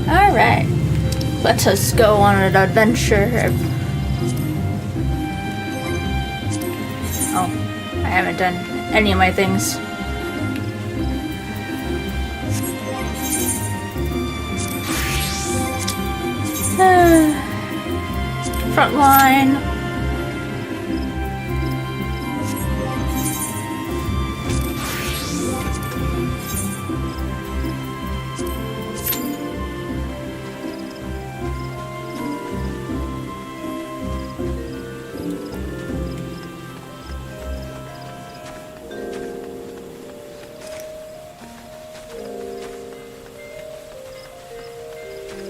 Alright. Let us go on an adventure. Oh, I haven't done any of my things. Front line.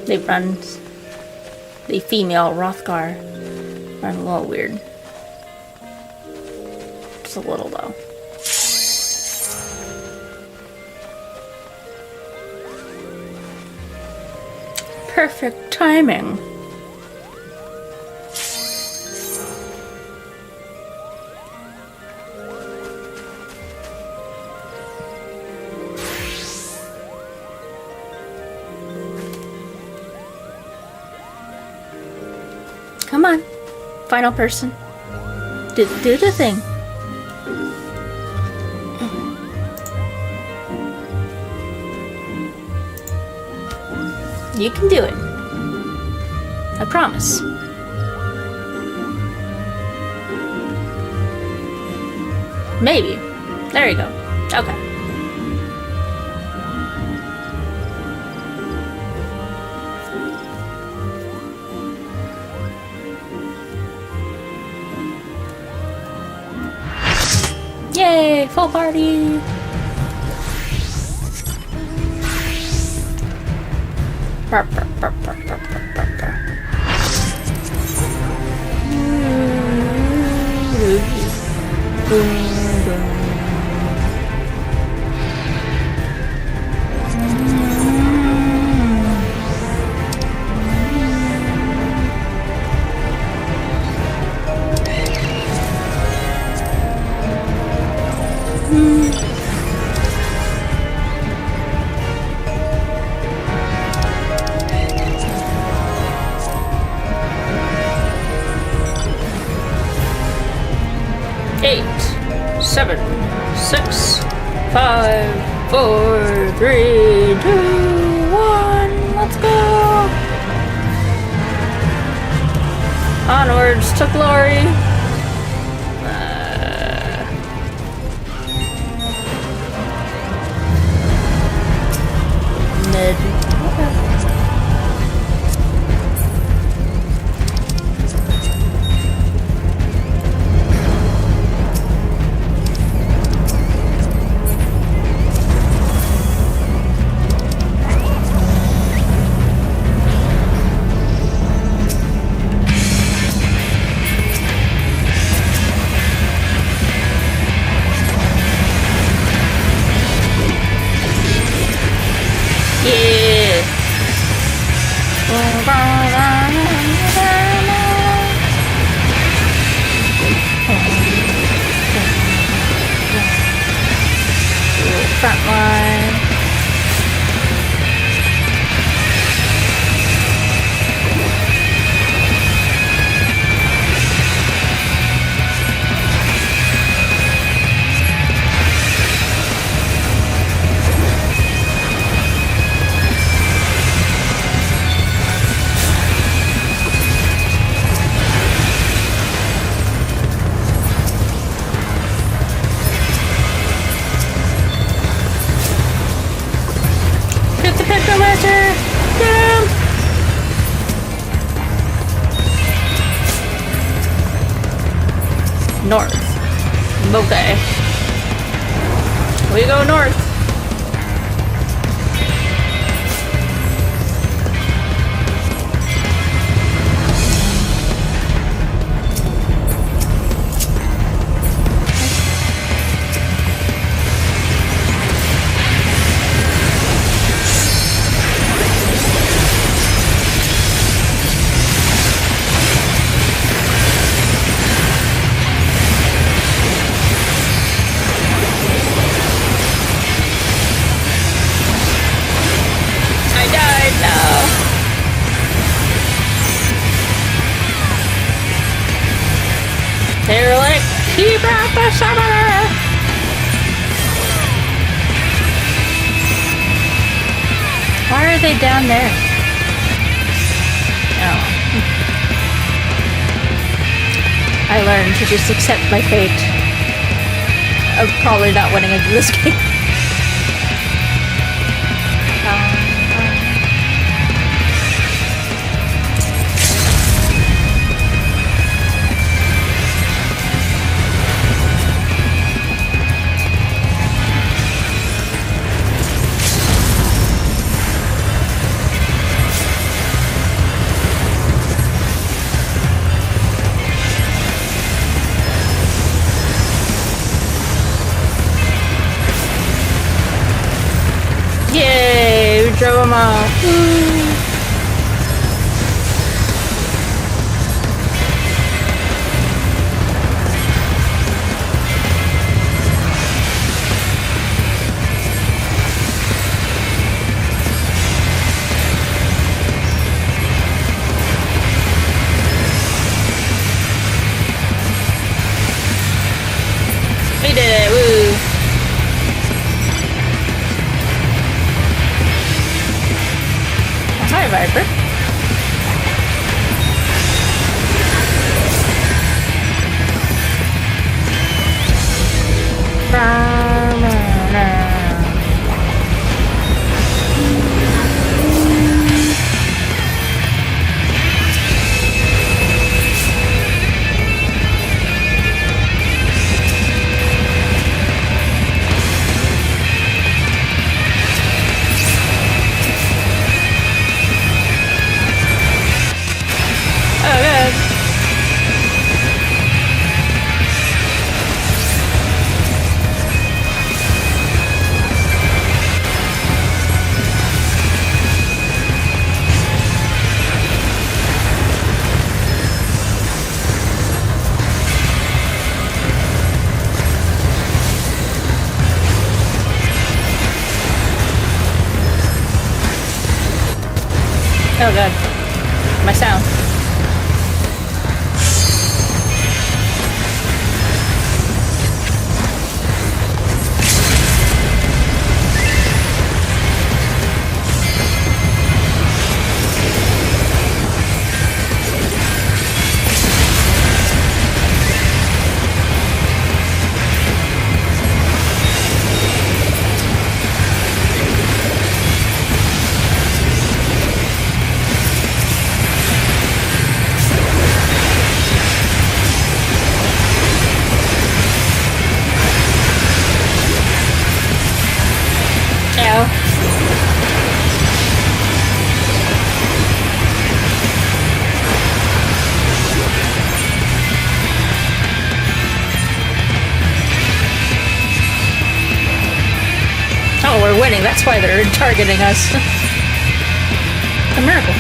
They run. The female Rothgar run a little weird. Just a little though. Perfect timing. Come on, final person. Do the thing. You can do it. I promise. Maybe. There you go. Okay. Yay! Full party! Burp, burp, burp, burp, burp, burp, burp, burp. Eight, 7, 6, 5, 4, 3, 2, 1. Let's go! Onwards to glory. Mid. Okay. Front line. North. Okay. We go north. Keep out the summoner! Why are they down there? Oh. I learned to just accept my fate of probably not winning this game. Yay! We drove them off. Woo. We did it! Woo! Hi, Viper. Oh god. My sound. Oh, we're winning. That's why they're targeting us. A miracle.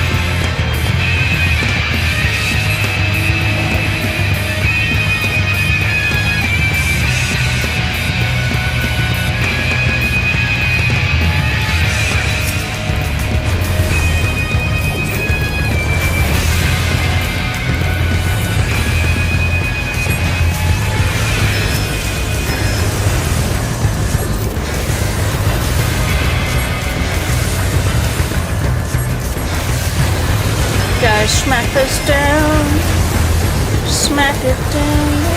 Guys, smack this down. Smack it down.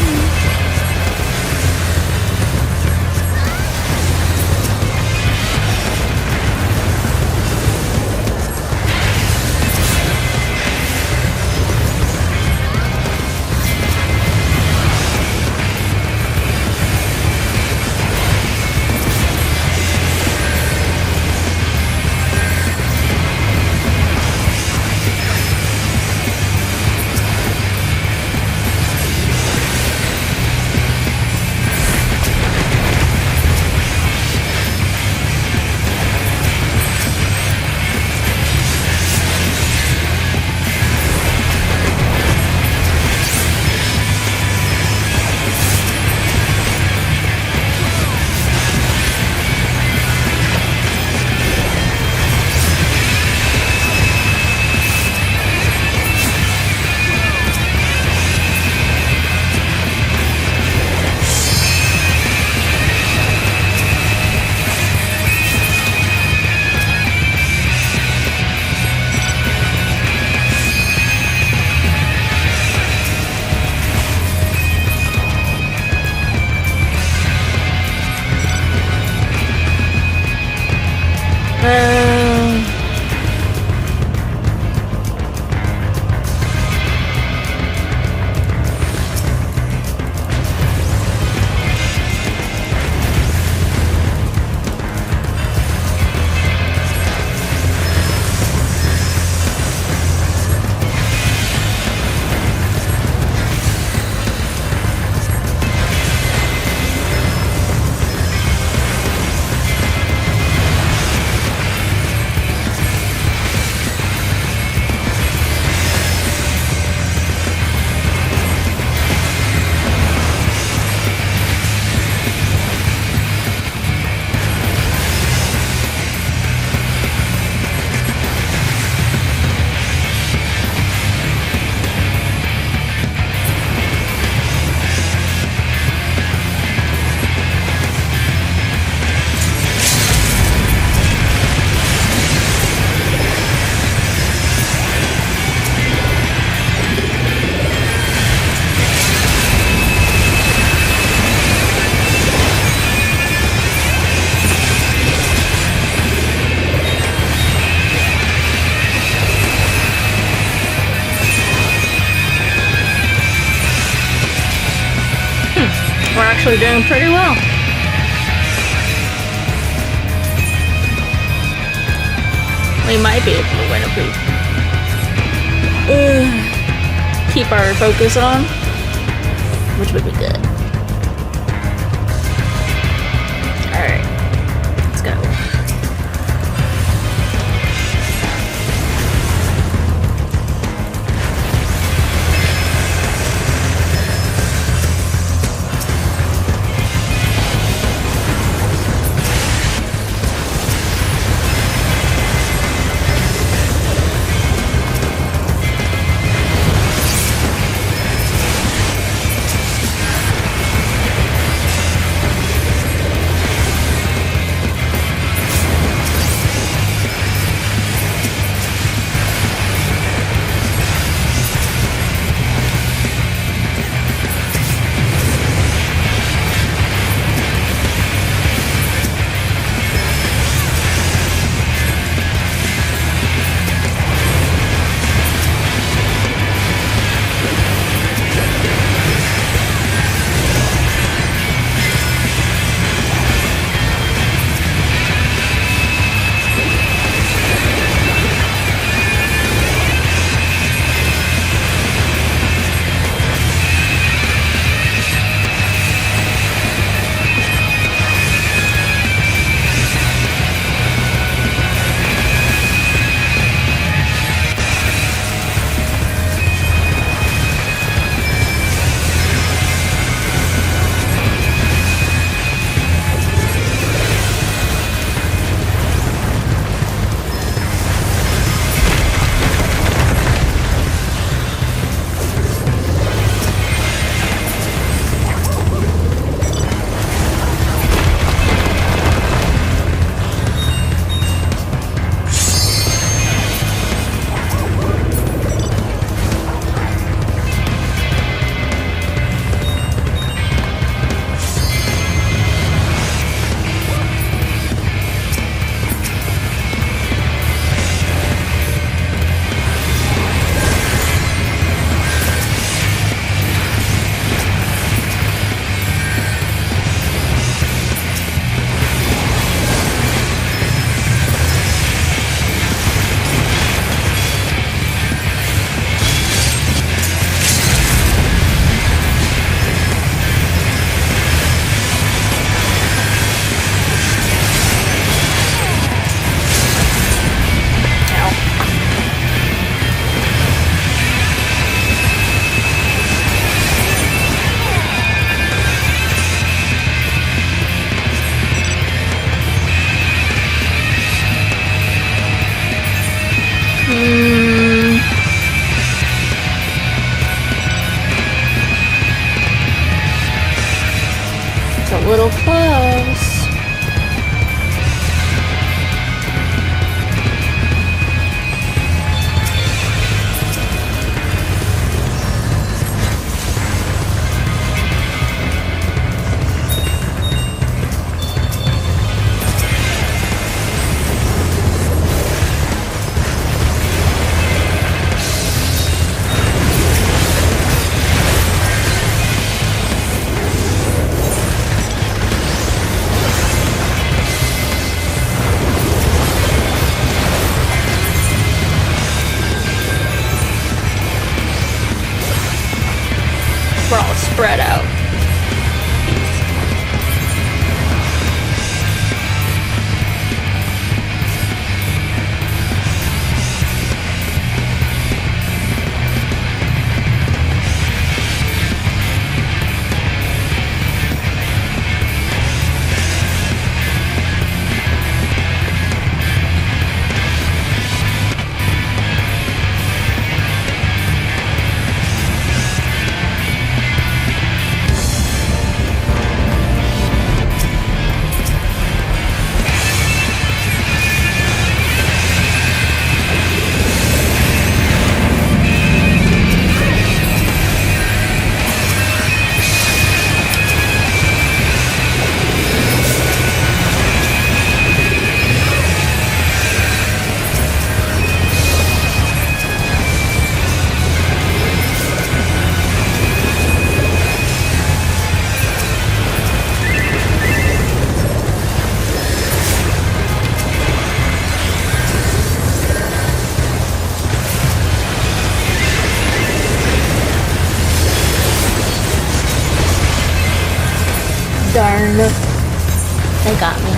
actually doing pretty well. We might be able to win if we keep our focus on, which would be good. Alright, let's go. It's a little close. We're all spread out. darn. They got me.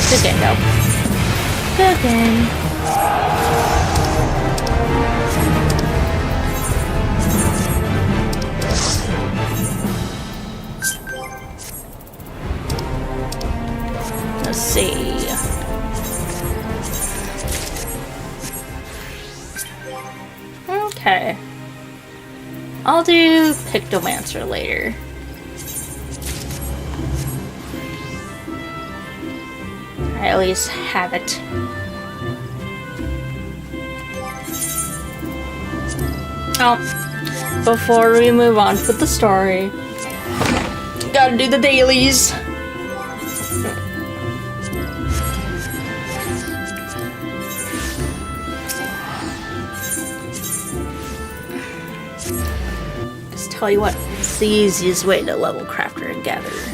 Good game, though. Good game. Let's see. Okay. I'll do Pictomancer later. I at least have it. Oh, before we move on with the story, gotta do the dailies. Just tell you what, it's the easiest way to level Crafter and Gatherer.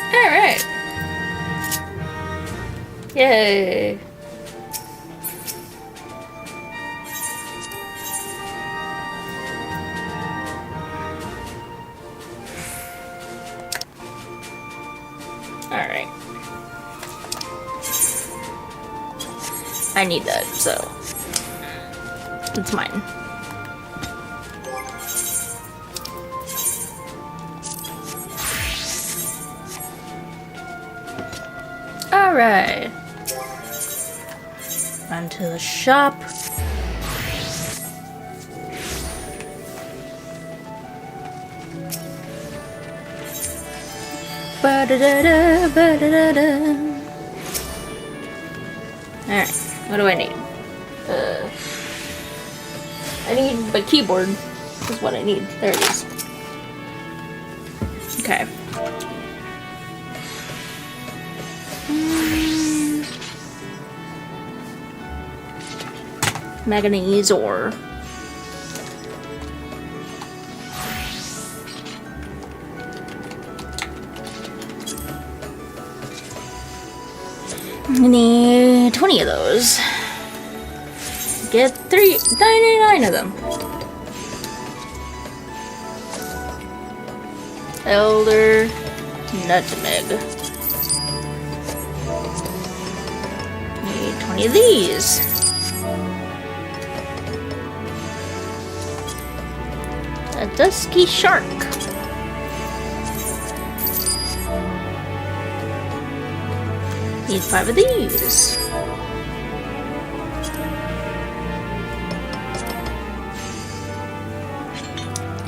Alright. Yay. Alright. I need that, so it's mine. Alright. Run to the shop. Ba-da-da-da, ba-da-da-da. Alright, what do I need? I need my keyboard. This is what I need. There it is. Okay. Manganese ore. I need 20 of those. Get 99 of them. Elder Nutmeg. need 20 of these. A dusky shark. Need 5 of these.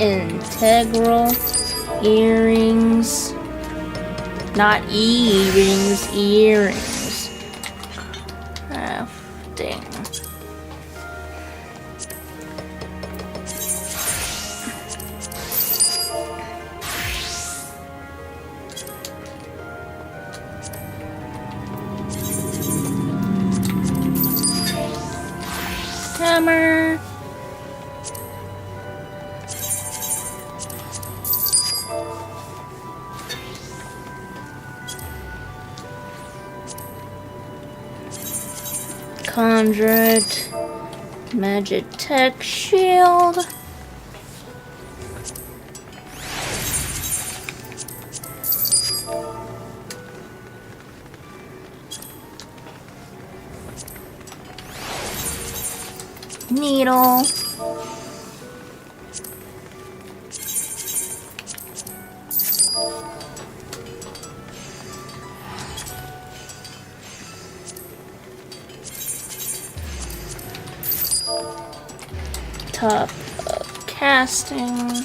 Integral earrings. Not earrings, earrings. Crafting. Hammer. Conjured Magitech shield. Needle. Top of casting.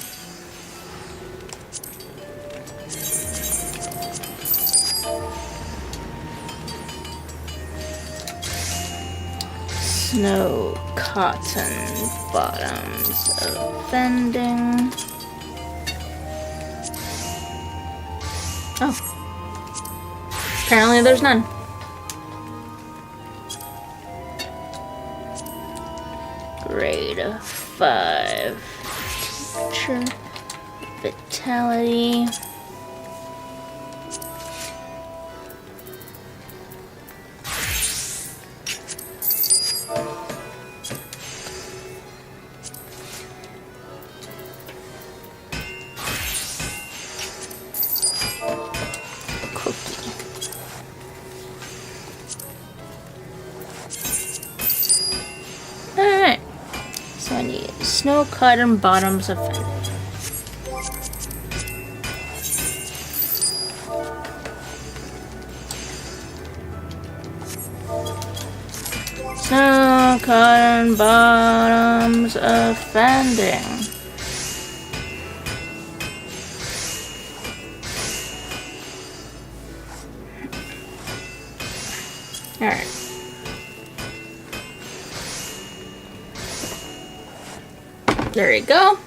Snow cotton bottoms of vending. Oh. Apparently there's none. Grade 5. Teacher. Vitality. Alright, so I need snow cotton bottoms of vending. Snow cotton bottoms of vending. Alright. There we go.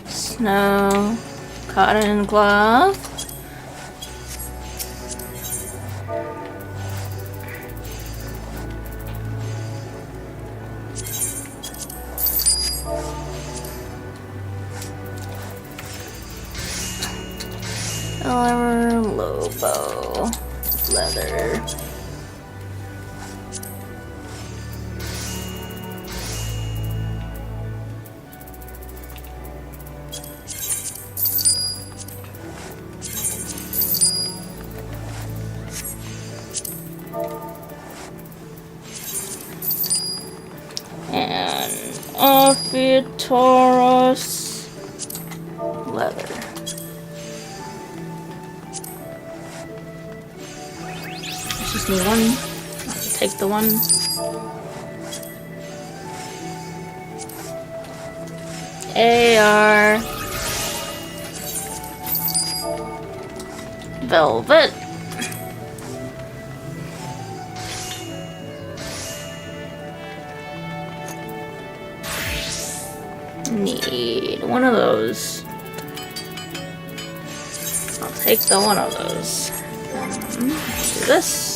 Snow cotton cloth. Lobo leather. And Ophiutorus leather. Just need one. I'll take the one. AR velvet. Need one of those. I'll take the one of those. Do this.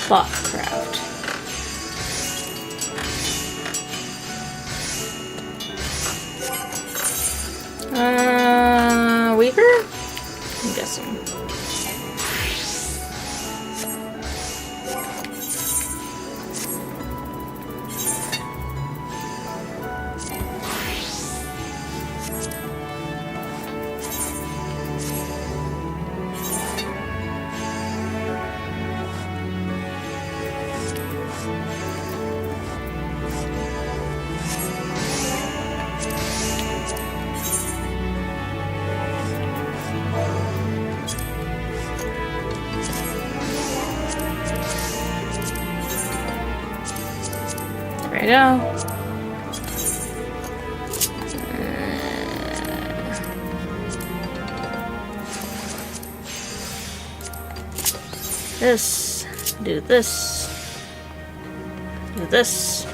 Cloth craft. Weaver? I'm guessing. we go. This. Do this. Do this.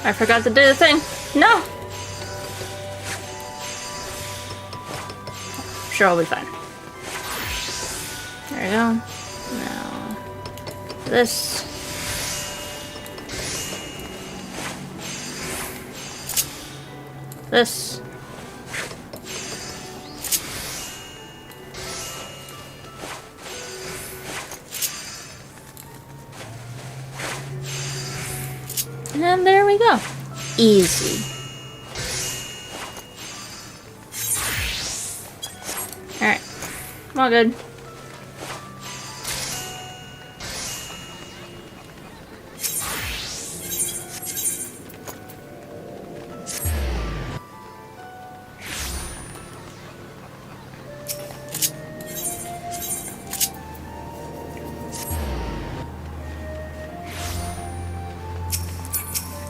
I forgot to do the thing. No! Sure, I'll be fine. There we go. Now, this. This. And there we go. Easy. Alright. All good.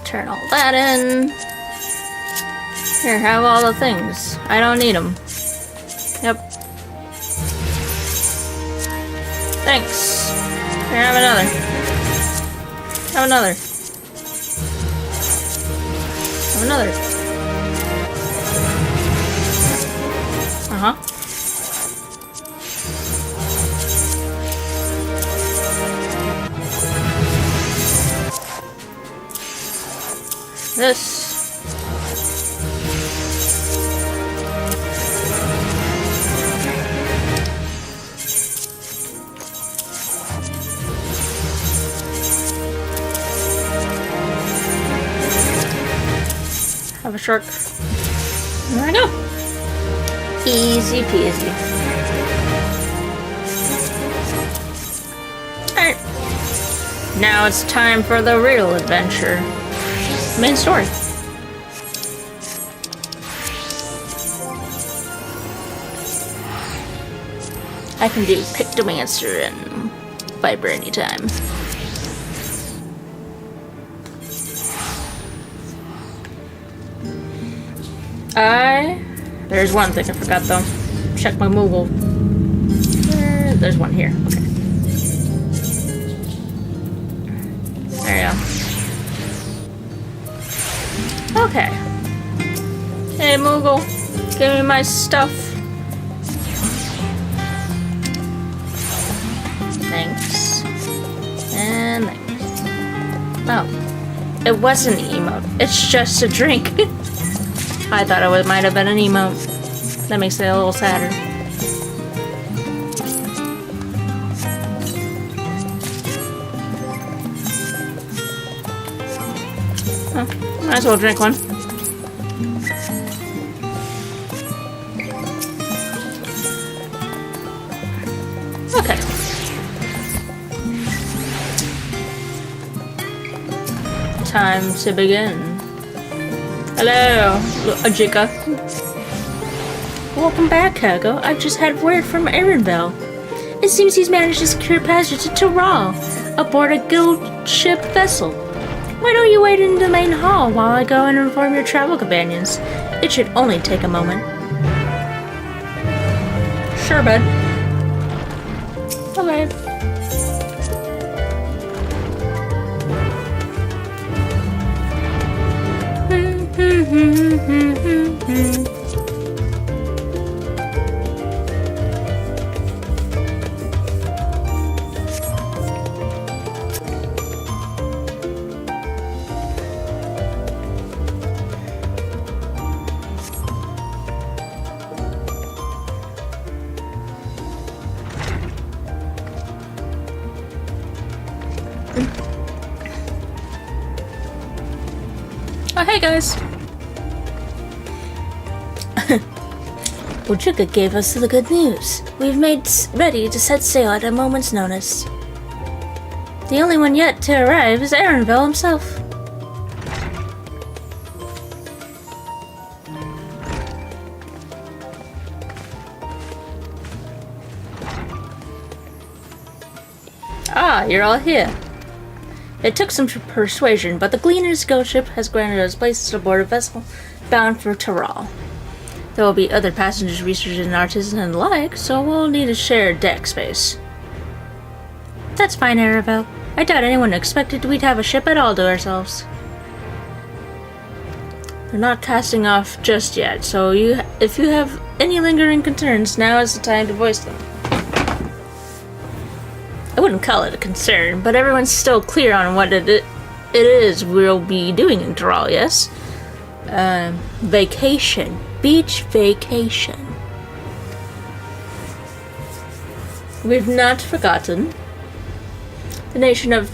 Turn all that in. Here, have all the things. I don't need them. Yep. Thanks. Here, have another. Have another. Have another. Uh-huh. This. Have a shark. There we go. Easy peasy. Alright. Now it's time for the real adventure. Main story. I can do Pictomancer and Viper anytime. There's one thing I forgot though. Check my Moogle. There's one here. Okay. There you go. Okay. Hey Moogle, give me my stuff. Thanks. And thanks. Oh. It wasn't an emote. It's just a drink. I thought it might have been an emote. That makes it a little sadder. Oh, might as well drink one. Okay. Time to begin. Hello, Ajika. Welcome back, Kago. I've just had word from Erenville. It seems he's managed to secure passage to Tyrrell aboard a guild ship vessel. Why don't you wait in the main hall while I go and inform your travel companions? It should only take a moment. Sure, bud. Okay. Oh, hey guys! Ujuka gave us the good news. We've made ready to set sail at a moment's notice. The only one yet to arrive is Erenville himself. Ah, you're all here. It took some persuasion, but the Gleaner's ghost ship has granted us places aboard a vessel bound for Tyrrell. There will be other passengers, researchers, and artisans and the like, so we'll need a shared deck space. That's fine, Arabelle. I doubt anyone expected we'd have a ship at all to ourselves. We're not casting off just yet, so if you have any lingering concerns, now is the time to voice them. I wouldn't call it a concern, but everyone's still clear on what it is we'll be doing in Tyrrell, yes? Vacation. Beach vacation. We've not forgotten. The nation of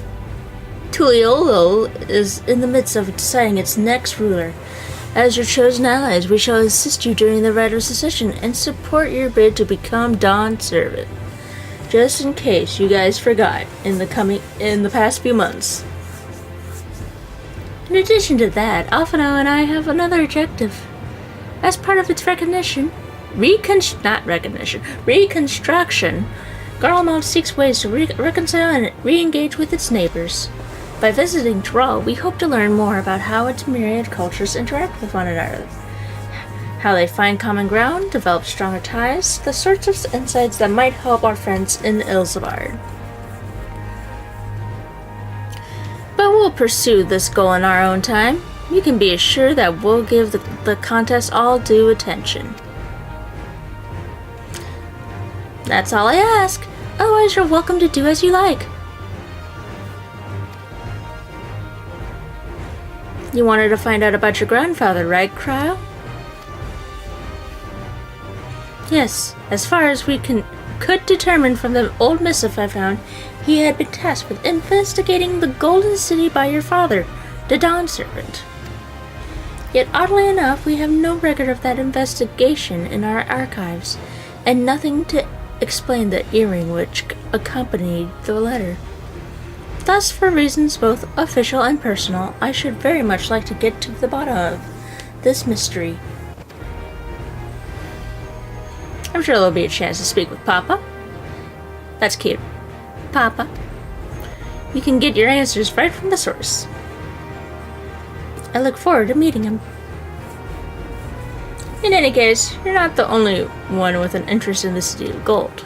Tuliolo is in the midst of deciding its next ruler. As your chosen allies, we shall assist you during the rite of secession and support your bid to become Dawn's servant. Just in case you guys forgot in the past few months. In addition to that, Alphino and I have another objective. As part of its reconstruction, Garlemald seeks ways to reconcile and re-engage with its neighbors. By visiting Tyrrell, we hope to learn more about how its myriad cultures interact with one another, how they find common ground, develop stronger ties, the sorts of insights that might help our friends in Ilsabard. But we'll pursue this goal in our own time. You can be assured that we'll give the contest all due attention. That's all I ask. Otherwise, you're welcome to do as you like. You wanted to find out about your grandfather, right, Cryo? Yes, as far as we could determine from the old missive I found, he had been tasked with investigating the Golden City by your father, the Dawn Servant. Yet oddly enough, we have no record of that investigation in our archives, and nothing to explain the earring which accompanied the letter. Thus, for reasons both official and personal, I should very much like to get to the bottom of this mystery. I'm sure there'll be a chance to speak with Papa. That's cute. Papa. You can get your answers right from the source. I look forward to meeting him. In any case, you're not the only one with an interest in the City of Gold.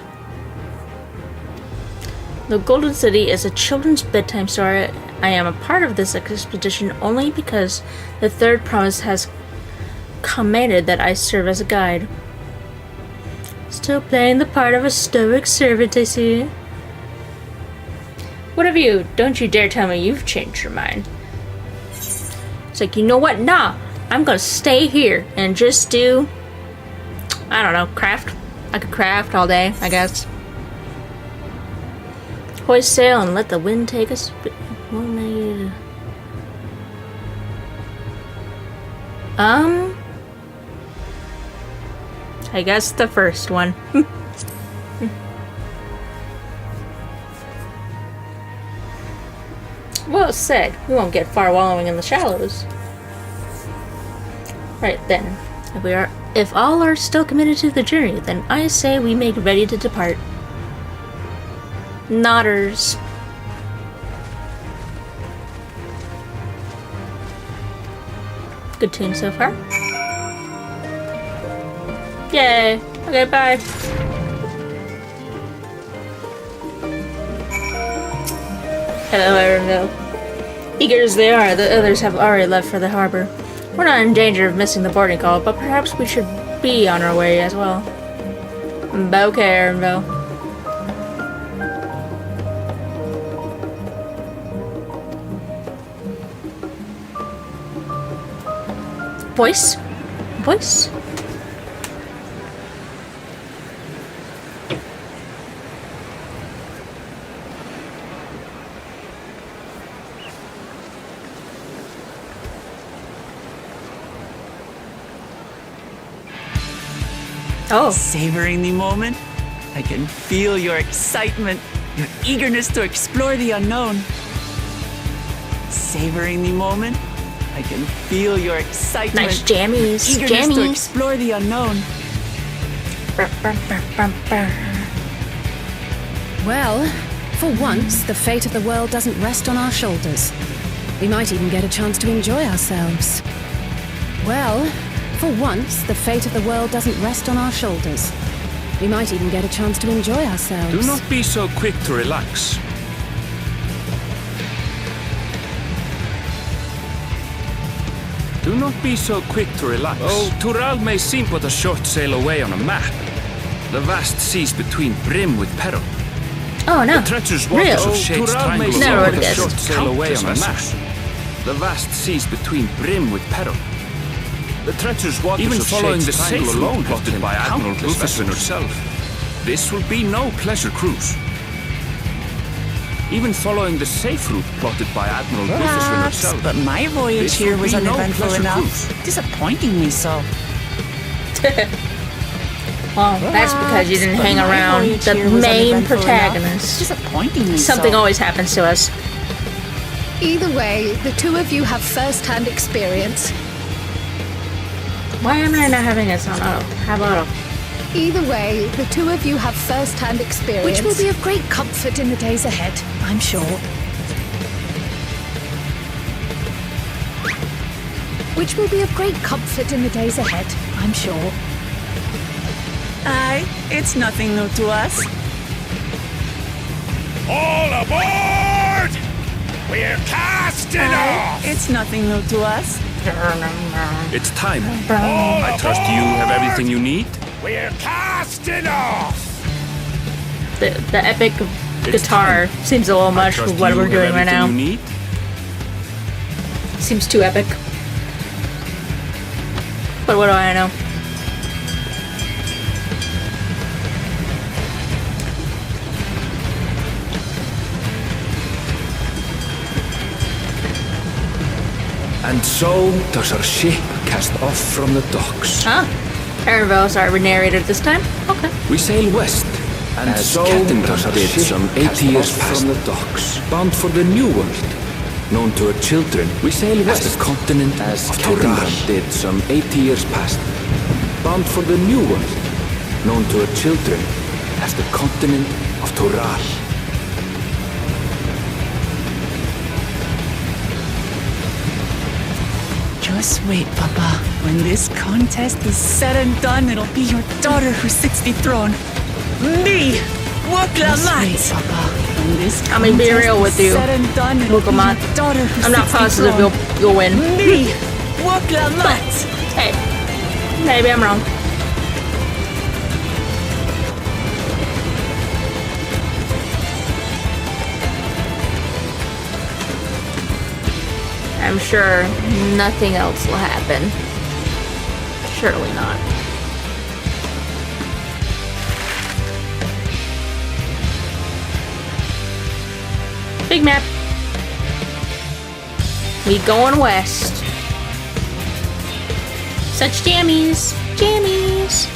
The Golden City is a children's bedtime story. I am a part of this expedition only because the Third Promise has commanded that I serve as a guide. Still playing the part of a stoic servant, I see. What of you? Don't you dare tell me you've changed your mind. It's like, you know what? Nah, I'm gonna stay here and just do, I don't know, craft. I could craft all day, I guess. Hoist sail and let the wind take us. I guess the first one. Well said. We won't get far wallowing in the shallows. Right then, if all are still committed to the journey, then I say we make ready to depart. Nodders. Good tune so far. Yay! Okay, bye. Hello, Erenville. Eager as they are, the others have already left for the harbor. We're not in danger of missing the boarding call, but perhaps we should be on our way as well. Okay, Erenville. Voice? Voice? Oh. Savoring the moment? I can feel your excitement, your eagerness to explore the unknown. Savoring the moment? I can feel your excitement. Nice jammies. Eagerness to explore the unknown. Well, For once, the fate of the world doesn't rest on our shoulders. We might even get a chance to enjoy ourselves. Well, for once, the fate of the world doesn't rest on our shoulders. We might even get a chance to enjoy ourselves. Do not be so quick to relax. Do not be so quick to relax. Oh, Tural may seem but a short sail away on a map. The vast seas between brim with peril. Oh no. The treacherous waters of Shade's Triangle Never are would but a have short guessed. sail away on a map. The vast seas between brim with peril. The treacherous waters Even of following Shade's the Triangle safe alone route plotted plotted by Admiral countless Bufferson herself. This will be no pleasure cruise. Even following the safe route plotted by Admiral Bufferson Perhaps, herself. but my voyage This here will was be no uneventful pleasure enough. cruise. Disappointingly so. Well, that's because you didn't But hang my around voyage the here was main uneventful enough. protagonist. Disappointingly Something so. always happens to us. Either way, the two of you have first-hand experience. Why am I not having this on auto? Have auto. Either way, the two of you have first-hand experience. Which will be of great comfort in the days ahead, I'm sure. Which will be of great comfort in the days ahead, I'm sure. Aye, it's nothing new to us. All aboard! We're casting off! It's nothing new to us. It's time. I trust you have everything you need. We're casting off! The epic guitar seems a little I much for trust what you we're have doing right everything now. you need. Seems too epic. But what do I know? And so does our ship cast off from the docks. Huh? Erenville's our narrator this time? Okay. We sail west, and As so Captain does our did ship some cast 80 years off past. from the docks, bound for the new world, known to her children. We sail west, the continent As of Captain Toral did some 80 years past, bound for the new world, known to her children as the continent of Toral. Just wait, Papa. When this contest is said and done, it'll be your daughter who sits the throne. Me, Wukla Papa. When this I mean, be real with you, said and done, it'll be Wukamat. your daughter who I'm not sits the positive throne. you'll win. Me, Wukla Hey, maybe I'm wrong. I'm sure nothing else will happen. Surely not. Big map. We going west. Such jammies. Jammies.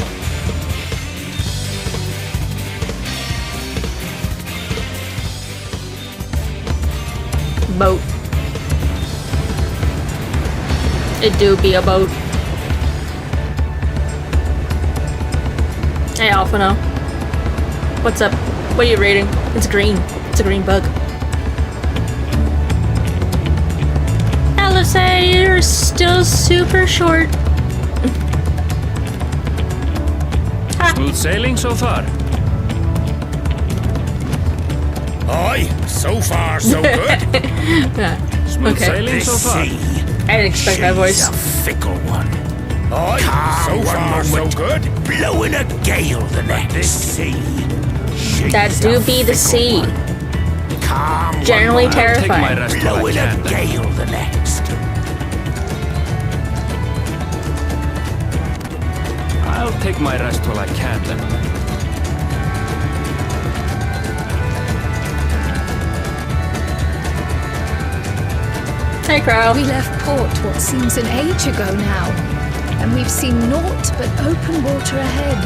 Boat. It do be a boat. Hey, Alphano. What's up? What are you rating? It's green. It's a green bug. Alisei, you're still super short. Smooth sailing so far. Aye, so far so good. Smooth Okay. sailing This so far. sea, I didn't expect that voice. she's a fickle one. Aye, so far so good. Blowing a gale the next. This sea, she's That do a be the fickle sea. one. Calm Generally one, I'll take my terrifying. rest while I blowing a can. then. gale the next. I'll take my rest while I can then. Hey, Crow. We left port what seems an age ago now, and we've seen naught but open water ahead.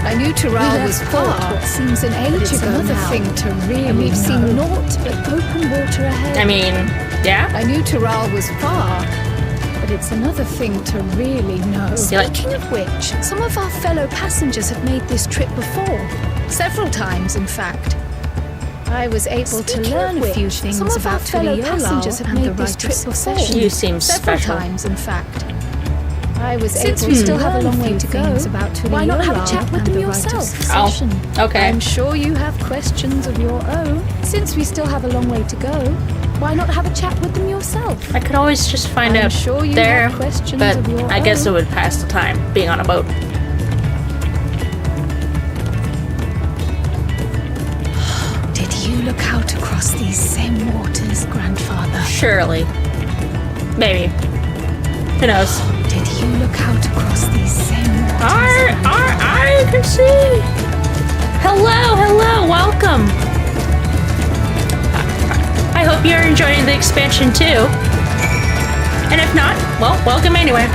I knew Tural was far. What seems an age ago another now. Thing to really and we've seen naught but open water ahead. I mean, yeah. I knew Tural was far, but it's another thing to really know. Speaking of which, some of our fellow passengers have made this trip before. Several times, in fact. I was able to learn a few things about fellow passengers have made this trip before. You seem Several special. times, in fact. I was Since able we to still have a long way to go, why not have a chat with them yourself? Oh, okay. I'm sure you have questions of your own. Since we still have a long way to go, why not have a chat with them yourself? I could always just find I'm out sure you there, have questions but of your I guess it own. would pass the time being on a boat. Did you look out across these same waters, grandfather? Surely. Maybe. Who knows? Did you look out across these same waters? I can see. Hello, welcome. I hope you're enjoying the expansion too. And if not, well, welcome anyway.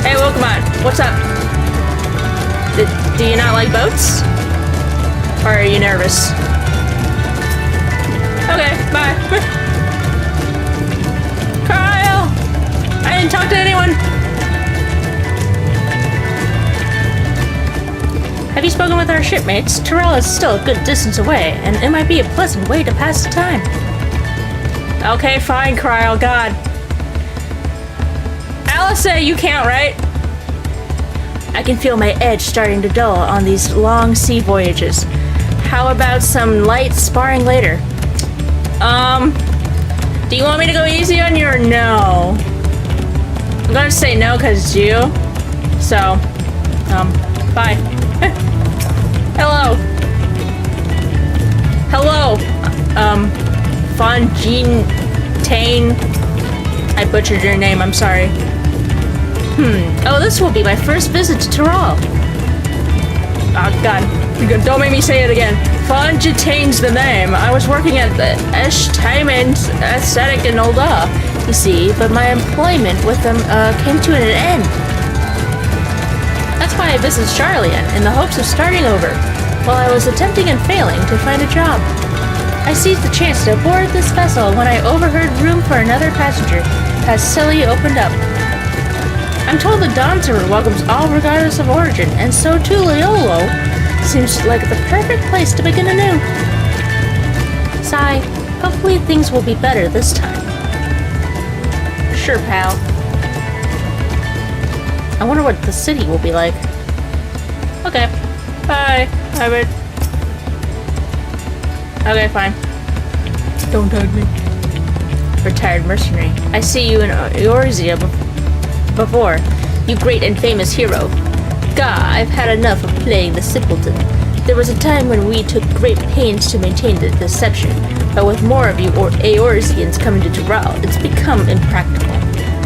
Hey, welcome on. What's up? Do you not like boats? Or are you nervous? Okay, bye. Kyle! I didn't talk to anyone. Have you spoken with our shipmates? Tyrell is still a good distance away, and it might be a pleasant way to pass the time. Okay, fine, Kyle. God. Alice, you can't, right? I can feel my edge starting to dull on these long sea voyages. How about some light sparring later? Do you want me to go easy on you or no? I'm gonna say no because it's you. So, bye. Hello. Hello. Fonjean Tane. I butchered your name, I'm sorry. Oh, this will be my first visit to Tyrell. Oh, God. Don't make me say it again. Fonjetain's the name. I was working at the Eshtainment Aesthetic in Olda, you see, but my employment with them came to an end. That's why I visited Charlian, in the hopes of starting over, while I was attempting and failing to find a job. I seized the chance to board this vessel when I overheard room for another passenger as Silly opened up. I'm told the Dawntrail welcomes all regardless of origin, and so too Leolo seems like the perfect place to begin anew. Sigh, hopefully things will be better this time. Sure, pal. I wonder what the city will be like. Okay. Bye. Bye. Okay, fine. Don't hug me. Retired mercenary. I see you in Eorzea before. You great and famous hero. Gah, I've had enough of playing the simpleton. There was a time when we took great pains to maintain the deception, but with more of you Eorzeans coming to Tyrell, it's become impractical.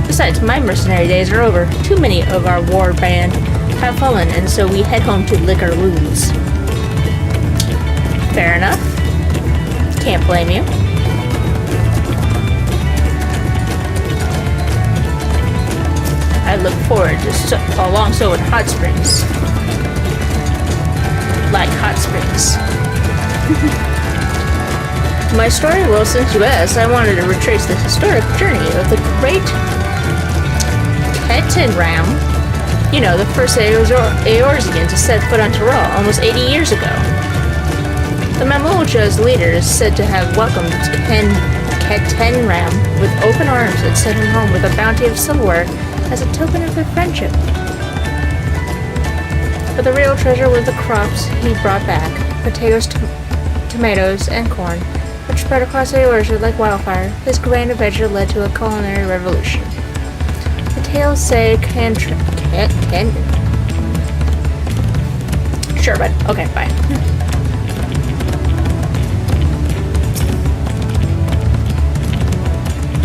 Besides, my mercenary days are over. Too many of our war band have fallen, and so we head home to lick our wounds. Fair enough. Can't blame you. I look forward to a long so in hot springs. Like hot springs. My story, well, since you asked, I wanted to retrace the historic journey of the great Ketenram. You know, the first Eorzean to set foot on Tyrell almost 80 years ago. The Mamuja's leader is said to have welcomed Ketenram with open arms and sent him home with a bounty of silverware as a token of their friendship. But the real treasure was the crops he brought back, potatoes, tomatoes, and corn, which spread across Eorzea like wildfire. His grand adventure led to a culinary revolution. The tales say Sure, bud. Okay, bye.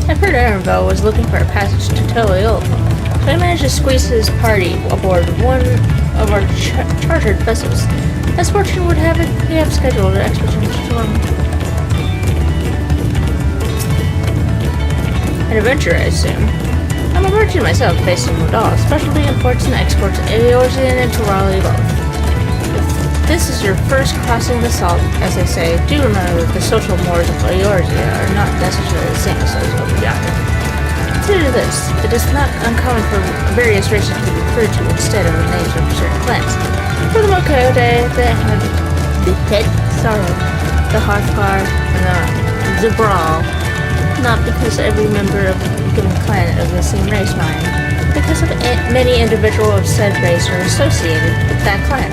I've heard Erenville was looking for a passage to Toliol, so I managed to squeeze his party aboard one of our chartered vessels. As fortune would have it, we have scheduled an expedition to Torm. An adventure, I assume. I'm a merchant myself, based in Modal, specialty imports and exports Eorzean and Tyrell both. If this is your first crossing the salt, as they say, do remember that the social mores of Eorzea are not necessarily the same as those over yonder. Consider this, it is not uncommon for various races to be referred to instead of the names of certain clans. For the Mokote, they have the Pet Sorrow. the Hearthfire, and the Brawl. Not because every member of a given clan is of the same race, mind, but because of many individuals of said race are associated with that clan.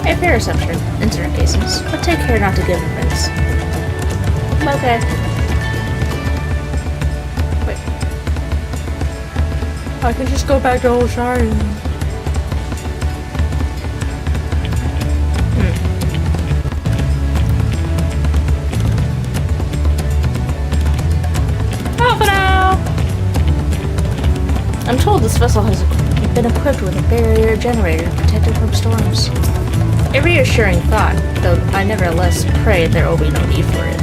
A fair assumption, in certain cases, but take care not to give offense. Okay. Wait. I can just go back to Old Shard. I'm told this vessel has been equipped with a barrier generator protected from storms. A reassuring thought, though I nevertheless pray there will be no need for it.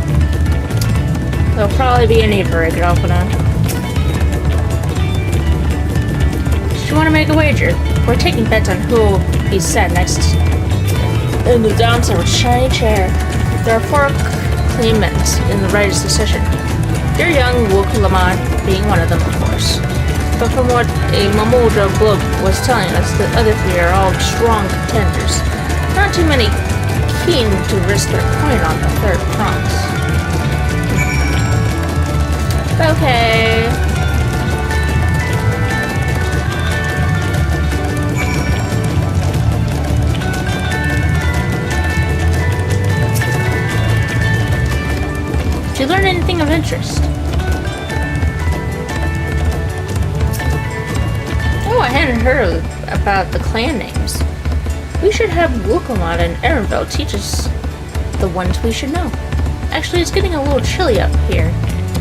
There'll probably be a need for it, Gralpana. Do you want to make a wager? We're taking bets on who will be sat next in the Dawntrail shiny chair. There are 4 claimants in the writer's decision. Your young Wook Lamont being one of them, of course. But from what a Mamoja bloke was telling us, the other 3 are all strong contenders. Not too many keen to risk their coin on the 3rd promise. Okay. Did you learn anything of interest? Oh, I hadn't heard about the clan names. We should have Wukamata and Erenville teach us the ones we should know. Actually, it's getting a little chilly up here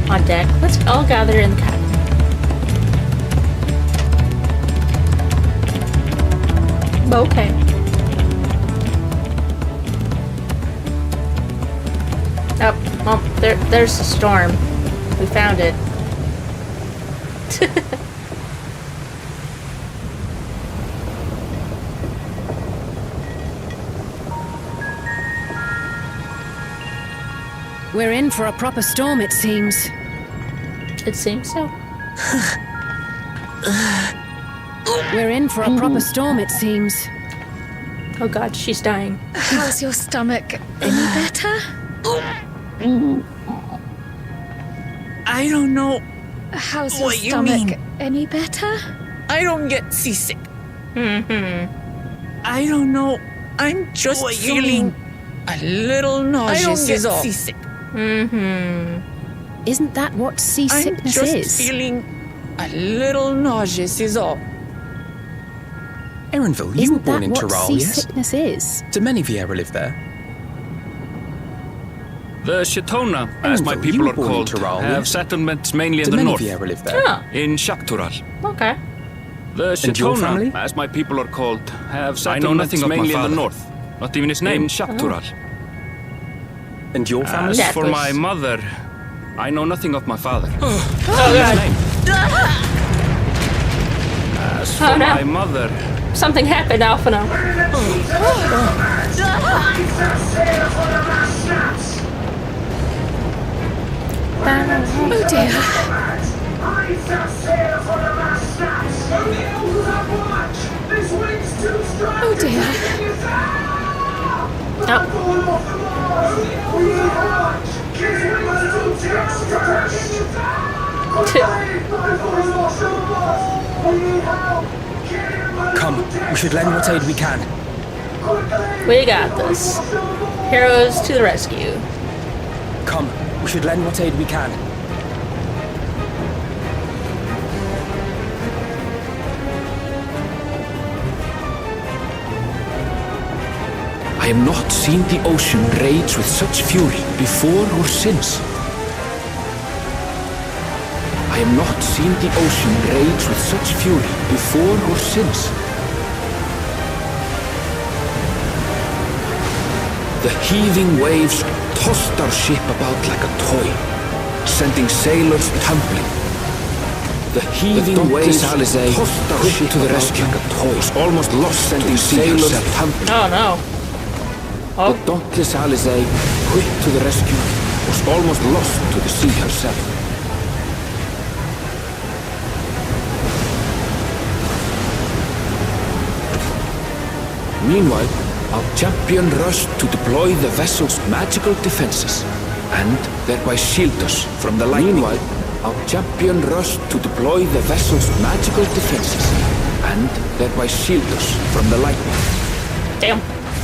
on deck. Let's all gather in the cabin. Okay. Oh, well, there's the storm. We found it. We're in for a proper storm, it seems. It seems so. We're in for a proper storm, it seems. Oh god, she's dying. How's your stomach? Any better? I don't know. How's your What you stomach? mean? Any better? I don't get seasick. Mm-hmm. I don't know. I'm just feeling a little nauseous is all. Seasick. Mm-hmm. Isn't that what seasickness I'm just is? feeling a little nauseous is all. Erenville, you were Isn't born that in what Toral, yes? seasickness is? Do many Vieira live there? The Shatona, as my Erenville, people you are were born in called, Toral, have yes? settlements mainly in Do the many north. Vieira live there? Oh, In Shaktural. okay. The And your Shatona, family? as my people are called, have I know settlements nothing of my mainly in the father. north. Not even his name. In Shaktural. And your family? As That for was- my mother, I know nothing of my father. Oh god. As for Oh, no. my mother, Something happened, Alphino. Oh dear. Oh dear. Come, we should lend what aid we can. We got this. Heroes to the rescue. Come, we should lend what aid we can. I have not seen the ocean rage with such fury before or since. I have not seen the ocean rage with such fury before or since. The heaving waves tossed our ship about like a toy, sending sailors tumbling. The heaving waves tossed our ship to the rescue like a toy, was almost lost, sending sailors tumbling. Oh no. The dauntless Alizé, quick to the rescue, was almost lost to the sea herself. Meanwhile, our champion rushed to deploy the vessel's magical defenses and thereby shield us from the lightning. Meanwhile, our champion rushed to deploy the vessel's magical defenses and thereby shield us from the lightning. Damn.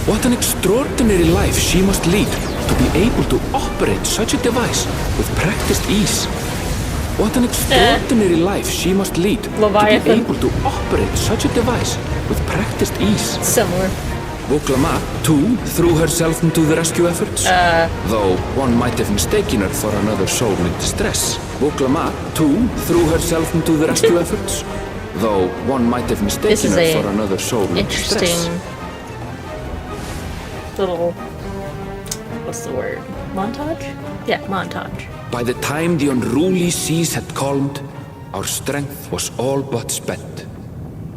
What an extraordinary life she must lead to be able to operate such a device with practiced ease. What an extraordinary life she must lead Leviathan. to be able to operate such a device with practiced ease. Similar. Voklama, too, threw herself into the rescue efforts. Though one might have mistaken her for another soul in distress. Voklama, too, threw herself into the rescue efforts. Though one might have mistaken her for another soul in distress. Interesting little, what's the word? Montage? Yeah, montage. By the time the unruly seas had calmed, our strength was all but spent.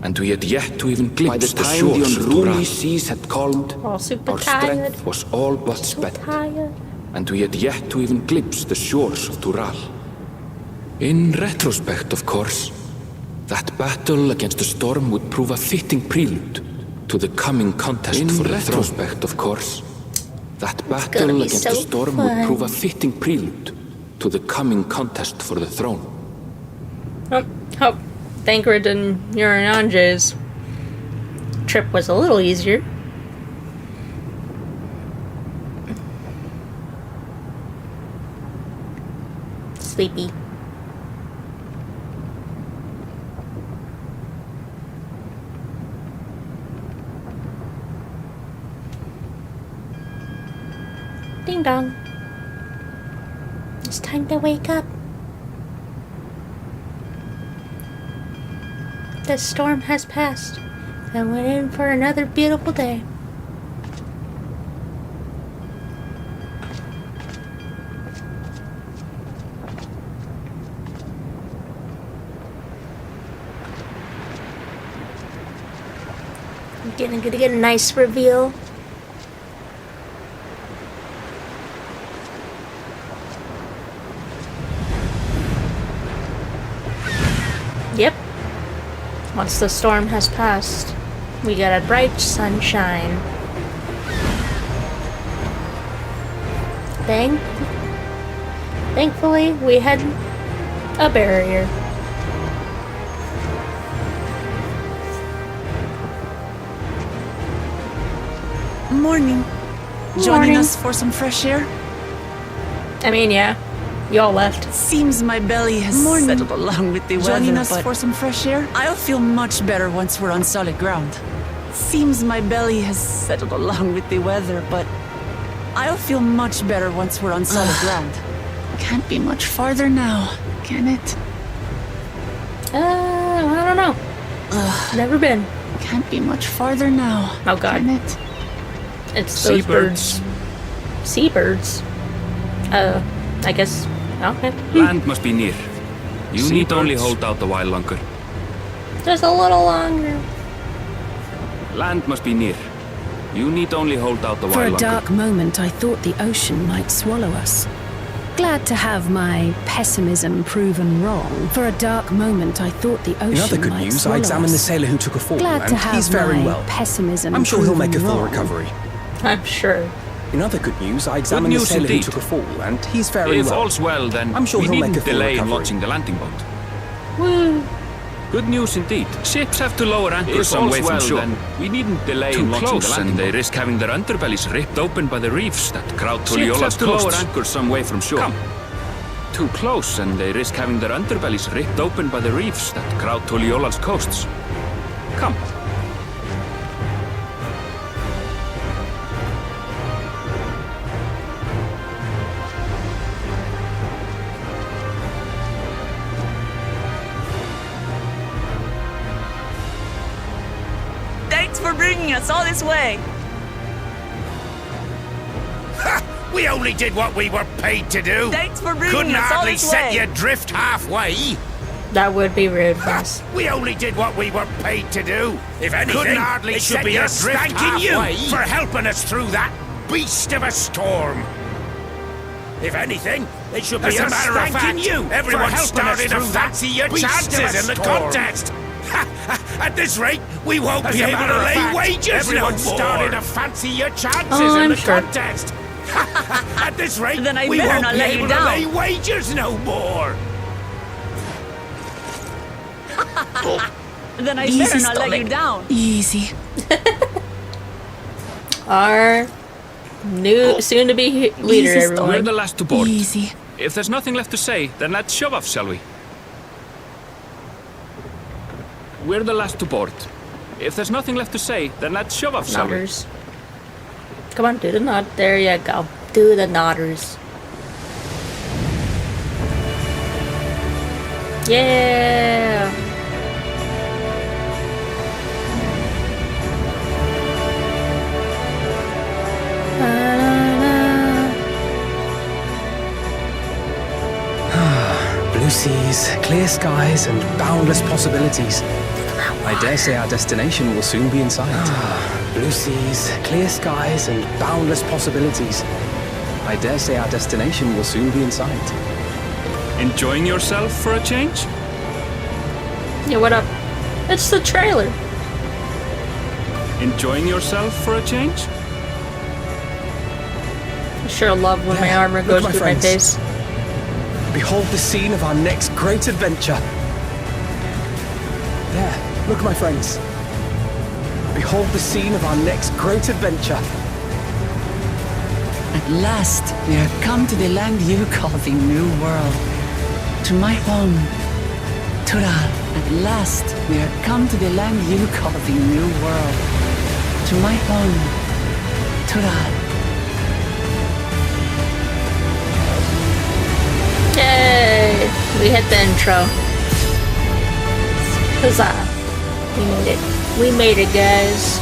And we had yet to even glimpse the shores of Dural. By the time the unruly seas had calmed, our strength was all but spent. And we had yet to even glimpse the shores of Dural. In retrospect, of course, that battle against the storm would prove a fitting prelude to the coming contest for the throne. In retrospect, of course, that battle against the storm would prove a fitting prelude to the coming contest for the throne. Hope Thancred and Uriange's trip was a little easier. Sleepy. Ding dong. It's time to wake up. The storm has passed, and we're in for another beautiful day. I'm gonna get a nice reveal. Yep. Once the storm has passed, we got a bright sunshine. Thankfully, we had a barrier. Morning. Joining us for some fresh air? I mean, yeah. Y'all left. Seems my belly has settled along with the weather. Joining us for some fresh air? I'll feel much better once we're on solid ground. Seems my belly has settled along with the weather, but I'll feel much better once we're on solid ground. Can't be much farther now, can it? I don't know. Never been. Can't be much farther now. Oh God. Can it? It's those birds. Seabirds. I guess. Okay. Land must be near. You need only hold out a while longer. Just a little longer. Land must be near. You need only hold out a while longer. For a dark moment, I thought the ocean might swallow us. Glad to have my pessimism proven wrong. For a dark moment, I thought the ocean might swallow us. In other good news, I examined the sailor who took a fall, Glad to have he's faring my well. Pessimism I'm sure he'll make a full wrong. recovery. I'm sure. In other good news, I examined the sailor who took a fall, and he's faring well. If all's well, then I'm sure we he'll make a needn't full delay in recovery. launching the landing boat. Woo. Good news indeed. Ships have to lower anchor If some way all's from well, shore. then We needn't delay too in launching close, the landing and boat. they They risk having their underbellies ripped open by the reefs that crowd Ships Tuliola's have to lower coasts. anchor some way from shore. Come. Too close, and they risk having their underbellies ripped open by the reefs that crowd Tuliola's coasts. Come. Thanks for bringing us all this way. We only did what we were paid to do. Thanks for bringing Couldn't us all hardly this set way. you adrift halfway. That would be rude for us. We only did what we were paid to do. If anything, couldn't hardly it should set be you a adrift thanking you halfway for helping us through that beast of a storm. If anything, it should be As a us matter of thanking fact, you. Everyone for helping started us to through that fancy your beast of a chances in the storm. contest. At this rate, we won't be able to lay wagers everyone's starting to fancy your chances in the contest. At this rate, then I we better won't not be let you able down. to lay wagers no more. Then I Easy, better not let stomach. you down. Easy. Our new, soon-to-be leader, Easy, We're everyone. the last to board. Easy. If there's nothing left to say, then let's shove off, shall we? We're the last to board. If there's nothing left to say, then let's shove off, shall we? Nodders. Come on, do the nod. There you go. Do the nodders. Yeah. Blue seas, clear skies, and boundless possibilities. I dare say our destination will soon be in sight. Blue seas, clear skies, and boundless possibilities. I dare say our destination will soon be in sight. Enjoying yourself for a change? Yeah, what up? It's the trailer. Enjoying yourself for a change? I sure love when my Yeah, armor look, goes my through friends. my face. Behold the scene of our next great adventure. There, look, my friends. Behold the scene of our next great adventure. At last, we have come to the land you call the New World. To my home, Tural. At last, we have come to the land you call the New World. To my home, Tural. Yay! We hit the intro. Huzzah! We made it. We made it, guys.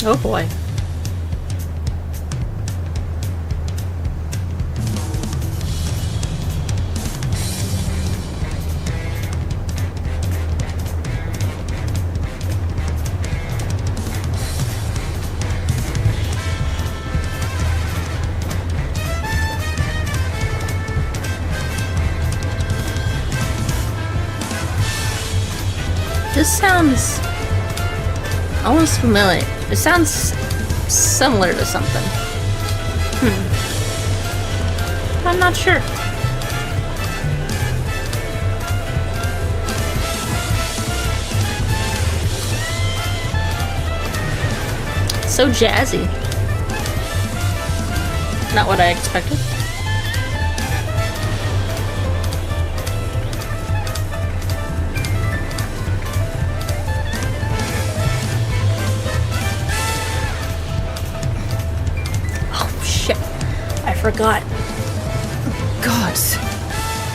Oh boy. This sounds almost familiar. It sounds similar to something. I'm not sure. So jazzy. Not what I expected. I forgot. Gods,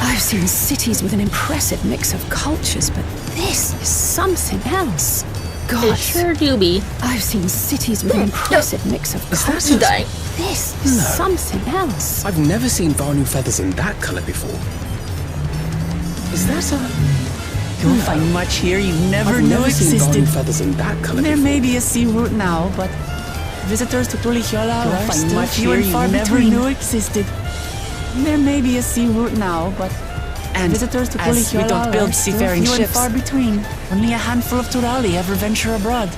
I've seen cities with an impressive mix of cultures, but this is something else. It Gods, sure do be. I've seen cities with an impressive mix of Is that cultures. a- Dying. This is No. something else. I've never seen Vanu feathers in that color before. Is that a... You'll find much here you never I've knew never seen existed. Vanu feathers in that color There before. may be a sea route now, but visitors to Tulihiola You'll are find still much few here and you far never between. knew Existed. There may be a sea route now, but visitors to as we Tulihiola don't build are still seafaring few and ships. far between. Only a handful of Turali ever venture abroad.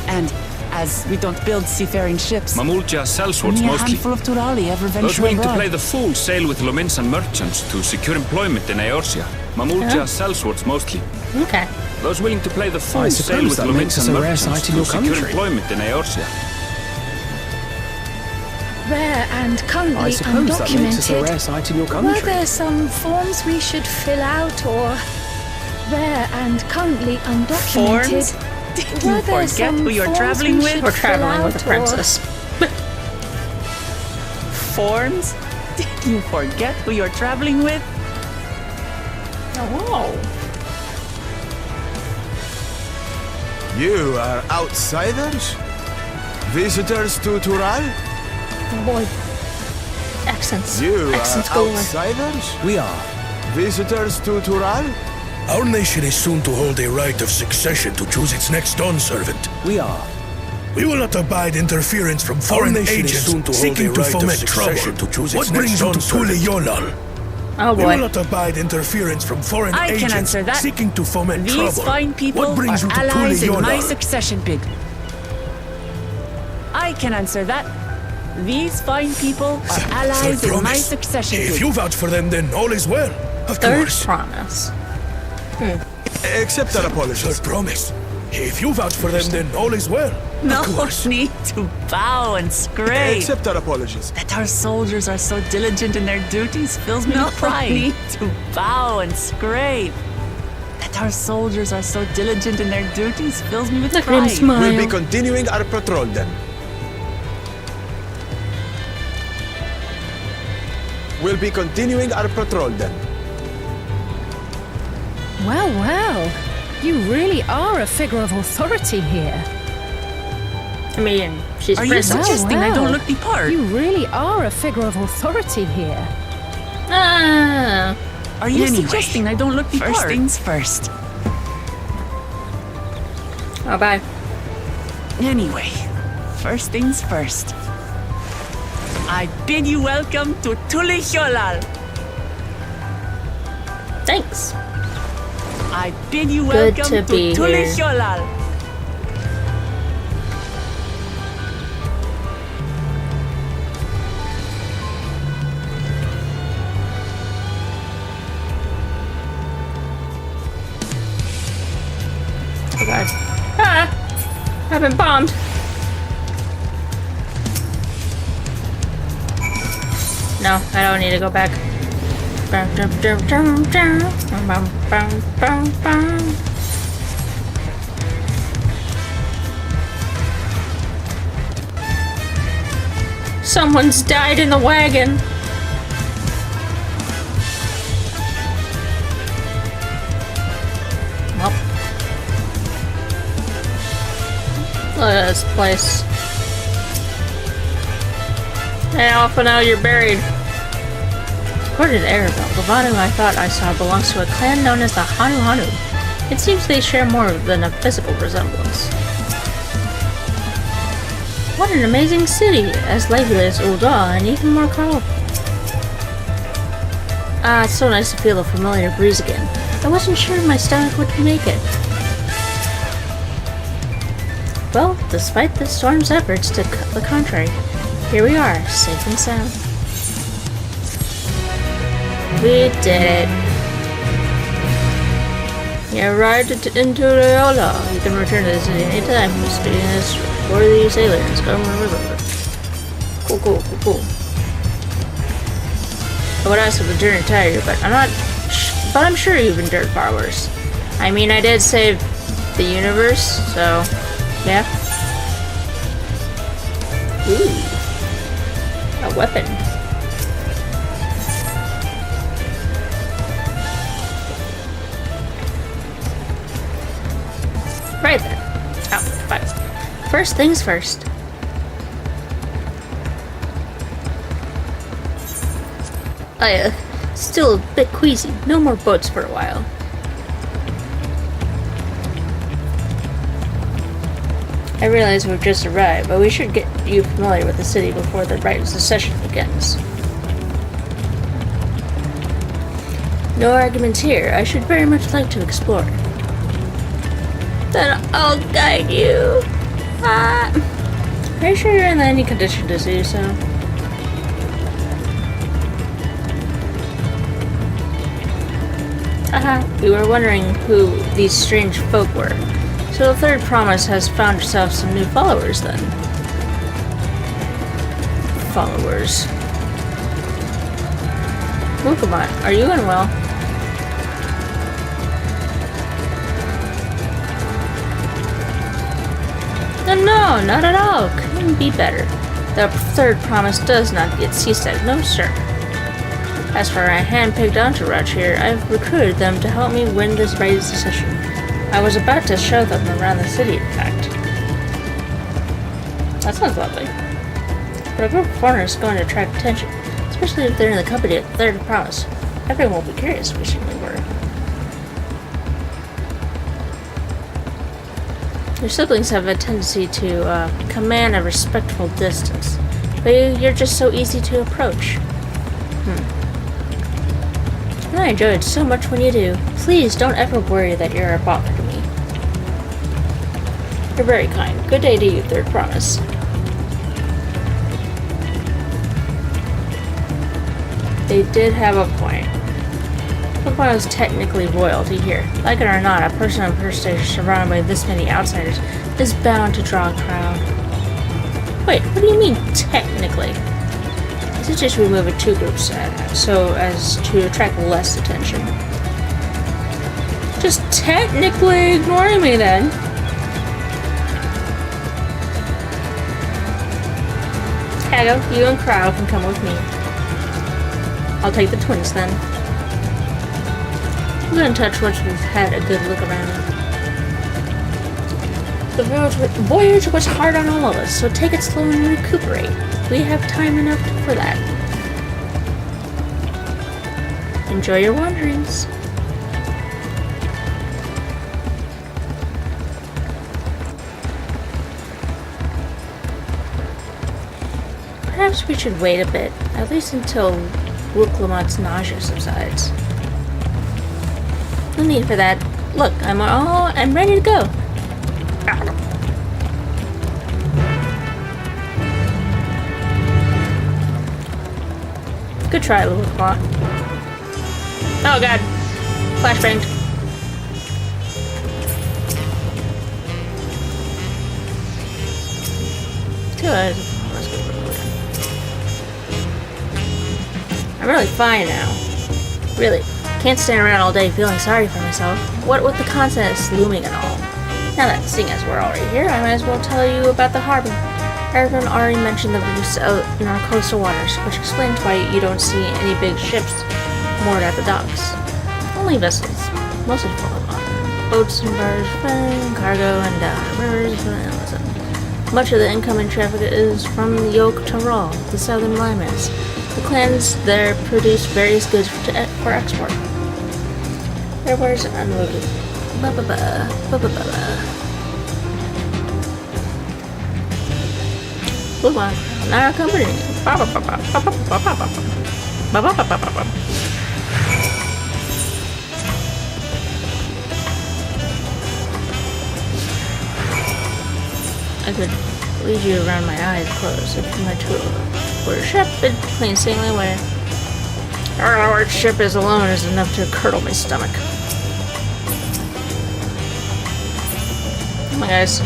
And as we don't build seafaring ships, Mamulja sellswords only a mostly. handful of Turali ever Those venture willing to abroad. play the fool sail with Lominsan merchants to secure employment in Eorzea. Mamulja sellswords mostly. Okay. Those willing to play the fool I sail suppose with that makes us Lominsan a rare merchants sight in to your secure country. employment in Eorzea. Rare and currently I suppose that makes us a undocumented. rare sight in your Were country. there some forms we should fill out, or rare and currently undocumented? Forms? Did Were you there forget some who you're forms traveling we with? should We're fill traveling with out, a princess. Forms? Did you forget who you're traveling with? Oh. You are outsiders? Visitors to Tural? Oh boy. Accents. You Accents are galore. outsiders? We are. Visitors to Tural? Our nation is soon to hold a right of succession to choose its next Dawn servant. We are. We will not abide interference from foreign agents seeking to foment trouble. What brings you to Tule-Yolal? Oh We boy. will not abide interference from foreign I can agents answer that. seeking to foment These trouble. fine people What brings are you to allies in my Tule-Yolal? succession bid. I can answer that. These fine people are allies in my succession bid. If you vouch for them, then all is well. Of Third course. promise. Accept our apologies. Third promise. If you vouch for them, then all is well. No Of course. need to bow and scrape. Accept our apologies. That our soldiers are so diligent in their duties fills me with pride. No need to bow and scrape. That our soldiers are so diligent in their duties fills me with Look at him pride. smile. We'll be continuing our patrol then. We'll be continuing our patrol then. Well, well. You really are a figure of authority here. I mean, she's Are you princess. suggesting I wow. don't look the part? You really are a figure of authority here. Ah. Are you Anyway, suggesting I don't look the first part? things first. Oh, bye. Anyway, first things first. I bid you welcome to Tule-Yolal. Thanks. I bid you Good welcome to be to here. Tule-Yolal. Oh god. Ah! I've been bombed. No, I don't need to go back. Someone's died in the wagon. Well. Look at this place. And off and now you're buried. According to Arabelle, the Vanu I thought I saw belongs to a clan known as the Hanu Hanu. It seems they share more than a physical resemblance. What an amazing city, as lively as Ul'dah and even more colorful. Ah, it's so nice to feel the familiar breeze again. I wasn't sure my stomach would make it. Well, despite the storm's efforts to the contrary, here we are, safe and sound. We did it. You arrived into Leola. You can return to the city anytime. Speaking this for the sailors. Go river. Cool. I would ask if the journey tired you, but I'm sure you've endured far worse. I mean, I did save the universe, so yeah. Ooh, a weapon. Right then. Oh, fine. First things first. Still a bit queasy. No more boats for a while. I realize we've just arrived, but we should get you familiar with the city before the rite of secession begins. No arguments here. I should very much like to explore. Then I'll guide you. Are you sure you're in any condition to do so? We were wondering who these strange folk were. So the third promise has found herself some new followers then. Followers. Wukamot, are you unwell? No, not at all. Couldn't be better. The third promise does not get seasick, no sir. As for our hand-picked entourage here, I've recruited them to help me win this rite of secession. I was about to show them around the city, in fact. That sounds lovely. But a group of foreigners is going to attract attention, especially if they're in the company of the third promise. Everyone will be curious, we certainly were. Your siblings have a tendency to command a respectful distance, but you're just so easy to approach. And I enjoy it so much when you do. Please don't ever worry that you're a bother to me. You're very kind. Good day to you, Third Promise. They did have a point. Pokemon is technically royalty here. Like it or not, a person on First Stage surrounded by this many outsiders is bound to draw a crowd. Wait, what do you mean, technically? Is it just removing two groups so as to attract less attention? Just technically ignoring me then. Hello, you and Crow can come with me. I'll take the twins then. We'll get in touch once we've had a good look around. The voyage was hard on all of us, so take it slow and recuperate. We have time enough for that. Enjoy your wanderings. Perhaps we should wait a bit, at least until Wooklamot's nausea subsides. No need for that. Look, I'm ready to go. Good try, Wooklamot. Oh god. Flashbanged. Good. I'm really fine now. Really. Can't stand around all day feeling sorry for myself. What with the concept looming and all. Now that, seeing as we're already here, I might as well tell you about the harbor. Everyone already mentioned the reefs out in our coastal waters, which explains why you don't see any big ships moored at the docks. Only vessels, mostly full of boats and barges, cargo, and rivers. Much of the incoming traffic is from the Yoke to Raw, the southern landmass. The clans there produce various goods for export. Their wares are unloaded. Move on. Now accompanying. I could lead you around my eyes closed if my tool were a ship and plain sailing away. Our ship is alone is enough to curdle my stomach. Come on, guys.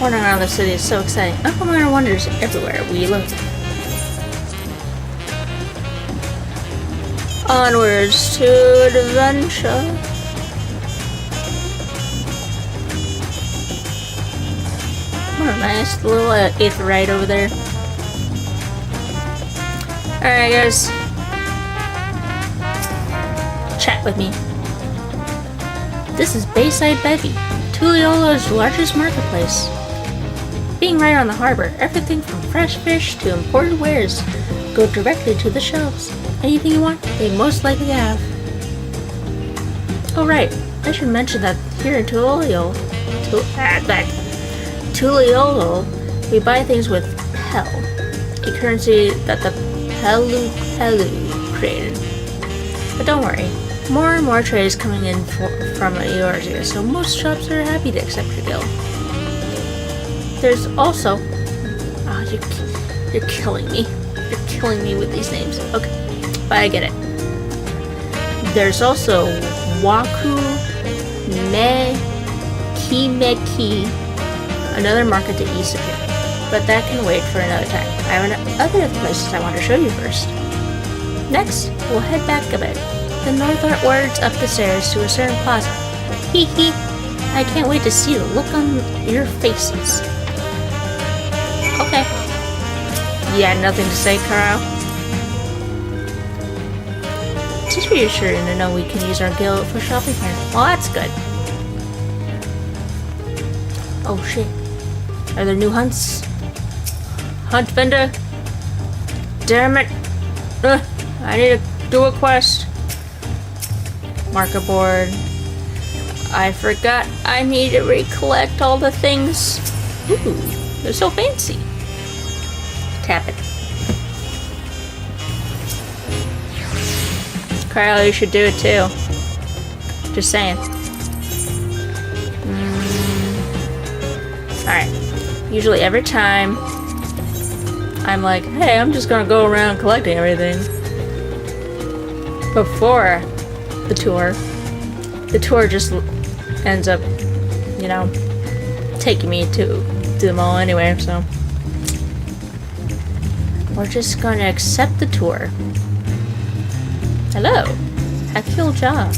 Wandering around the city is so exciting. Uncle Minor wonders everywhere we look. Onwards to adventure. What a nice little 8th ride over there. Alright, guys. Chat with me. This is Bayside Bevy, Tuliolo's largest marketplace. Being right on the harbor, everything from fresh fish to imported wares go directly to the shelves. Anything you want, they most likely have. Oh right, I should mention that here in Tuliolo, we buy things with Pel, a currency that the Pelu created. But don't worry, more and more trade is coming in from Eorzea, so most shops are happy to accept your deal. There's also... Oh, you're killing me. You're killing me with these names. Okay, but I get it. There's also Waku Kimeki, another market to east of here. But that can wait for another time. I have other places I want to show you first. Next, we'll head back a bit. The northwards up the stairs to a certain plaza. Hee hee. I can't wait to see the look on your faces. Okay. You had nothing to say, Carl? It's just reassuring to know we can use our guild for shopping here. Well, that's good. Oh shit. Are there new hunts? Hunt vendor? Damn it. I need to do a quest. Marker board. I forgot I need to recollect all the things. Ooh, they're so fancy. Tap it. Carl, you should do it too. Just saying. Alright. Usually every time I'm like, hey, I'm just gonna go around collecting everything. Before the tour just ends up, you know, taking me to do them all anyway, so. We're just gonna accept the tour. Hello. Happy cool job.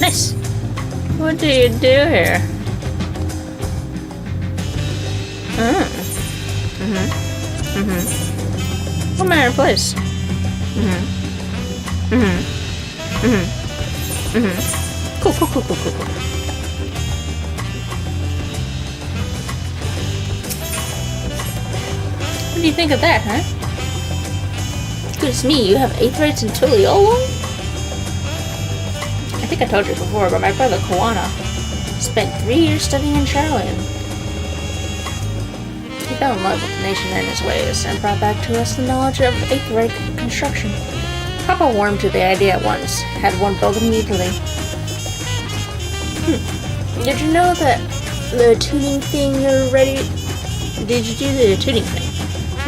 Nice. What do you do here? What manner of place? Cool. What do you think of that, huh? Goodness me, you have Aetherites in Tuliolo? I think I told you before, but my brother Koana spent 3 years studying in Charlotte. He fell in love with the nation and his ways, and brought back to us the knowledge of Aetherite construction. Papa warmed to the idea at once, had one built immediately. Did you know that the tuning thing you're ready... Did you do the tuning thing?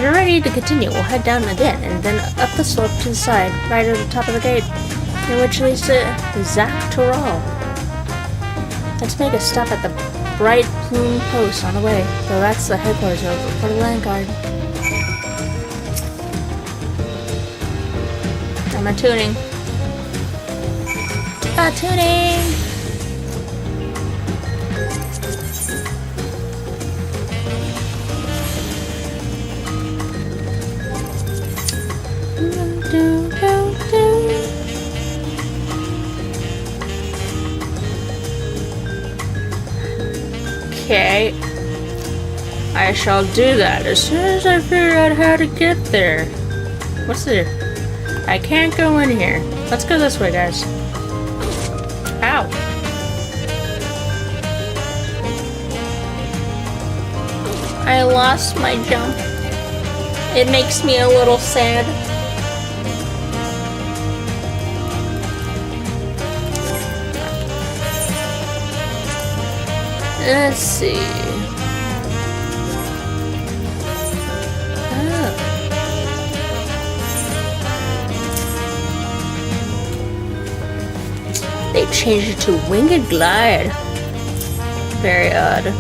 You're ready to continue. We'll head down again, and then up the slope to the side, right at the top of the gate, which leads to Dawntrail. Let's make a stop at the Bright Plume Post on the way, though that's the headquarters for the Land Guard. I'm a tuning. Tuning! Okay, I shall do that as soon as I figure out how to get there. What's there? I can't go in here. Let's go this way, guys. Ow. I lost my jump. It makes me a little sad. Let's see. Oh. They changed it to Winged Glide. Very odd.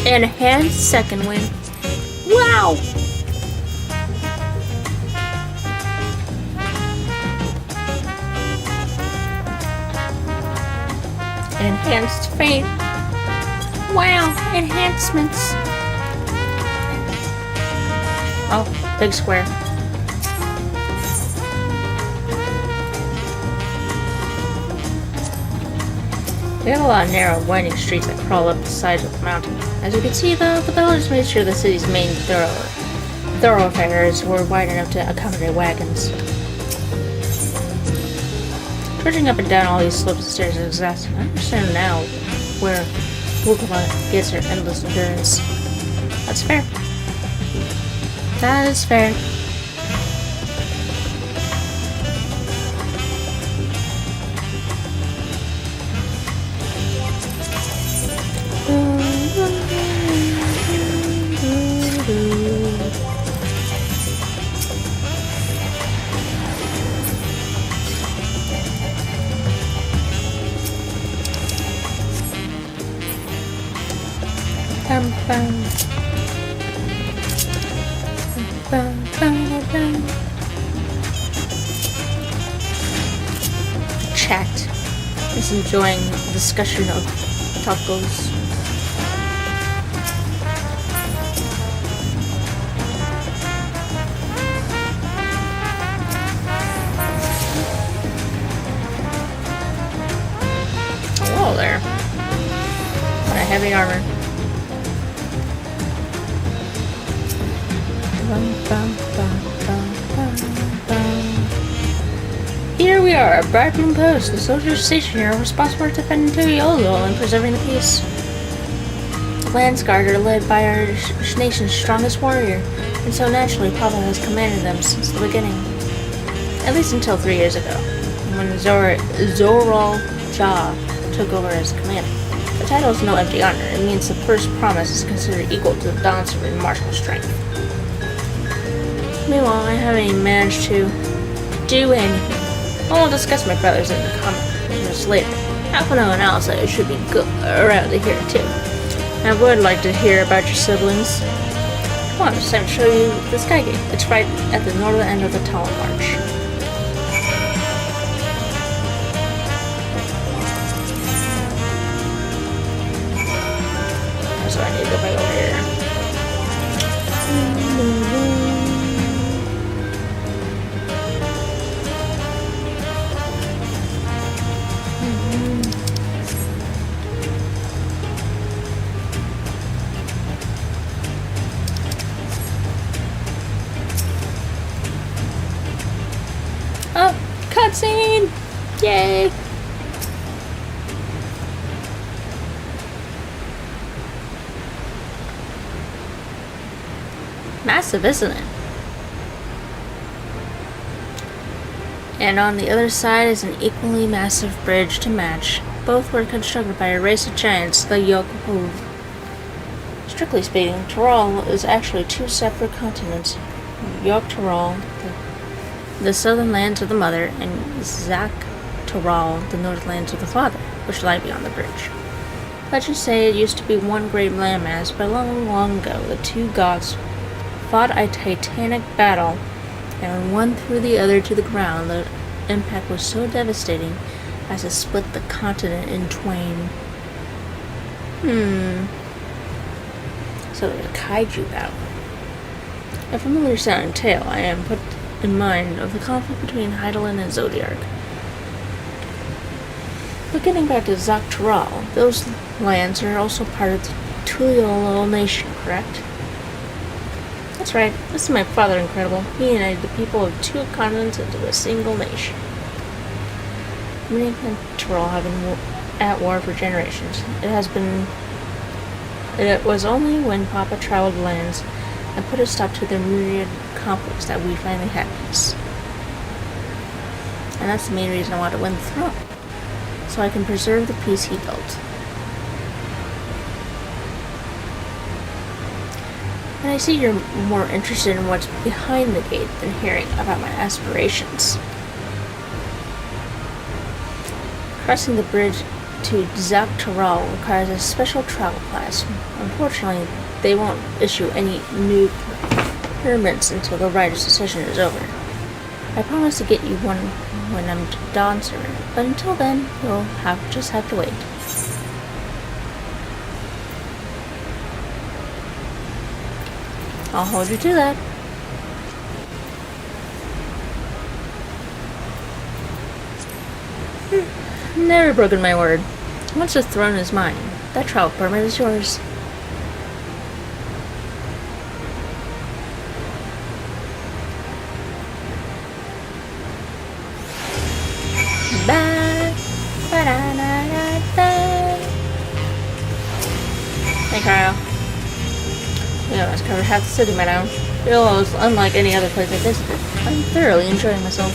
Enhanced second wind. Wow! Enhanced feint. Wow! Enhancements. Oh, big square. We have a lot of narrow, winding streets that crawl up the sides of the mountain. As you can see, though, the villagers made sure the city's main thoroughfares were wide enough to accommodate wagons. Trudging up and down all these slopes and stairs is exhausting. I understand now where Wukama gets her endless endurance. That's fair. That is fair. Chat is enjoying the discussion of tacos. heavy armor. Here we are, at Bridegroom Post. The soldiers stationed here are responsible for defending Turiolo and preserving the peace. The Landsguard are led by our nation's strongest warrior, and so naturally Papa has commanded them since the beginning. At least until 3 years ago, when Zoral Jah took over as commander. The title is no empty honor. It means the first promise is considered equal to the Dawntrail in martial strength. Meanwhile, I haven't even managed to do anything. I will discuss my brothers in the comments later. Half an hour and I'll say it should be good around here too. I would like to hear about your siblings. Come on, it's time to show you the Sky Gate. It's right at the northern end of the Tunnel March. So I need to go back over here. Oh, cutscene! Yay! Massive, isn't it? And on the other side is an equally massive bridge to match. Both were constructed by a race of giants, the Yokuhu. Strictly speaking, Tural is actually 2 separate continents. Yok-Tural, the southern lands of the mother, and Zak-Tural, the northern lands of the father, which lie beyond the bridge. Legends say it used to be one great landmass, but long, long ago, the 2 gods fought a titanic battle, and one threw the other to the ground. The impact was so devastating as to split the continent in twain. So the kaiju battle. A familiar sounding tale, I am put in mind of the conflict between Heidelin and Zodiark. But getting back to Zak-Tural, those lands are also part of the Turiolo nation, correct? That's right, this is my father incredible. He united the people of 2 continents into a single nation. Many and Tural have been at war for generations. It was only when Papa traveled the lands and put a stop to their myriad conflicts that we finally had peace. And that's the main reason I want to win the throne, so I can preserve the peace he built. And I see you're more interested in what's behind the gate than hearing about my aspirations. Crossing the bridge to Zak-Tural requires a special travel pass. Unfortunately, they won't issue any new permits until the rider's decision is over. I promise to get you one when I'm done, sir, but until then, you'll just have to wait. I'll hold you to that. Never broken my word. Once the throne is mine, that travel permit is yours. Hey, Kyle. Yeah, I've covered half the city by now. Turiolo is unlike any other place I visited. I'm thoroughly enjoying myself.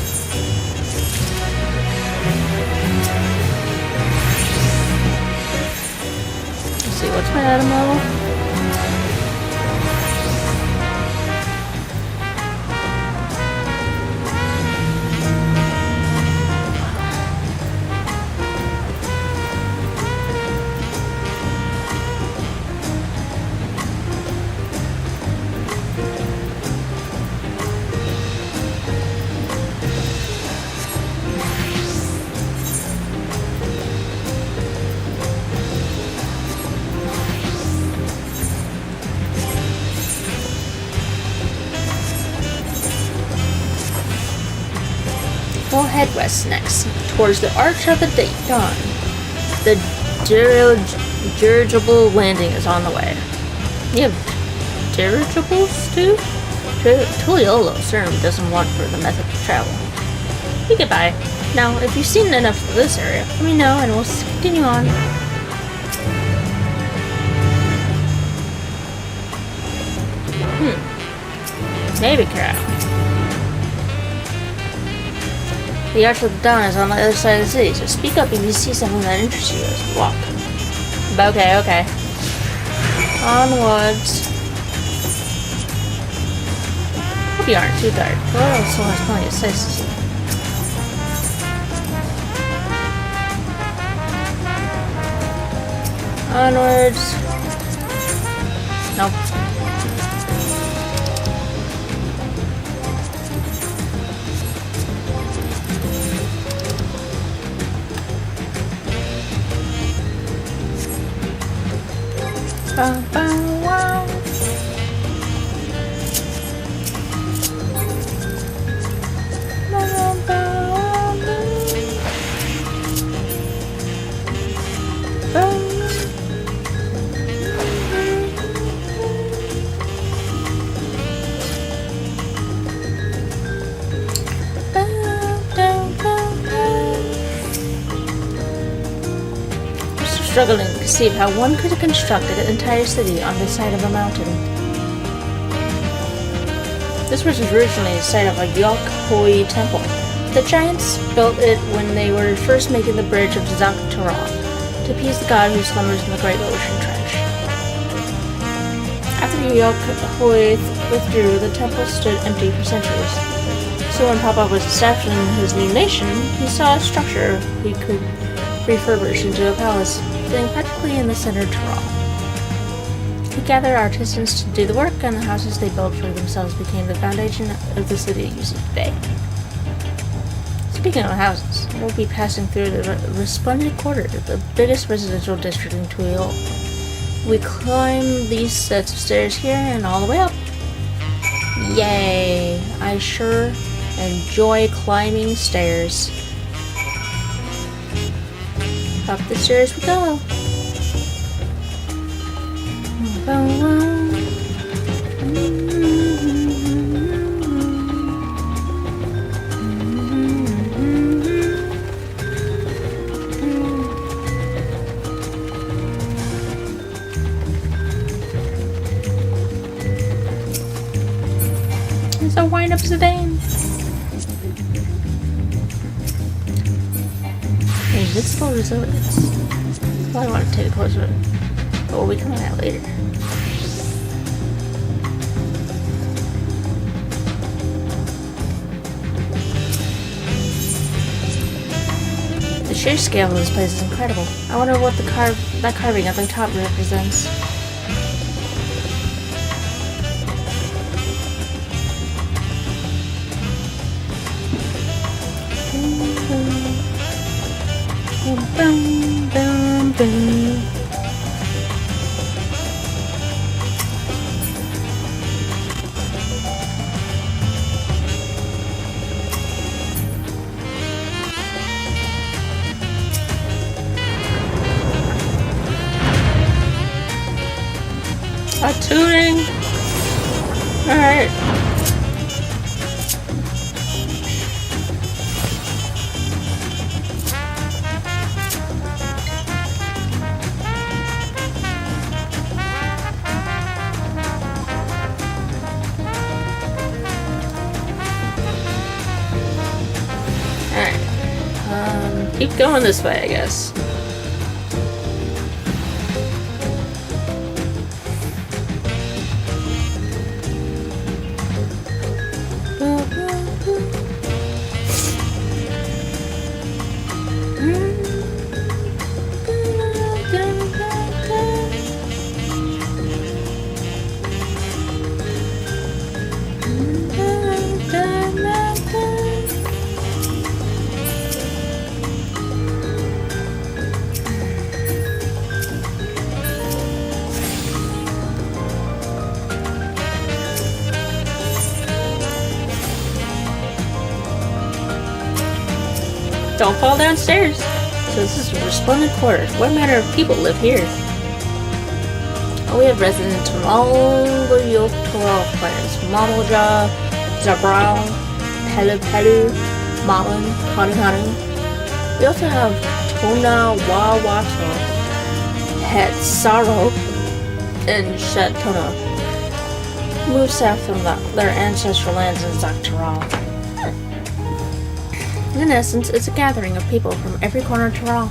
Let's see, what's my item level? We'll head west next, towards the Arch of the Dawn. The Dirigible landing is on the way. You have dirigibles too? Tuliolo certainly doesn't want for the method of travel. You get by. Now, if you've seen enough of this area, let me know and we'll continue on. Maybe crap. The Arch of the Dawn is on the other side of the city, so speak up if you see something that interests you as we walk. Okay. Onwards. Hope you aren't too tired. The world still has plenty of sights to see. Onwards. Nope. Wow. Struggling to conceive how one could have constructed an entire city on the side of a mountain. This was originally the site of a Yokhoi temple. The giants built it when they were first making the bridge of Dawntrail to appease the god who slumbers in the Great Ocean Trench. After the Yokhoi withdrew, the temple stood empty for centuries. So when Papa was establishing his new nation, he saw a structure he could refurbish into a palace, sitting practically in the center of Tyrol. He gathered artisans to do the work, and the houses they built for themselves became the foundation of the city you see today. Speaking of houses, we'll be passing through the Resplendent Quarter, the biggest residential district in Tuil. We climb these sets of stairs here and all the way up. Yay! I sure enjoy climbing stairs. Up the stairs we go. It's a wind-up sedan. Invisible resilience. Well, I want to take a closer look, but we'll be coming out later. The sheer scale of this place is incredible. I wonder what that carving at the top represents. A tuning. All right. Keep going this way, I guess. Don't fall downstairs. So this is a Resplendent Quarter. What manner of people live here? We have residents from all the Yogg-Toral clans. Mamalja, Zabral, Pelu, Malin, Hanu. We also have Tona Wawato, Hetsaro, and Shatona. Moved south from their ancestral lands in Yogg-Toral. In essence, it's a gathering of people from every corner of Toral.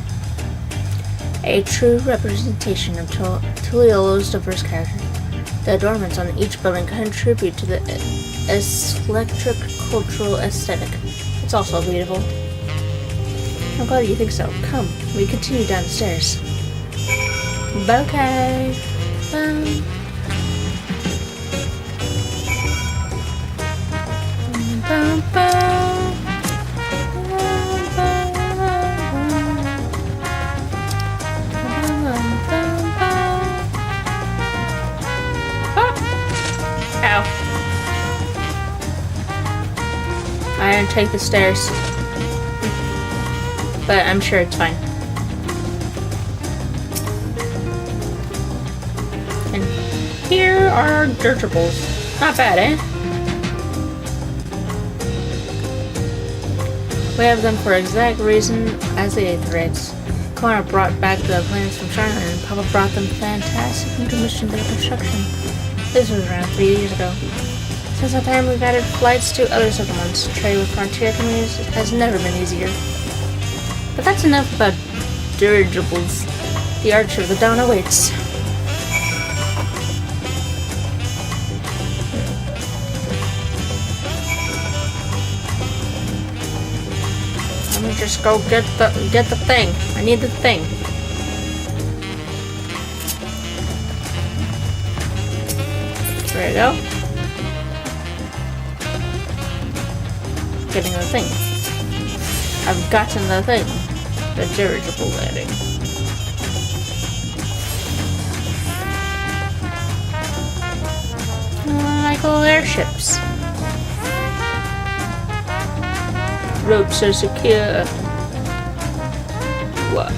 A true representation of Tuliolo's diverse character. The adornments on each building contribute to the eclectic cultural aesthetic. It's also beautiful. I'm glad you think so. Come, we continue down the stairs. Okay. I didn't take the stairs, but I'm sure it's fine. And here are dirigibles. Not bad, eh? We have them for exact reason as the 8th rates. Connor brought back the plans from China, and Papa brought them fantastic and commissioned their construction. This was around 3 years ago. Since that time, we've added flights to other settlements. Trade with frontier communities has never been easier. But that's enough about dirigibles. The Archer of the Dawn awaits. Let me just go get the thing. I need the thing. There you go. Getting the thing. I've gotten the thing. The dirigible landing. Like all airships. Ropes are secure. What?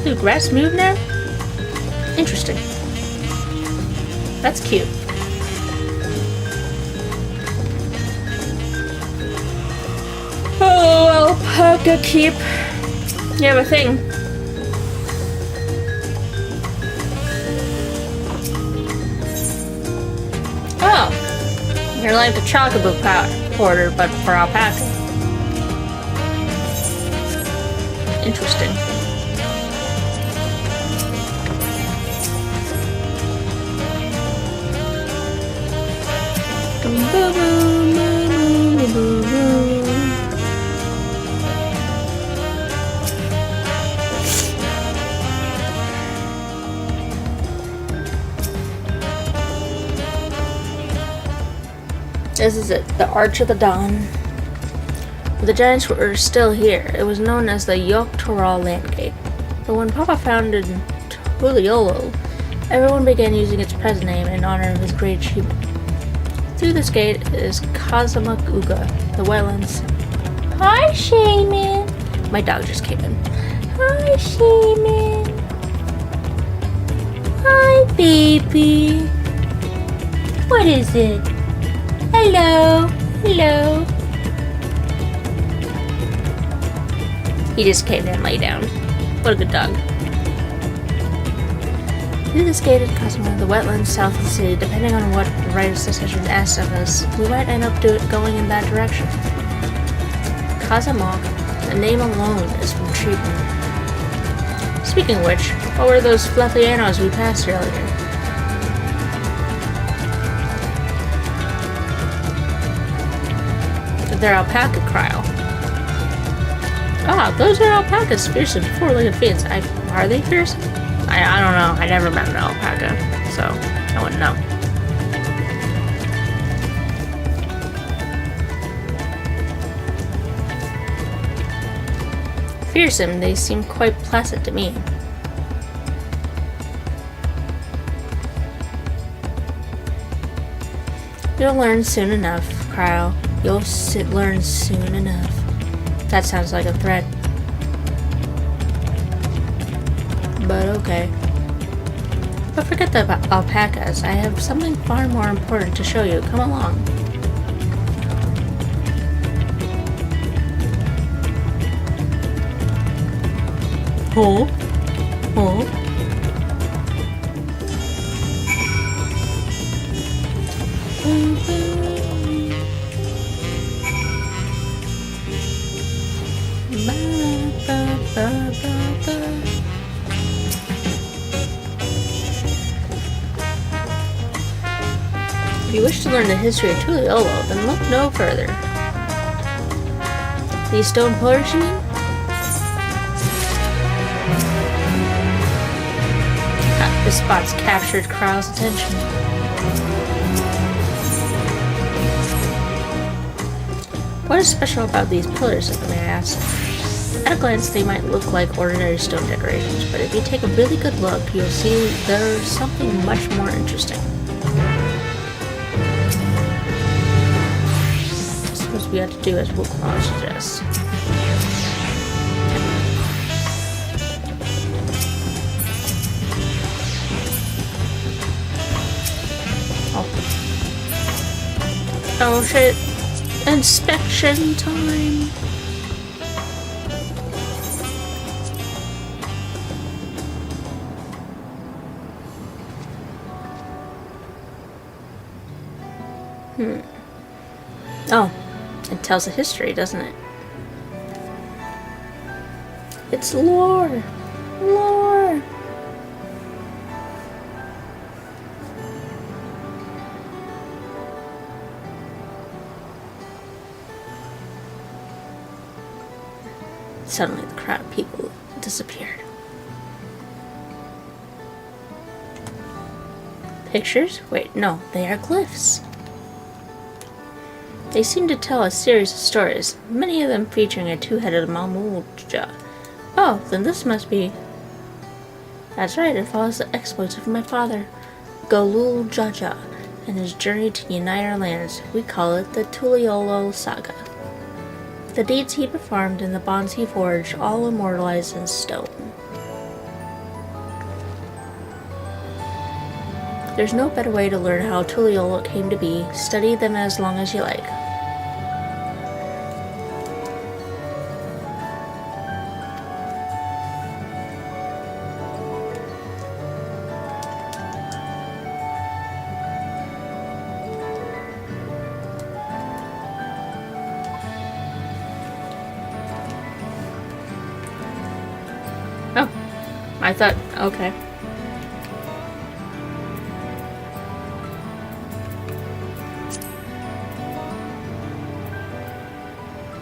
Do grass move now? Interesting. That's cute. Oh, alpaca keep. You have a thing. Oh. You're like the chocobo porter, but for alpaca. Interesting. This is it, the Arch of the Dawn. The giants were still here. It was known as the Yogg-Toral Landgate. But when Papa founded Tuliolo, everyone began using its present name in honor of his great achievement. Through this gate is Kazamak Uga, the wetlands. Hi, Shaman! My dog just came in. Hi, Shaman! Hi, baby! What is it? Hello! Hello! He just came in and lay down. What a good dog. Through this gate at Kazamak, the wetlands south of the city, depending on what the writer's decision asked of us, we might end up going in that direction. Kazamak, the name alone is from treatment. Speaking of which, what were those fluffy animals we passed earlier? They're alpaca cryle. Ah, those are alpacas, fearsome, four-legged fiends. Are they fearsome? I don't know. I never met an alpaca, so I wouldn't know. fearsome, they seem quite placid to me. You'll learn soon enough, Cryo. You'll learn soon enough. That sounds like a threat. But okay. But forget the alpacas. I have something far more important to show you. Come along. Huh? Huh? If you wish to learn the history of Tuliolo, then look no further. These stone pillars, you mean? This spot's captured Krau's attention. What is special about these pillars, if I may ask? At a glance, they might look like ordinary stone decorations, but if you take a really good look, you'll see there's something much more interesting. I suppose we have to do as Wukong suggests. Oh shit. Inspection time. Oh, it tells a history, doesn't it? It's lore. Lore. Suddenly, the crowd of people disappeared. Pictures? Wait, no, they are glyphs. They seem to tell a series of stories, many of them featuring a two-headed Mamuja. Oh, then this must be... That's right, it follows the exploits of my father, Golul Jaja, and his journey to unite our lands. We call it the Tuliolo Saga. The deeds he performed and the bonds he forged, all immortalized in stone. There's no better way to learn how Tuliolo came to be. Study them as long as you like. Oh, I thought, okay.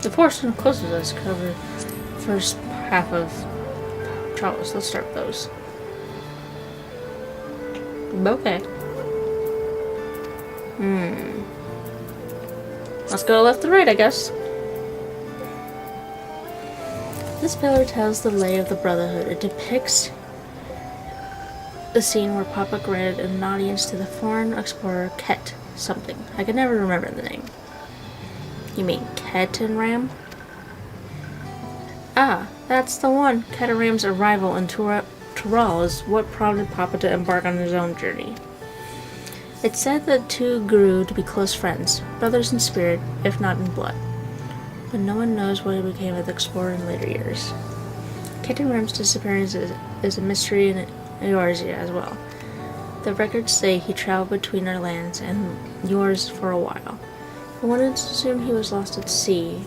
The portion closest to us covered the first half of Charles. Let's start with those. Okay. Let's go left to right, I guess. This pillar tells the lay of the Brotherhood. It depicts the scene where Papa granted an audience to the foreign explorer Ket something. I can never remember the name. You mean Ketanram? Ah, that's the one. Ketanram's arrival in Tural is what prompted Papa to embark on his own journey. It's said that the two grew to be close friends, brothers in spirit, if not in blood. But no one knows what became of the explorer in later years. Ketanram's disappearance is a mystery in Eorzea as well. The records say he traveled between our lands and yours for a while. I wanted to assume he was lost at sea.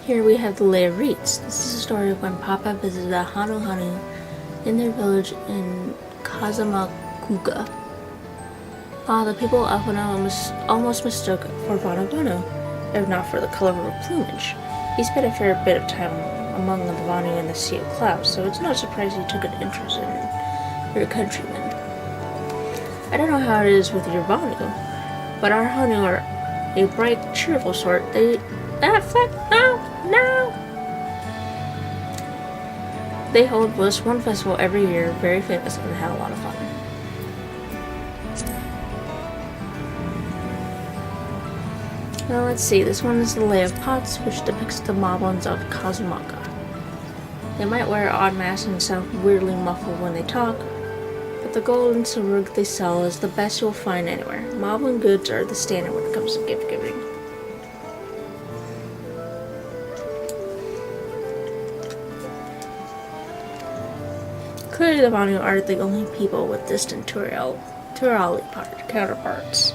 Here we have the Lay of Reeds. This is a story of when Papa visited the Hanu Hanu in their village in Kazamakuga. The people of Vanu almost mistook for Vanu, if not for the color of her plumage. He spent a fair bit of time among the Vanu in the Sea of Clouds, so it's no surprise he took an interest in your countrymen. I don't know how it is with your Vanu. But our Hanu are a bright, cheerful sort. No! They hold just one festival every year, very famous, and had a lot of fun. Now let's see, this one is the Lay of Pots, which depicts the Moblins of Kazumaka. They might wear odd masks and sound weirdly muffled when they talk, but the gold and silver they sell is the best you'll find anywhere. Moblin goods are the standard when it comes to gift giving. Clearly the Manu are the only people with distant Turali counterparts.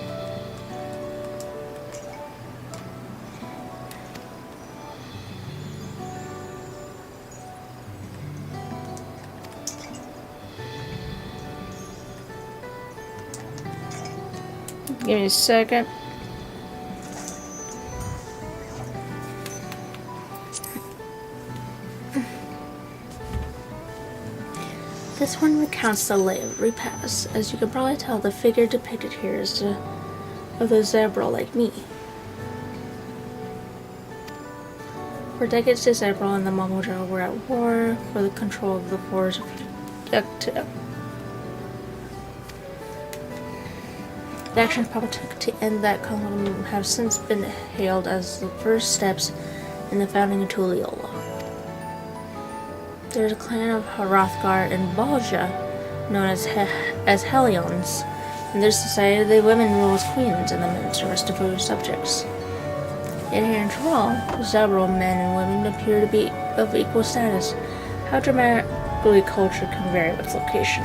Give me a second. This one recounts the Lay of Repass. As you can probably tell, the figure depicted here is of the zebra like me. For decades, the zebra and the Mamoja were at war for the control of the forests of Yakta. The actions Papa took to end that conflict have since been hailed as the first steps in the founding of Tuliyola. There is a clan of Hrothgar and Balja, known as Helions. In their society, the women rule as queens and the men serve as devoted subjects. Yet here in Tyrol, several men and women appear to be of equal status. How dramatically culture can vary with location.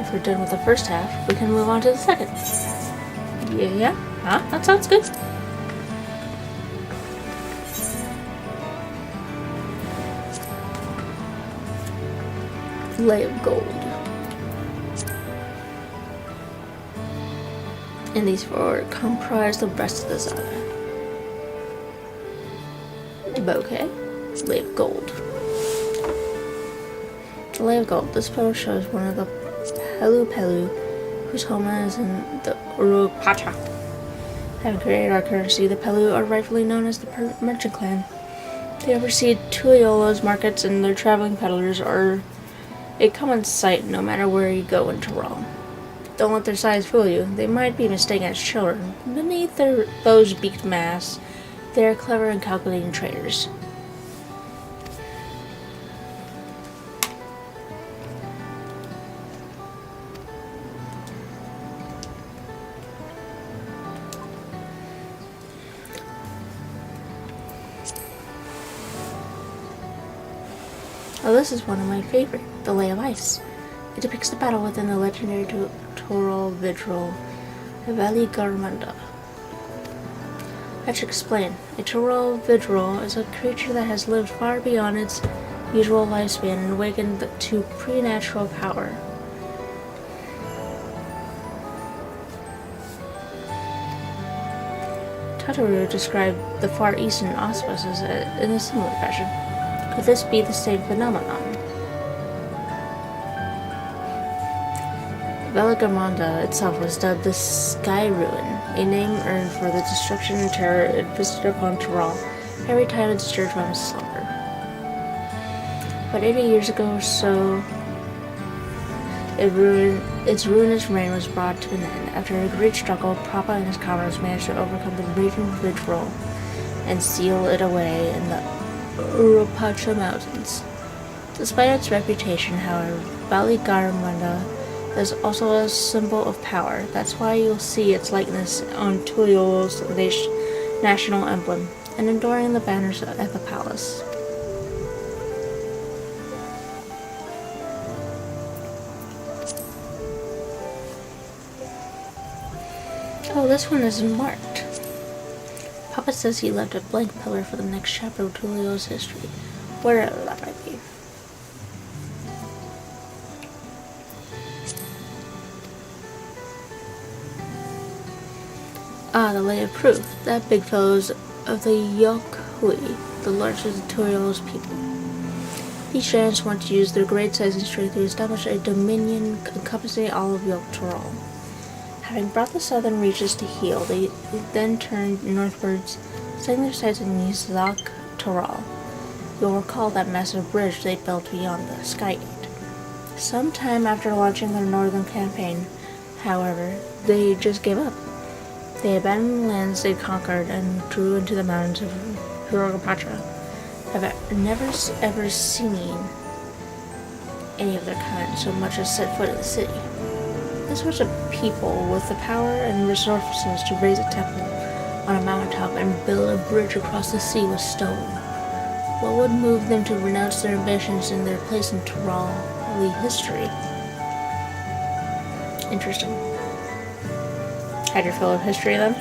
If we're done with the first half, we can move on to the second. Yeah? Huh? That sounds good. Lay of Gold. And these four comprise the rest of the saga. Bouquet, Lay of Gold. The Lay of Gold. This photo shows one of the Pelu, whose home is in the Uruk-Pacha. Having created our currency, the Pelu are rightfully known as the merchant clan. They oversee Tuliola's markets, and their traveling peddlers are a common sight no matter where you go in Tyrol. Don't let their size fool you. They might be mistaken as children. Beneath those beaked masks, they are clever and calculating traders. Oh, this is one of my favorite, the Lay of Ice. It depicts the battle within the legendary Tyrol Vidril, Valley Garmanda. I should explain. A Tyrol Vidril is a creature that has lived far beyond its usual lifespan and awakened to preternatural power. Tataru described the Far Eastern auspices in a similar fashion. Could this be the same phenomenon? Velagamanda itself was dubbed the Sky Ruin, a name earned for the destruction and terror it visited upon Tyrol every time it disturbed from its slumber. But 80 years ago or so, its ruinous reign was brought to an end. After a great struggle, Papa and his comrades managed to overcome the raging Vidril and seal it away in the Uruk-Pacha Mountains. Despite its reputation, however, Valley Garmanda is also a symbol of power. That's why you'll see its likeness on Tuliola's national emblem and adorning the banners at the palace. Oh, this one isn't marked. Papa says he left a blank pillar for the next chapter of Tuliola's history, wherever that might be. Ah, the Lay of Proof. That big fellow is of the Yokhui, the largest of Tuliola's people. These giants want to use their great size and strength to establish a dominion encompassing all of Dawntrail. Having brought the southern reaches to heel, they then turned northwards, setting their sights on Dawntrail. You'll recall that massive bridge they built beyond the Sky Gate. Sometime after launching their northern campaign, however, they just gave up. They abandoned the lands they conquered and drew into the mountains of Hirogapatra. I've never ever seen any of their kind so much as set foot in the city. This was a people with the power and resources to raise a temple on a mountaintop and build a bridge across the sea with stone. What would move them to renounce their ambitions and their place in Tyrali history? Interesting. Had your fill of history then?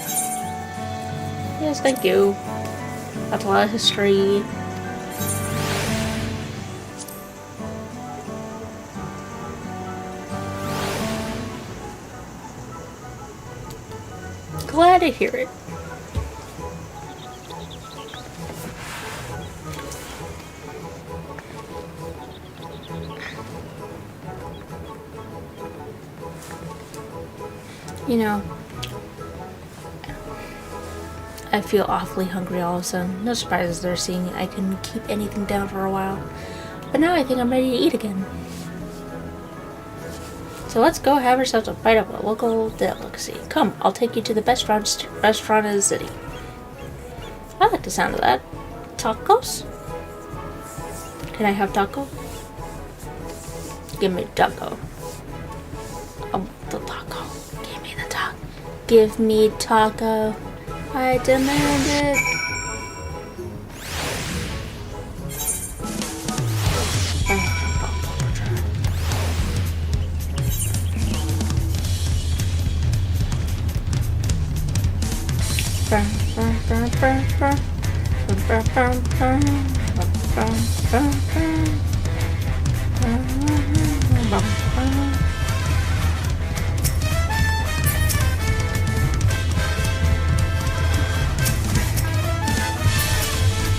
Yes, thank you. That's a lot of history. Glad to hear it. You know, I feel awfully hungry all of a sudden. No surprises they're seeing I can keep anything down for a while. But now I think I'm ready to eat again. So let's go have ourselves a bite of a local delicacy. Come, I'll take you to the best restaurant in the city. I like the sound of that. Tacos? Can I have taco? Give me taco. I want the taco. Give me the taco. Give me taco. I demand it.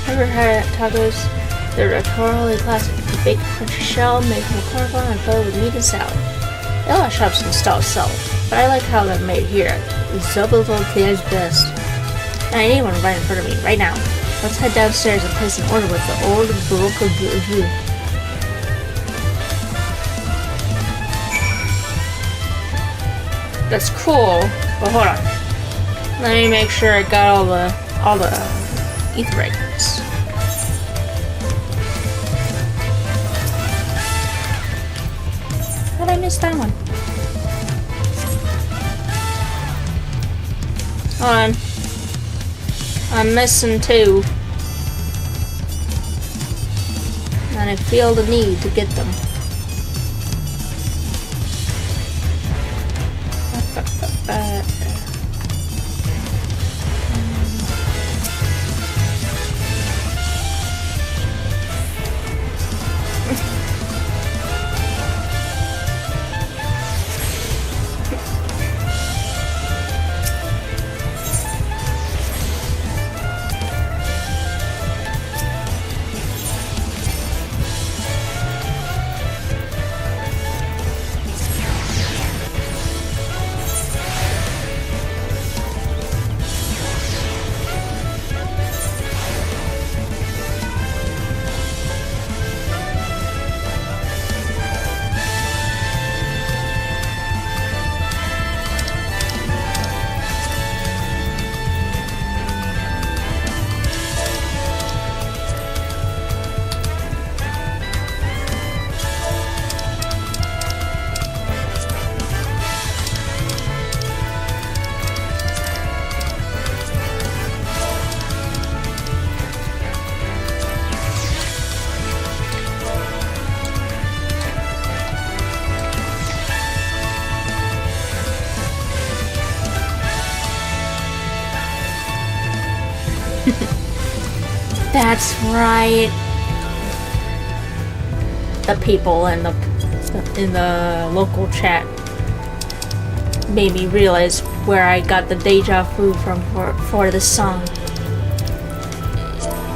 Ever had tacos? They're totally classic. A baked crunchy shell made from cauliflower and filled with meat and salad. A lot of shops and stalls sell it, but I like how they're made here. Zobelville tastes best. And I need one right in front of me, right now. Let's head downstairs and place an order with the old Baroque view. That's cool, but hold on. Let me make sure I got all the ether eggs. How did I miss that one? Hold on. I'm missing two. And I feel the need to get them. That's right. The people in the local chat made me realize where I got the deja vu from for this song.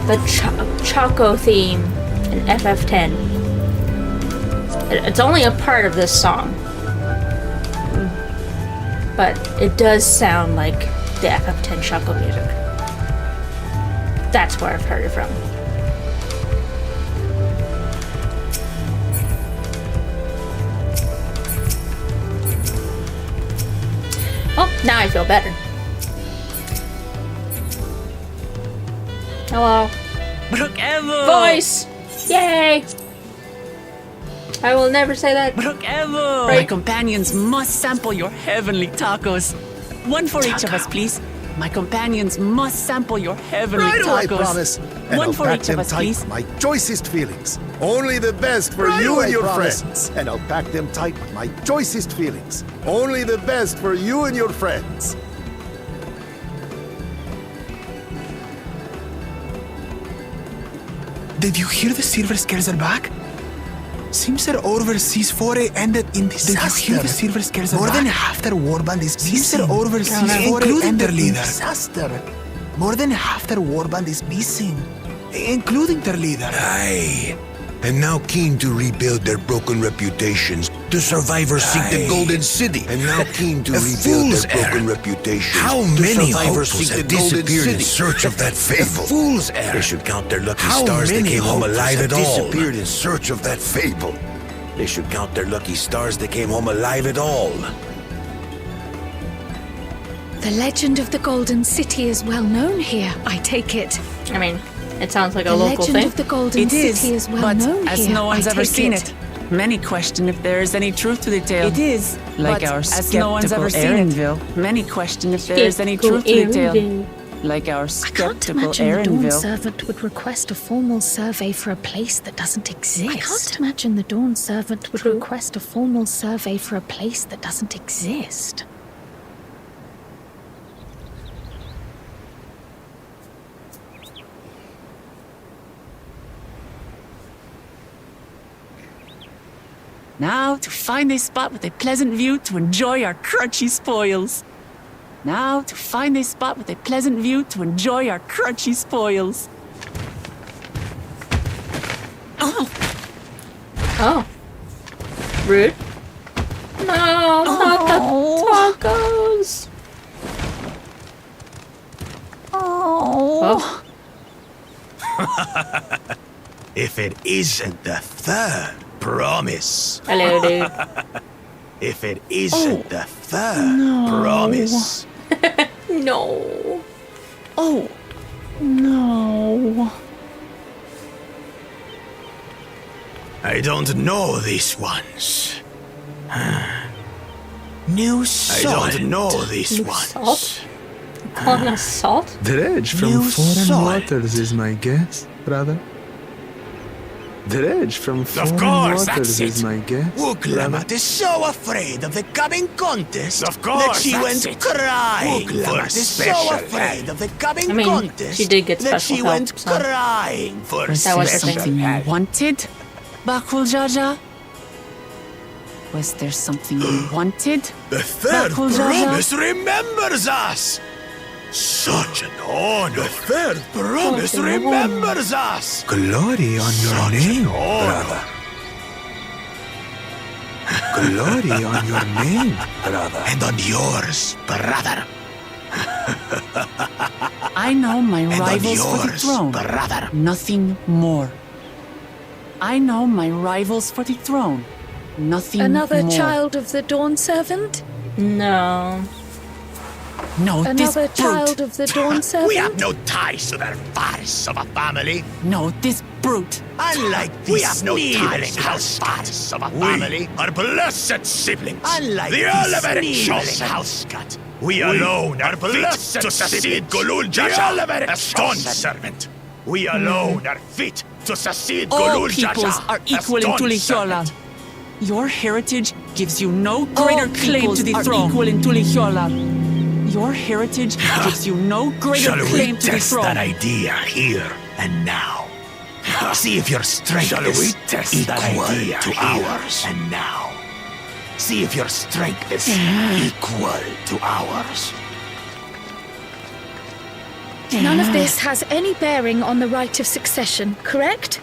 The Choco theme in FF10. It's only a part of this song, but it does sound like the FF10 Shaco music. That's where I've heard it from. Oh, now I feel better. Hello. Brook Evo! Voice! Yay! I will never say that. Brook Evo! Right. My companions must sample your heavenly tacos. One for each of us, please. My companions must sample your heavenly Right tacos. away, promise. And One I'll for pack each them of us, tight please. with my choicest feelings. Only the best for Right you away, and your promise. friends. And I'll pack them tight with my choicest feelings. Only the best for you and your friends. Did you hear the Silver Scares are back? Seems their overseas foray ended in disaster. Did you hear the Silver Scares are back? More than half their warband is missing. Seems their overseas foray ended in disaster. More than half their warband is missing, including their leader. Aye. And now keen to rebuild their broken reputations. The survivors seek the Golden City. And now keen to rebuild their broken reputations. How many hopefuls have disappeared in search of that fable? Fool's errand. They should count their lucky stars they came home alive at all. Disappeared in search of that fable. They should count their lucky stars they came home alive at all. The legend of the Golden City is well known here, I take it. I mean, it sounds like a The local legend thing. of the Golden City is well but known as here, no one's I ever take seen it. Many question if there is any truth to the tale. It is, like but our as no one's ever skeptical seen it. Erinville. Many question if there is any truth to the tale. Like our I can't skeptical imagine the Dawn Erinville. Servant would request a formal survey for a place that doesn't exist. I can't imagine the Dawn Servant would request a formal survey for a place that doesn't exist. Now to find a spot with a pleasant view to enjoy our crunchy spoils. Now to find a spot with a pleasant view to enjoy our crunchy spoils. Oh. Rude. No, not the tacos. Oh. If it isn't the third promise. Hello, dude. If it isn't the third promise. No. Oh, no. I don't know these ones. New salt. I don't know these New ones. salt? Calling us salt? Dredge from New foreign salt. waters is my guess, brother. Dredge from foreign course, waters that's is it. my guess, Wooglamat is so afraid of the coming contest that she went crying. Wooglamat is so afraid of the coming I mean, contest she did get that special she help, went so. crying for Was That there was the thing. something you help. wanted, Bakul Jaja? Was there something you wanted? The third Bakul Jaja? promise remembers us! Such an honor! The third promise Such an honor. remembers us! Glory on your name, brother. Glory on your name, brother. And on yours, brother. I know my And on rivals for the yours, throne. brother. Nothing more. I know my rivals for the throne. Nothing Another more. child of the Dawn Servant? No. No, this Another brute. child of the Dawn Servant? We have no ties to their farce of a family. No, this brute. Unlike the sneering house cat of a family, are blessed siblings. Unlike the elevated house cat. We alone are blessed to succeed Golul Jaja, a stone servant. We alone are fit to succeed All Golul peoples Jaja, are a equal in stone Tulihyola. servant. Your heritage gives you no greater claim to the are throne. Equal in Tulihyola. Your heritage gives you no greater Shall claim we to the test throne. that idea here and now? See if your strength Shall is we test equal that idea to here ours and now. See if your strength is equal to ours. None of this has any bearing on the right of succession, correct?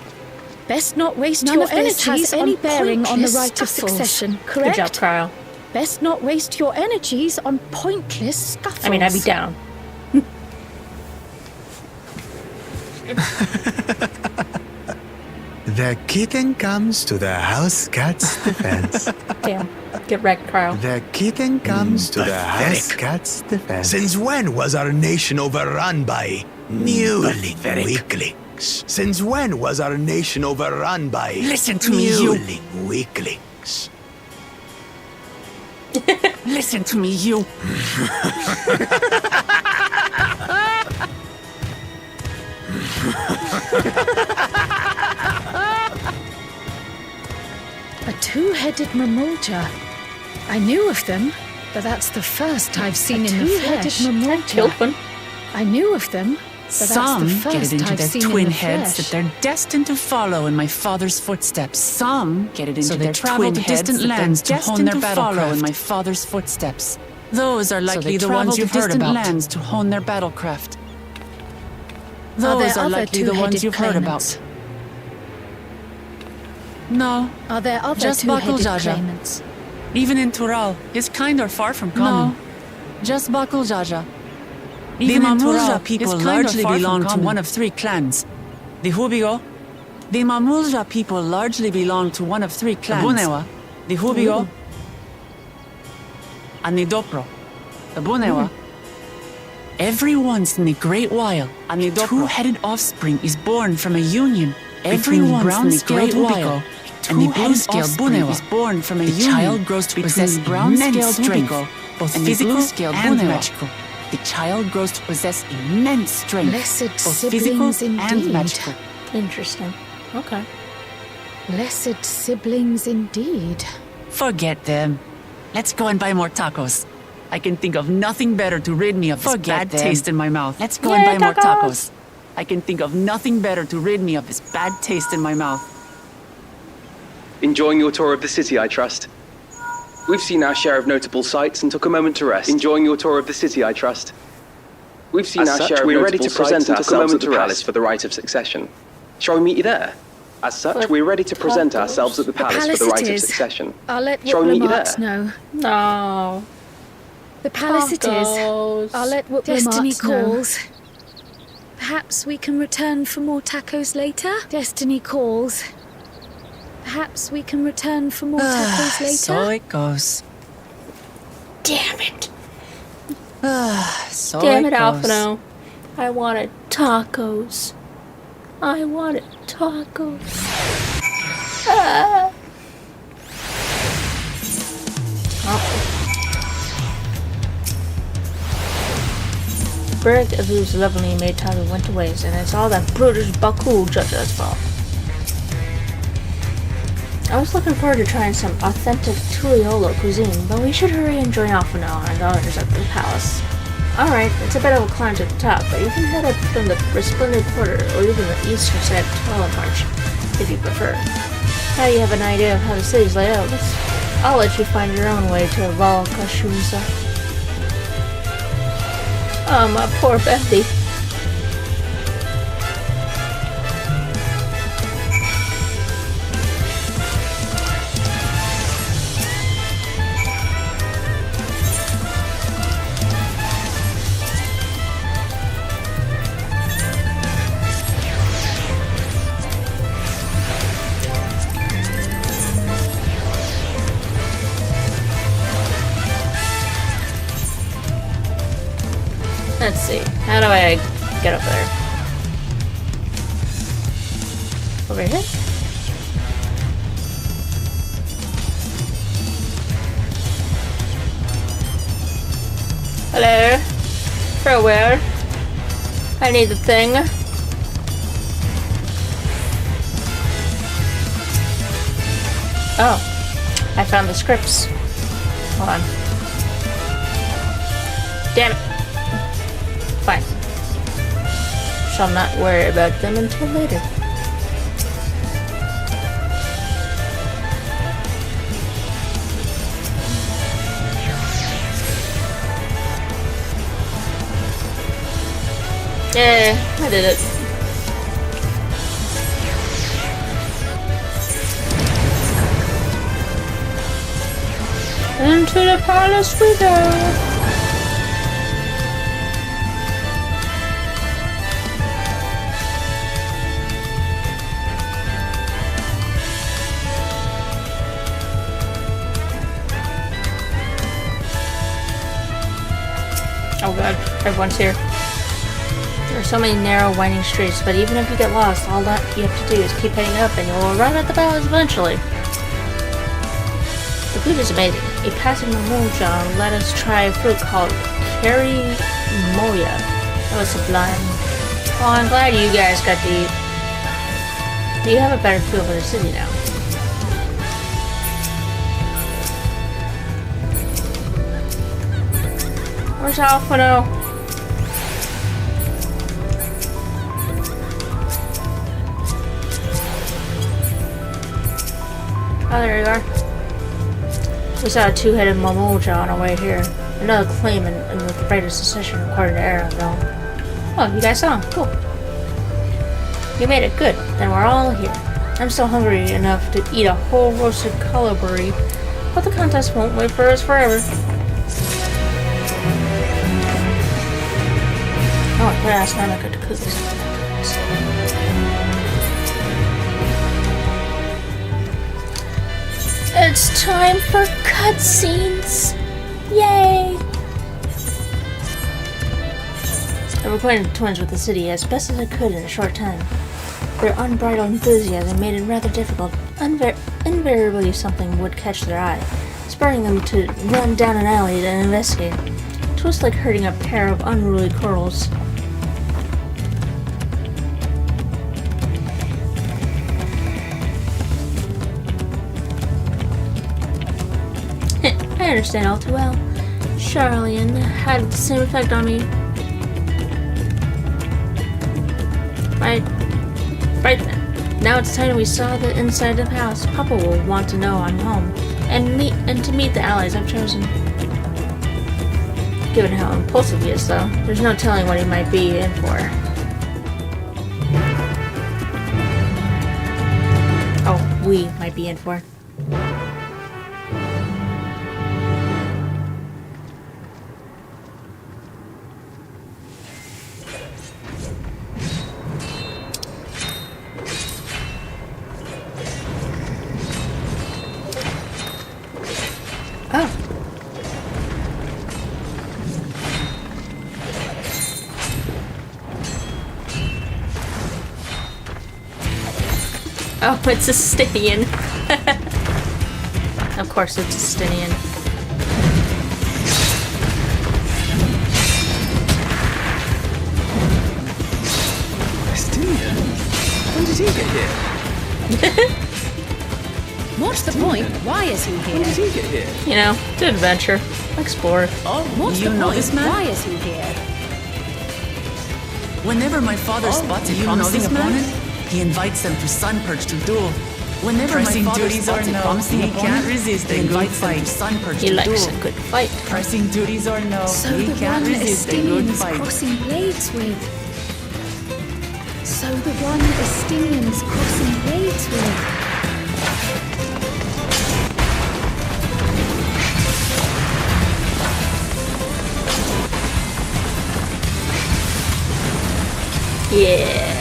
Best not waste your energies has any bearing on the right of succession, correct? Good job, Kyle. Best not waste your energies on pointless scuffles. I mean, I'd be down. The kitten comes to the house cat's defense. Damn. Get wrecked, Kyle. The kitten comes to the house cat's defense. Since when was our nation overrun by mewling weaklings? Since when was our nation overrun by Listen to me, you. mewling weaklings? Listen to me, you. A two-headed Mamulja. I knew of them, but that's the first I've seen in the flesh. Killed one. I knew of them, but Some that's the get it first into I've their seen twin in the heads flesh. that they're destined to follow in my father's footsteps. Some get it into their twin heads distant that they're lands to hone destined their to follow battlecraft. in my father's footsteps. Those are likely they the travel ones to you've heard distant about. lands To hone their battlecraft. Are there Those are other likely the ones two-headed you've heard claimants? about. No, Are there other just two-headed Bakuljaja. claimants? Even in Tural, his kind are far from common. No, just Bakuljaja. Even in Tural, people largely belong to one of three clans. The Hubigo. The Mamulja people largely belong to one of three clans. The Bunewa, the Hubigo, and the Dopro. The Bunewa. Every once in a great while, and the two-headed offspring is born from a union. Every once in a great while, and the blue-scaled Bunewa is born from a union. The child grows to possess brown-scaled strength, both physical and magical. The child grows to possess immense strength, Blessed both physical siblings and indeed. magical. Interesting. Okay. Blessed siblings indeed. Forget them. Let's go and buy more tacos. I can think of nothing better to rid me of this bad taste in my mouth. Let's go and buy more tacos. I can think of nothing better to rid me of this bad taste in my mouth. Enjoying your tour of the city, I trust. We've seen our share of notable sights and took a moment to rest. Enjoying your tour of the city, I trust. We've seen our share of we're notable ready to sights present and took a ourselves moment at to the rest. palace for the rite of succession. Shall we meet you there? As such, But we're ready to present tacos. ourselves at the palace for the it rite of is. succession. I'll let Shall we meet you there? Woodlamarts know. No. The palace it Tacos. is. I'll let Destiny calls. Perhaps we can return for more tacos later? Destiny calls. Perhaps we can return for more tacos later? So it goes. Damn it. So Damn it, goes. Alphino. I wanted tacos. I wanted tacos. Ah. Oh. Berg of whose lovely made Taru went to waste, and it's all that brutish Bakuljaja's fault. I was looking forward to trying some authentic Turiolo cuisine, but we should hurry and join Alphino and others at the palace. Alright, it's a bit of a climb to the top, but you can head up from the resplendent quarter or even the eastern side of Telemarch, if you prefer. Now you have an idea of how the city's laid out, I'll let you find your own way to Valkashusa. Oh, my poor Betty. Let's see. How do I get up there? Over here? Hello? For where? I need the thing. Oh. I found the scripts. Hold on. Damn it. Fine. Shall not worry about them until later. Yeah, I did it. Into the palace we go. Oh god, everyone's here. There are so many narrow, winding streets, but even if you get lost, all that you have to do is keep heading up and you will arrive at the palace eventually. The food is amazing. A passing Mamoja let us try a fruit called Kari Moya. That was sublime. Oh, I'm glad you guys got to eat. You have a better feel for the city now. Where's Alfredo? Oh, there you are. We saw a two-headed Mamoja on our way here. Another claimant in the greatest succession according to Aaronville. Oh, you guys saw him. Cool. You made it. Good. Then we're all here. I'm still hungry enough to eat a whole roasted colibri, but the contest won't wait for us forever. Oh, I could ask Nana to cook this. It's time for cutscenes! Yay! I've acquainted the twins with the city as best as I could in a short time. Their unbridled enthusiasm made it rather difficult. Invariably something would catch their eye, spurring them to run down an alley and investigate. It was like herding a pair of unruly corals. I understand all too well. Charlene had the same effect on me. Right then. Now it's time we saw the inside of the house. Papa will want to know I'm home. And to meet the allies I've chosen. Given how impulsive he is, though, there's no telling what he might be in for. Oh, we might be in for. Oh, it's a Stinian. Of course it's a Stinian. Stinian? When did he get here? What's the point? Why is he here? When did he get here? You know, to adventure. Explore. Oh, What's you the know point? this man? Why is he here? Whenever my father spots a promising opponent, he invites them to Sunperch to duel. Whenever my father spots a promising opponent, can't resist, he invites them to Sunperch to duel. He likes a good fight. Pressing duties or no, So he the can't one resist a good Estinian's fight. crossing blades with. So the one Estinian's crossing blades with. Yeah.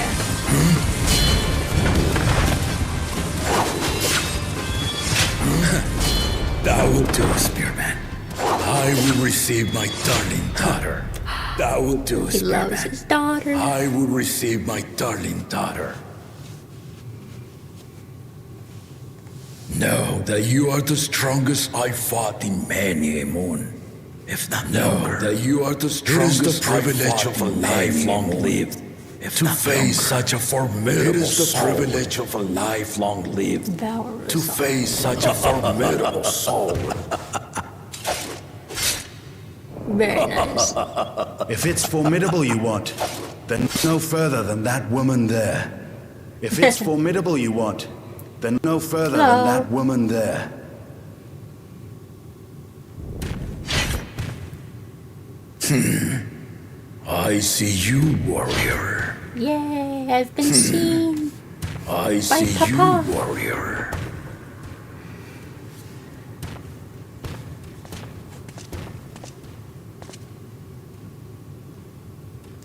Thou wilt do, Spearman. I will receive my darling daughter. Thou wilt do, He Spearman. loves his daughter. I will receive my darling daughter. Know that you are the strongest I fought in many a moon. If not longer, that you are the strongest. It is the privilege of a life long lived. To face such a formidable soul. It is the privilege of a life long lived. To face such a formidable soul. Very nice. If it's formidable you want, then no further than that woman there. If it's formidable you want, then no further than that woman there. I see you, warrior. Yay, I've been seen. I see Papa. you, warrior.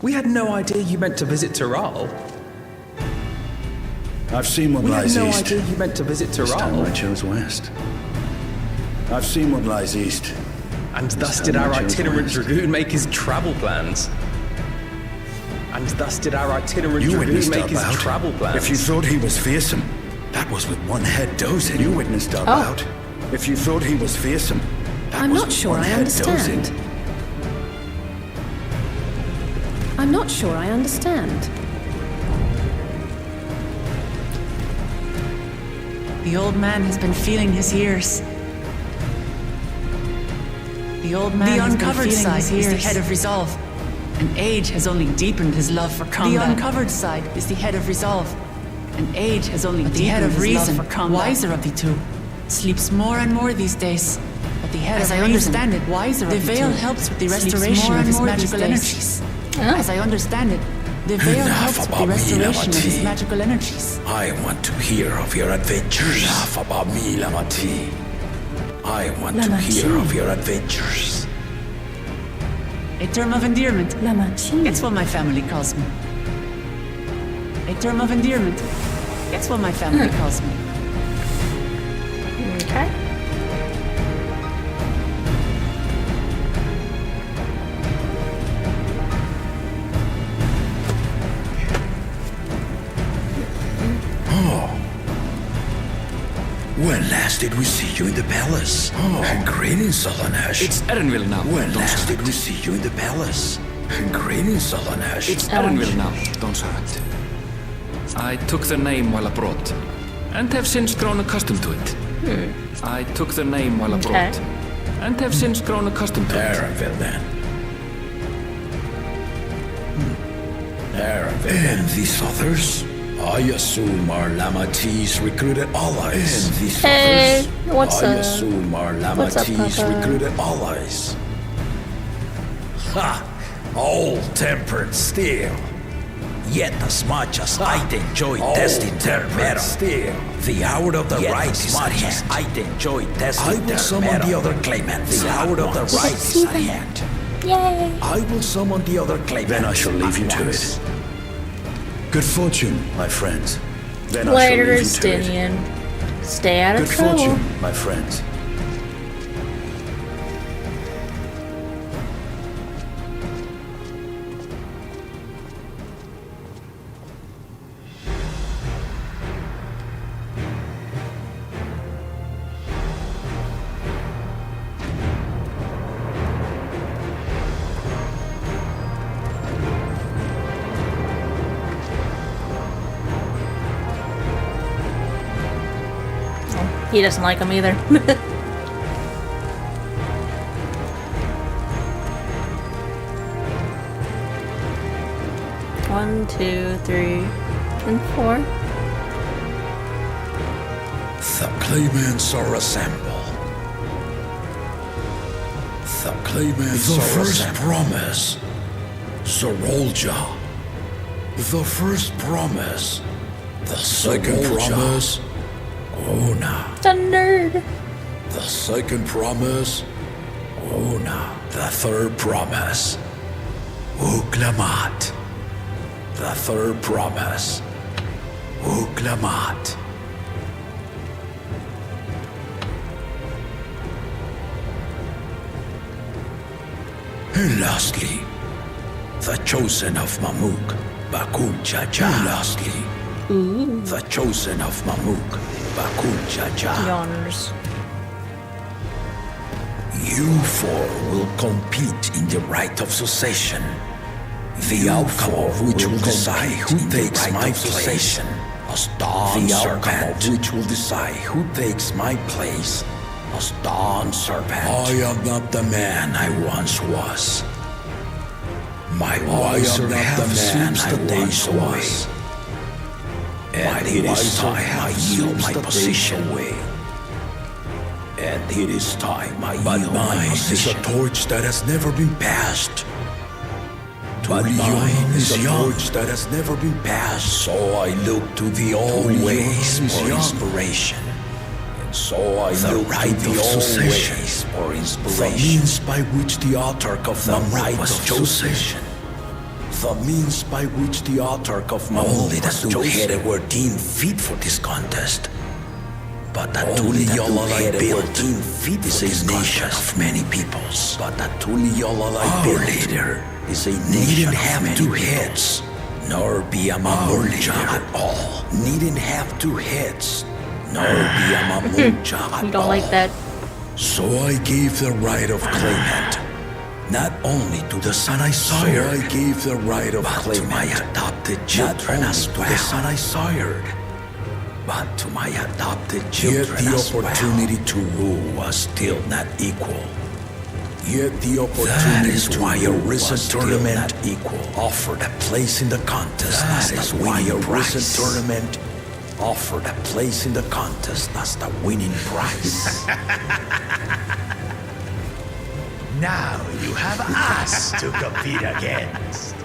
We had no idea you meant to visit Tural. I've seen what lies east. We had no east. idea you meant to visit Tural. This time I chose west. I've seen what lies east. And thus did our itinerant dragoon make his travel plans. And thus did our itinerant dragoon make his travel plans. If you thought he was fearsome, that was with one head dozing. You witnessed our bout. If you thought he was fearsome, that I'm was not with sure one I head understand. dozing. I'm not sure I understand. The old man has been feeling his years. The old man has been feeling his years. The head of resolve. And age has only deepened his love for combat. The uncovered side is the head of resolve. And age has only deepened his reason, love for combat. Wiser of the two. Sleeps more and more these days. But the head of reason, understand it, wiser the veil helps with the restoration of his magical energies. As I understand it, the veil helps with the restoration of his magical energies. I want to hear of your adventures. Enough about me, Lamati. I want to hear of your adventures. A term of endearment. It's what my family calls me. A term of endearment. It's what my family calls me. Okay. When last did we see you in the palace? And greetings, Solonash. It's Erenville now. When last did we see you in the palace? And greetings, Solonash. It's Erenville now, Dawntrail. I took the name while abroad, and have since grown accustomed to it. I took the name while abroad, and have since grown accustomed to it. Erenville, then. Erenville. And these others? I assume are Lamati's recruited allies. And these others? What's I assume are Lamati's recruited allies. Ha! All-tempered steel. Yet as much as I'd enjoy testing their metal, the hour of the right is at hand. I'd enjoy testing I will summon the other claimants. The hour of the right is at hand. Yay! I will summon the other claimants. Then I shall leave you to it. Good fortune, my friends. Then Later, I shall leave you to it. Stinian. Stay out of trouble. Good fortune, my friends. He doesn't like him either. 1, 2, 3, and 4. The claimants are assembled. The claimants are first assembled. Promise. Zorolja. The first promise. The second promise. Ona. The nerd. The second promise. Ona. The third promise. Uklamat. The third promise. Uklamat. And lastly, the chosen of Mamuk, Bakun Jaja. And lastly, the chosen of Mamuk, Bakun Jaja. Yawners. You four will compete in the right of succession. The outcome of which will decide who takes my place as Dawn Serpent. Which will decide who takes my place as Dawn Serpent. I am not the man I once was. My wiser half seems the once was. And it is time I yield my position. And it is time I yield my position. But mine is a torch that has never been passed. But mine is a torch that has never been passed. So I look to the old ways for inspiration. And so I look to the old ways for inspiration. The means by which the author of the right was chosen. The means by which the autarch of only the two-headed were deemed fit for this contest. But the Tuliyolalai built is a nation of many peoples. But the Tuliyolalai built leader is a nation have two heads, nor be a Mamurja at all. Needn't have two heads, nor be a Mamurja at all. You don't like that. So I gave the right of claimant, not only to the son I sired, so I gave the right of claimant to my adopted children as well. To the son I sired, but to my adopted children. Yet the opportunity to rule was still not equal. Yet the opportunity to why a risen tournament offered a place in the contest. That is why a risen tournament offered a place in the contest as the winning prize. Now you have us to compete against.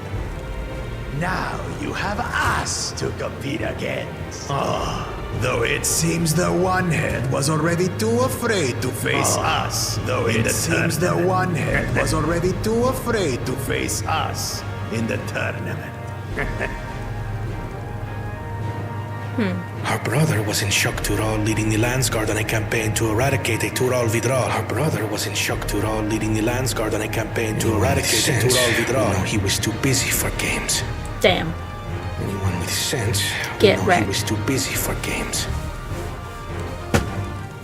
Now you have us to compete against. Though it seems the one-head was already too afraid to face us. Though it seems the one-head was already too afraid to face us in the tournament. Our brother was in Shock Tural leading the Landsguard on a campaign to eradicate a Tural Vidral. Our brother was in Shock Tural leading the Landsguard on a campaign to eradicate a Tural Vidral. No, he was too busy for games. Damn. Anyone with sense Get wrecked. He was too busy for games.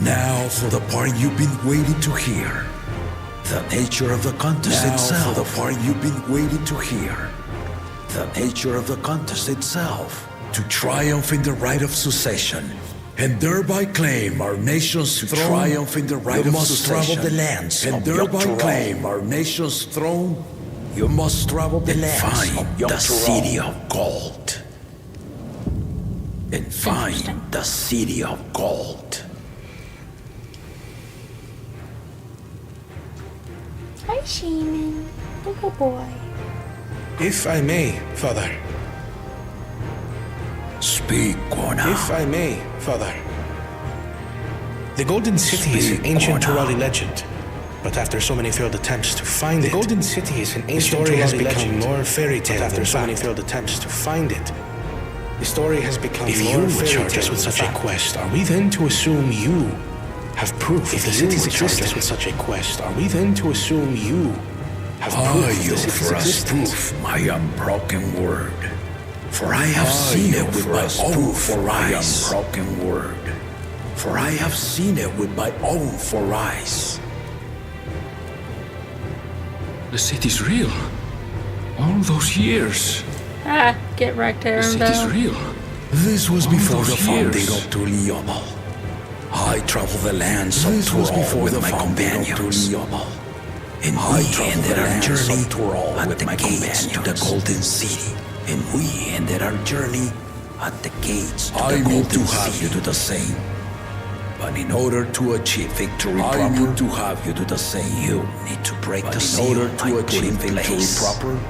Now for the part you've been waiting to hear. The nature of the contest itself. Now for the part you've been waiting to hear. The nature of the contest itself. To triumph in the right of succession, and thereby claim our nation's throne. Triumph in the right of succession, travel the lands, and thereby claim our nation's throne. You must travel the lands, find the city of gold, and find the city of gold. Hi, Shaman. Little boy. If I may, Father. Speak, Gona. If I may, Father. The Golden City is an ancient Turali legend, but after so many failed attempts to find it, the Golden City is an ancient story has become more fairy tale. But after so many failed attempts to find it, the story has become more fairy tale. If you would charge us with such a quest, are we then to assume you have proof of the city's existence? With such a quest, are we then to assume you have proof of the city's existence? My unbroken word. For I have seen it with my own four eyes. Unbroken word. For I have seen it with my own four eyes. The city's real. All those years. Get wrecked, Aaron. The city's real. This was before the founding of Tuliyomal. I traveled the lands of Tural with my companions. And we ended our journey at the gates to the Golden City. And we ended our journey at the gates to the Golden City. I need to have you do the same. But in order to achieve victory proper, I need to have you do the same. You need to break the seal. In order to achieve victory proper,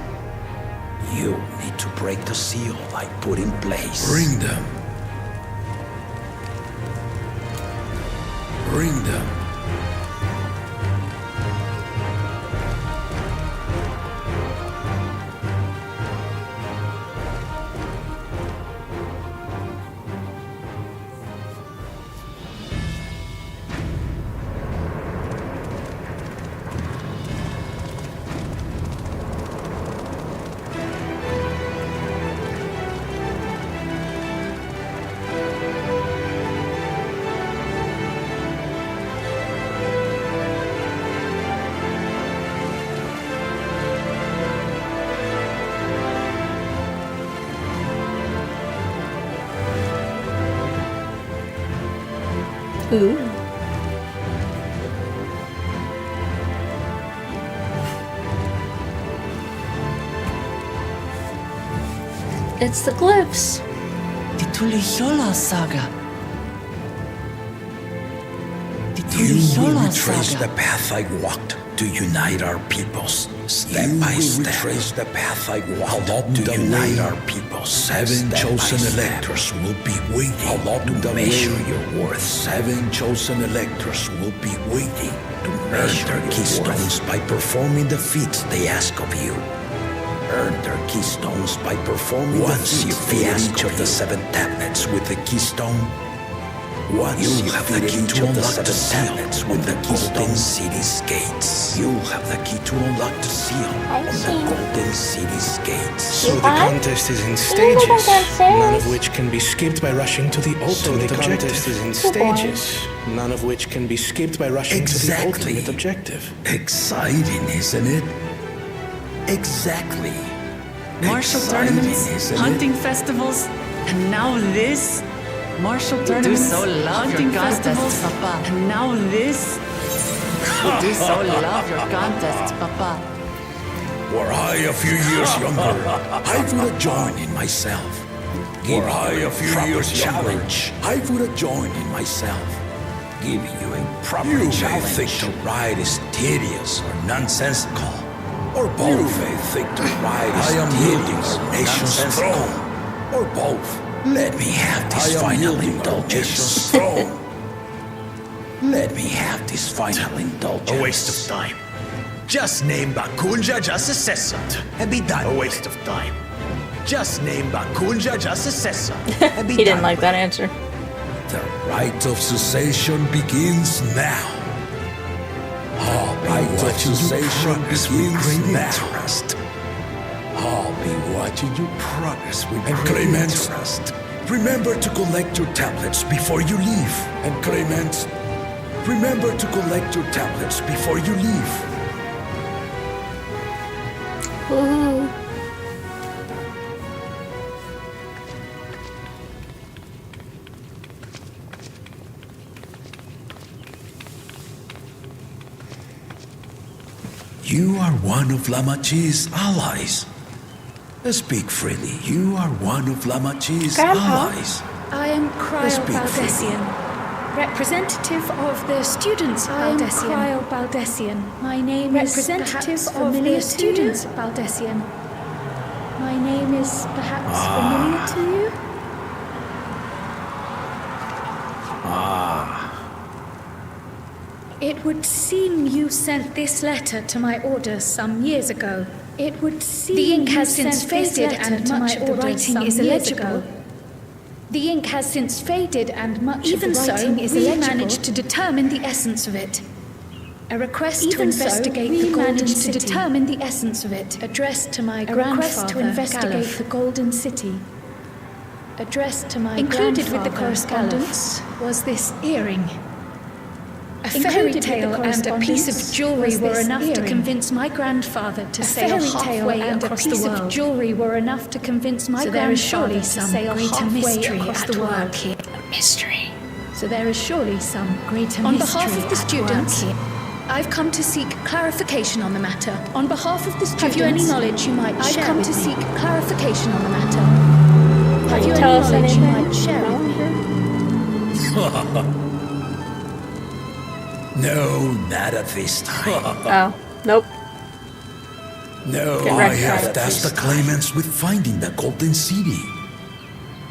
you need to break the seal I put in place. Bring them. Bring them. Ooh. It's the glyphs. The Tuliyola saga. You will retrace the path I walked to unite our peoples, step by step. You will retrace the path I walked to unite our peoples. 7 chosen electors will be waiting to measure your worth. 7 chosen electors will be waiting to measure your keystones by performing the feats they ask of you. earn their keystones by performing once you feed each of the 7 tablets with the keystone. Once you have the key to unlock the tablets with the Golden City's gates. You'll have the key to unlock the seal on the Golden City's gates. So the contest is in stages, none of which can be skipped by rushing to the ultimate objective. The contest is in stages, none of which can be skipped by rushing to the ultimate objective. Exciting, isn't it? Exactly. Martial tournaments, hunting festivals, and now this. Martial tournaments, hunting festivals, Papa. And now this. We do so love your contests, Papa. Were I a few years younger, I would have joined in myself. Were I a few years challenge, I would have joined in myself. Giving you a proper challenge. You may think to ride is tedious or nonsensical, or both. You may think to ride is tedious or nation's throne, or both. Let me have this final indulgence. Let me have this final indulgence. A waste of time. Just name Bakunja Jasasessa and be done. A waste of time. Just name Bakunja Jasasessa and be done. He didn't like that answer. The rite of cessation begins now. All rite of cessation begins now. I'll be watching your progress with great interest. Remember to collect your tablets before you leave. And Clement, remember to collect your tablets before you leave. Ooh. You are one of Lamachi's allies. Speak freely. You are one of Lamachi's allies. I am Cryo Baldessian, representative of the students Baldessian. I am Cryo Baldessian. My name is representative of the students Baldessian. My name is perhaps familiar to you? It would seem you sent this letter to my orders some years ago. It would seem the ink has since faded and much of the writing is illegible. The ink has since faded and much of the writing is illegible. We managed to determine the essence of it. A request to investigate the Golden City. To determine the essence of it. Addressed to my grandfather. A request to investigate the Golden City. Addressed to my grandfather. Included with the correspondence was this earring. A fairy tale and a piece of jewelry were enough to convince my grandfather to sail halfway across the world. A piece of jewelry were enough to convince my grandfather to sail halfway across the world. A mystery. So there is surely some greater mystery. On behalf of the students, I've come to seek clarification on the matter. On behalf of the students, have you any knowledge you might share? I've come to seek clarification on the matter. Have you any knowledge you might share with me? No, not at this time. Oh, nope. No, I have tasked the claimants with finding the Golden City.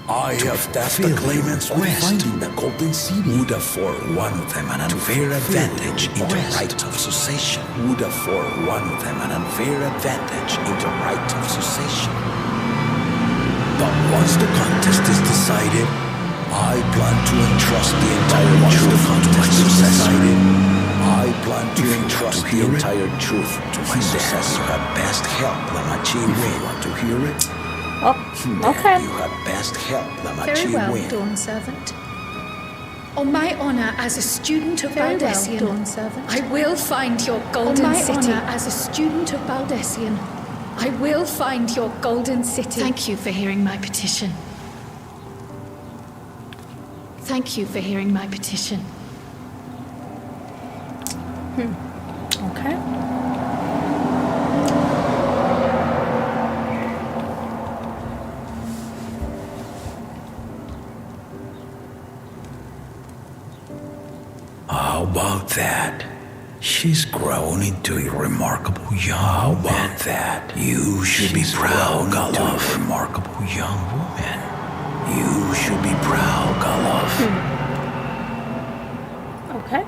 I have tasked the claimants with finding the Golden City. Would afford one of them an unfair advantage into right of succession. Would afford one of them an unfair advantage into right of succession. But once the contest is decided, I plan to entrust the entire truth to my successor. I plan to entrust the entire truth to my successor. You had best help Lamachi win. Want to hear it? Oh, okay. You had best help Lamachi Very well, win. Dawn Servant. On my honor as a student of Baldessian, Dawn Servant, I will find your Golden City. On my honor as a student of Baldessian, I will find your Golden City. Thank you for hearing my petition. Thank you for hearing my petition. Okay. How about that? She's grown into a remarkable young How about woman. That? You should be proud, Galov. Remarkable young woman. You should be proud, Galov. Okay.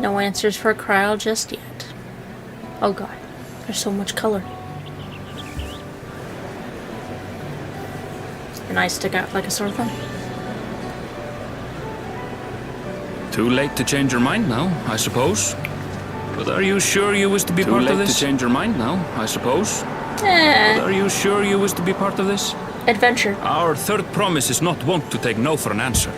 No answers for Cryo just yet. Oh god. There's so much color. And I stick out like a sore thumb. Too late to change your mind now, I suppose. But are you sure you wish to be part of this? Too late to change your mind now, I suppose. But are you sure you wish to be part of this? Adventure. Our third promise is not wont to take no for an answer.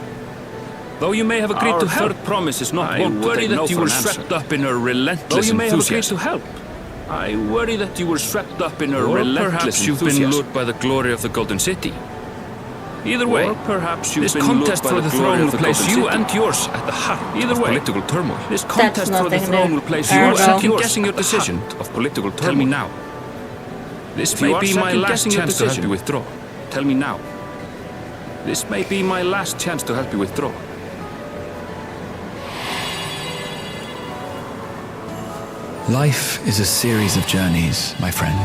Though you may have agreed to help, our third promise is not wont to take no for an answer. I worry that you were swept up in a relentless enthusiasm. Though you may have agreed to help, I worry that you were swept up in a relentless enthusiasm. Perhaps you've been lured by the glory of the Golden City. Either way, perhaps this contest for the throne will place you and yours at the heart of political turmoil. This contest for the throne will place you and yours guessing your decision of political turmoil. Tell me now. This may be my last chance to help you withdraw. Tell me now. This may be my last chance to help you withdraw. Life is a series of journeys, my friend.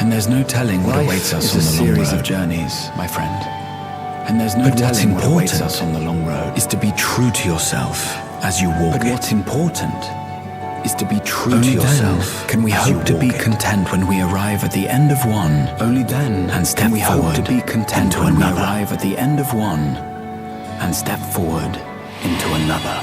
And there's no telling what awaits us on the long road. Life is a series of journeys, my friend. And there's no telling what awaits us on the long road. Is to be true to yourself as you walk it. But what's important is to be true to yourself. Can we hope to be content when we arrive at the end of one? Only then can we hope to be content when we arrive at the end of one and step forward into another.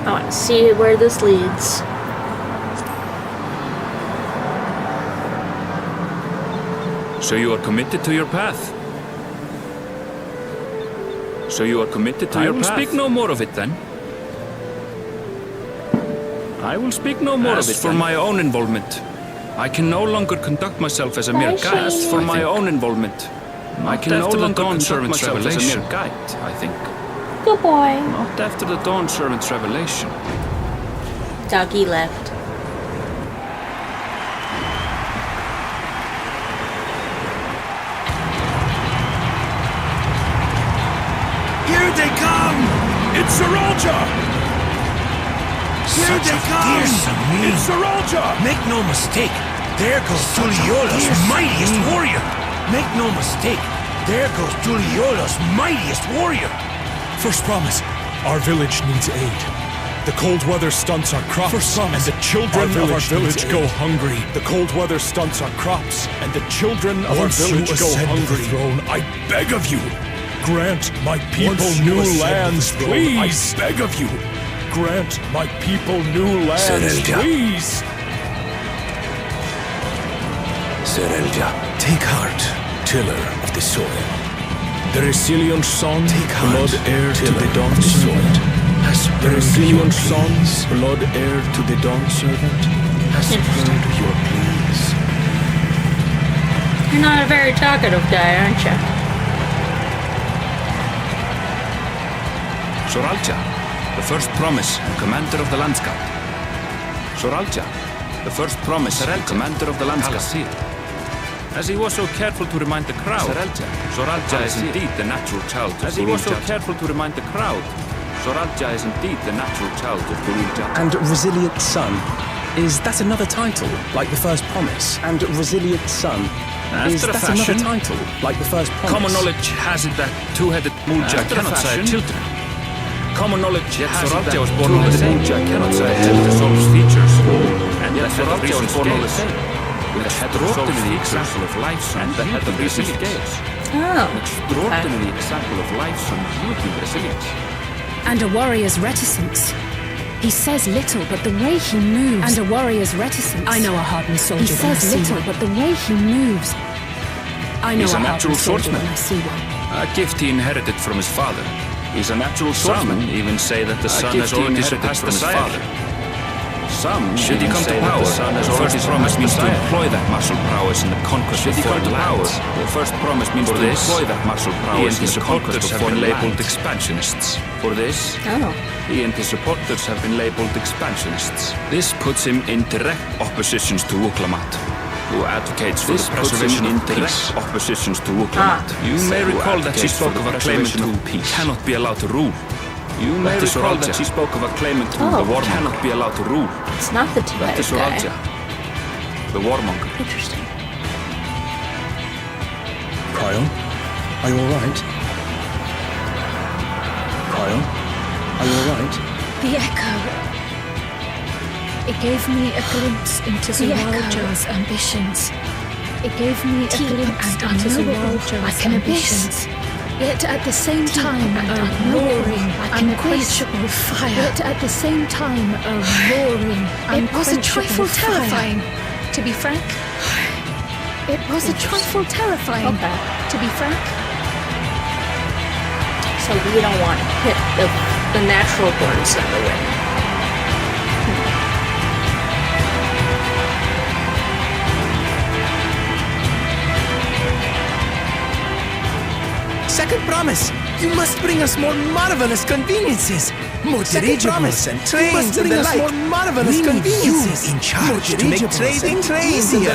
I want to see where this leads. So you are committed to your path. So you are committed to your path. I will speak no more of it then. I will speak no more of it. As for my own involvement, I can no longer conduct myself as a mere guide. As for my own involvement, I can no longer conduct myself as a mere guide, I think. Good boy. Not after the Dawn Servant's revelation. Doggy left. Here they come! It's Saralja! Here they come! It's Saralja! Make no mistake, there goes Tuliola's mightiest warrior! Make no mistake, there goes Tuliola's mightiest warrior! First promise, our village needs aid. The cold weather stunts our crops, and the children of our village go hungry. The cold weather stunts our crops, and the children of our village go hungry. I beg of you, grant my people new lands, please. I beg of you, grant my people new lands, please. Serelja, take heart, tiller of the soil. The resilient son, blood heir to the Dawn Servant, has the resilient son's blood heir to the Dawn Servant has heard your pleas. You're not a very talkative guy, aren't you? Soralja, the first promise and commander of the Landscape. Soralja, the first promise and commander of the Landscape. As he was so careful to remind the crowd, Soralja is indeed the natural child of Soralja is indeed the natural child of Soralja. And Resilient Son, is that another title, like the first promise? And Resilient Son, is that another title, like the first promise? Common knowledge has it that two-headed Mulja cannot sire children. Common knowledge has Soralja was born on the same. Mulja cannot sire the soul's features, and yet Soralja was born on the same. With an extraordinary example of life's and beauty resilience. An extraordinary example of life's and beauty resilience. And a warrior's reticence. He says little, but the way he moves. And a warrior's reticence. I know a hardened soldier. He says little, but the way he moves. I know a hardened soldier when I see one. A gift he inherited from his father. He's a natural swordsman. Some even say that the son has already surpassed the father. Some, should he come to power, the first promise means to employ that martial prowess in the conquest of foreign lands. The first promise means to employ that martial prowess in the conquest of foreign lands. He and his supporters have been labeled expansionists. For this, he and his supporters have been labeled expansionists. This puts him in direct oppositions to Wuklamat, who advocates for the preservation of peace. Oppositions to Wuklamat. You may recall that she spoke of a claimant who cannot be allowed to rule. You may recall that she spoke of a claimant who the warmonger cannot be allowed to rule. It's not the two-headed guy. The warmonger. Interesting. Cryon, Are you alright? Kyle? Are you alright? The echo. It gave me a glimpse into Zawaljar's ambitions. It gave me a glimpse into Zawaljar's ambitions. Yet at the same time, a roaring, unquenchable fire. Yet at the same time, a roaring, it was a trifle terrifying, to be frank. It was a trifle terrifying, to be frank. So we don't want to hit the natural burns in the way. Second promise, you must bring us more marvelous conveniences. More dirigibles and trains and the like. More marvelous conveniences. You in charge to make trading easier.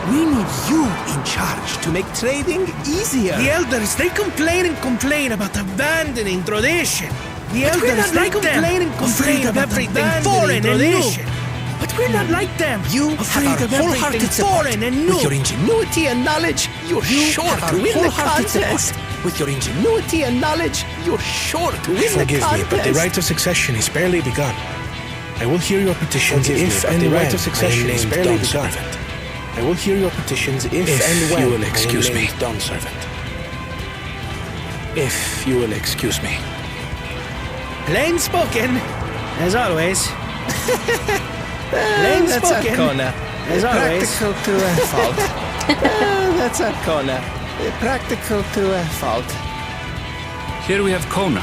We need you in charge to make trading easier. The elders, they complain about abandoning tradition. The elders, they complain of everything foreign and new. But we're not like them. You have our wholehearted foreign and new. With your ingenuity and knowledge, you're sure to win the contest. With your ingenuity and knowledge, you're sure to win the contest. Forgive me, but the right of succession is barely begun. I will hear your petitions if and when I am named Dawnservant. I will hear your petitions if and when you will excuse me, Dawnservant. If you will excuse me. Plain spoken, as always. Plain spoken, Kona. as always. Practical to a fault. That's a Kona. Practical to a fault. Here we have Kona,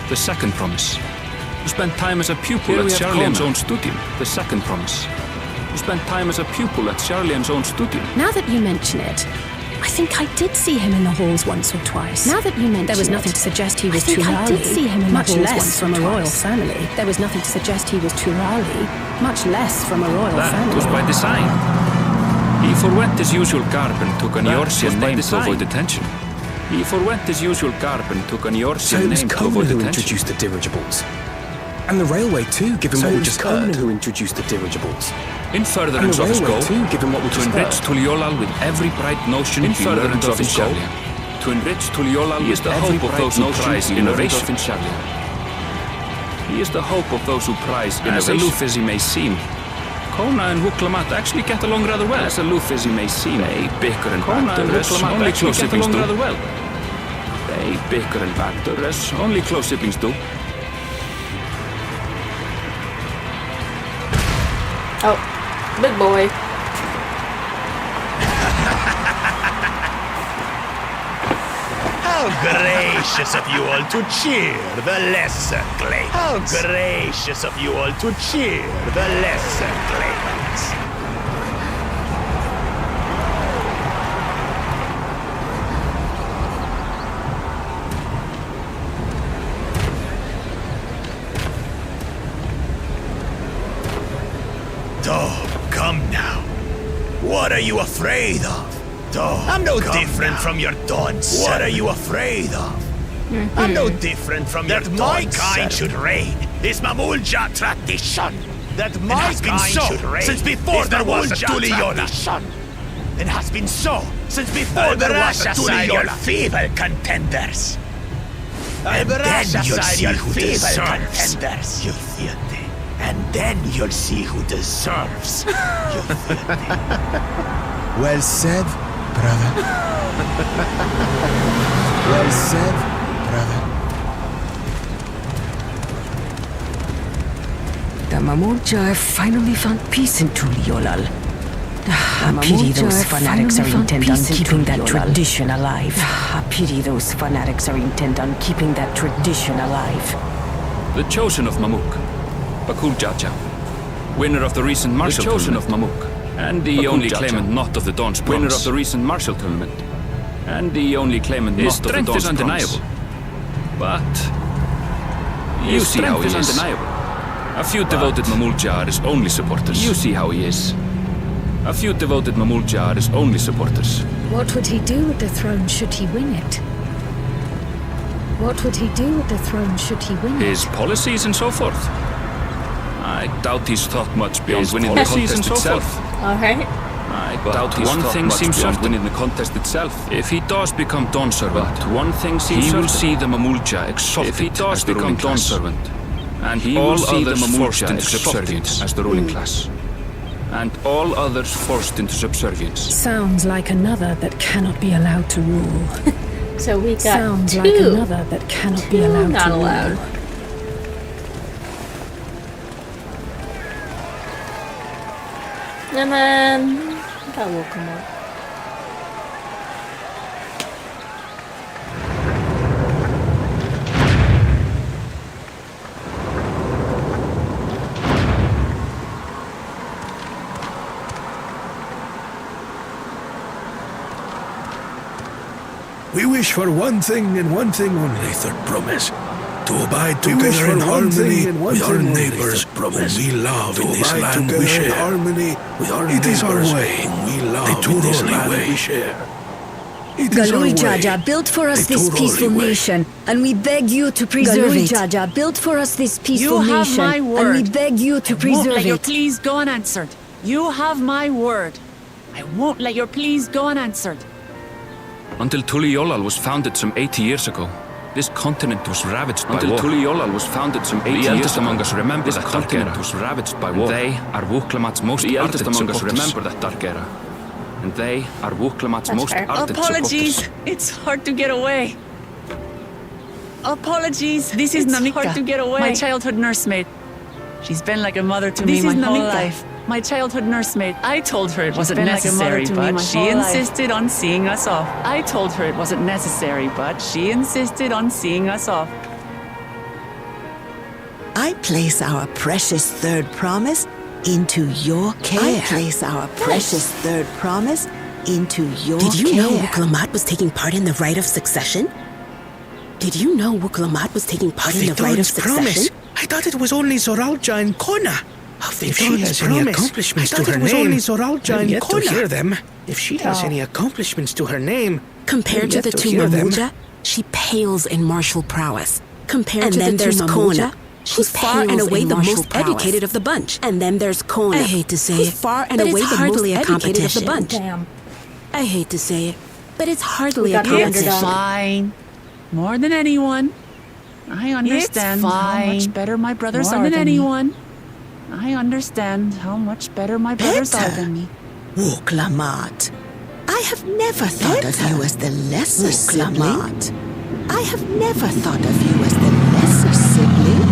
the second promise. You spent time as a pupil at Charlian's own studio. The second promise. You spent time as a pupil at Charlian's own studio. Now that you mention it, I think I did see him in the halls once or twice. Now that you mention there was nothing to suggest he was Turali. I did see him in much less from a royal family. There was nothing to suggest he was Turali, much less from a royal family. That was by design. He forwent his usual garb and took an Eorzean name to avoid detention. He forwent his usual garb and took an Eorzean name to avoid detention. Who introduced the dirigibles. And the railway too, given what we just heard. Who introduced the dirigibles. In furtherance of his goal, to enrich Tuliolal with every bright notion in furtherance of his goal, to enrich Tuliolal is the hope of those who prize innovation. He is the hope of those who prize innovation. As aloof as he may seem, Kona and Wuklamat actually get along rather well. As aloof as he may seem, they bicker and banter as only close siblings do. They bicker and banter as only close siblings do. Oh, big boy. How gracious of you all to cheer the lesser claimants. How gracious of you all to cheer the lesser claimants. Come now. What are you afraid of? I'm no different from your dons. What are you afraid of? I'm no different from your dons. That my kind should reign is Mamulja tradition. That my kind should reign since before there was a Tuliola. It has been so since before there was a Tuliola. Feeble contenders. And then you'll see who deserves. You feel it. And then you'll see who deserves. Well said, brother. Well said, brother. The Mamulja have finally found peace in Tuliolal. I pity those fanatics are intent on keeping that tradition alive. I pity those fanatics are intent on keeping that tradition alive. The chosen of Mamuk. Bakul Jaja, winner of the recent martial tournament. The chosen of Mamuk, and the only claimant not of the Dawn's promise. Winner of the recent martial tournament, and the only claimant not of the Dawn's promise. His strength is undeniable, but you see how he is. Undeniable. A few devoted Mamulja are his only supporters. You see how he is. A few devoted Mamulja are his only supporters. What would he do with the throne should he win it? What would he do with the throne should he win it? His policies and so forth. I doubt he's thought much beyond winning the contest itself. Alright. I doubt one thing seems certain. Winning the contest itself. If he does become Dawn Servant, one thing seems certain. He will see the Mamulja exalted. If he does become Dawn Servant, and he will see the Mamulja into subservience as the ruling class, and all others forced into subservience. Sounds like another that cannot be allowed to rule. So we got Sounds two. like another that cannot be allowed not to allowed. rule. And then that will come up. We wish for one thing and one thing only, third promise. To abide together in harmony with our neighbors whom we love in this land we share. It is our way we love in this land we share. Galui Jaja built for us this peaceful nation, and we beg you to preserve it. Galui Jaja built for us this peaceful nation, and we beg you to preserve it. I won't let your pleas go unanswered. You have my word. I won't let your pleas go unanswered. Until Tuliolal was founded some 80 years ago, this continent was ravaged by war. Until Tuliolal was founded some 80 years ago, among us remember this continent was ravaged by war. They are Wuklamat's most ardent among us remember that dark era. And they are Wuklamat's most ardent Apologies, supporters. it's hard to get away. Apologies, this is Namika. Hard to get away. My childhood nursemaid. She's been like a mother to me my whole life. My childhood nursemaid. I told her it wasn't necessary, but she insisted on seeing us off. I told her it wasn't necessary, but she insisted on seeing us off. I place our precious third promise into your care. I place our precious third promise into your care. Did you know Wuklamat was taking part in the rite of succession? Did you know Wuklamat was taking part in the rite of succession? I thought it was only Zoralja and Kona. If she has any accomplishments to her name, I've yet to hear them. If she has any accomplishments to her name, compared to the two Mamulja, she pales in martial prowess. Compared to the two Mamulja, she's far and away the most educated of the bunch. And then there's Kona. I hate to say it, far and away the most educated of the bunch. Damn. I hate to say it, but it's hardly a competition. It's fine. More than anyone. I understand how much better my brothers are than anyone. I understand how much better my brothers are than me. Wuklamat, I have never thought of you as the lesser sibling. I have never thought of you as the lesser sibling.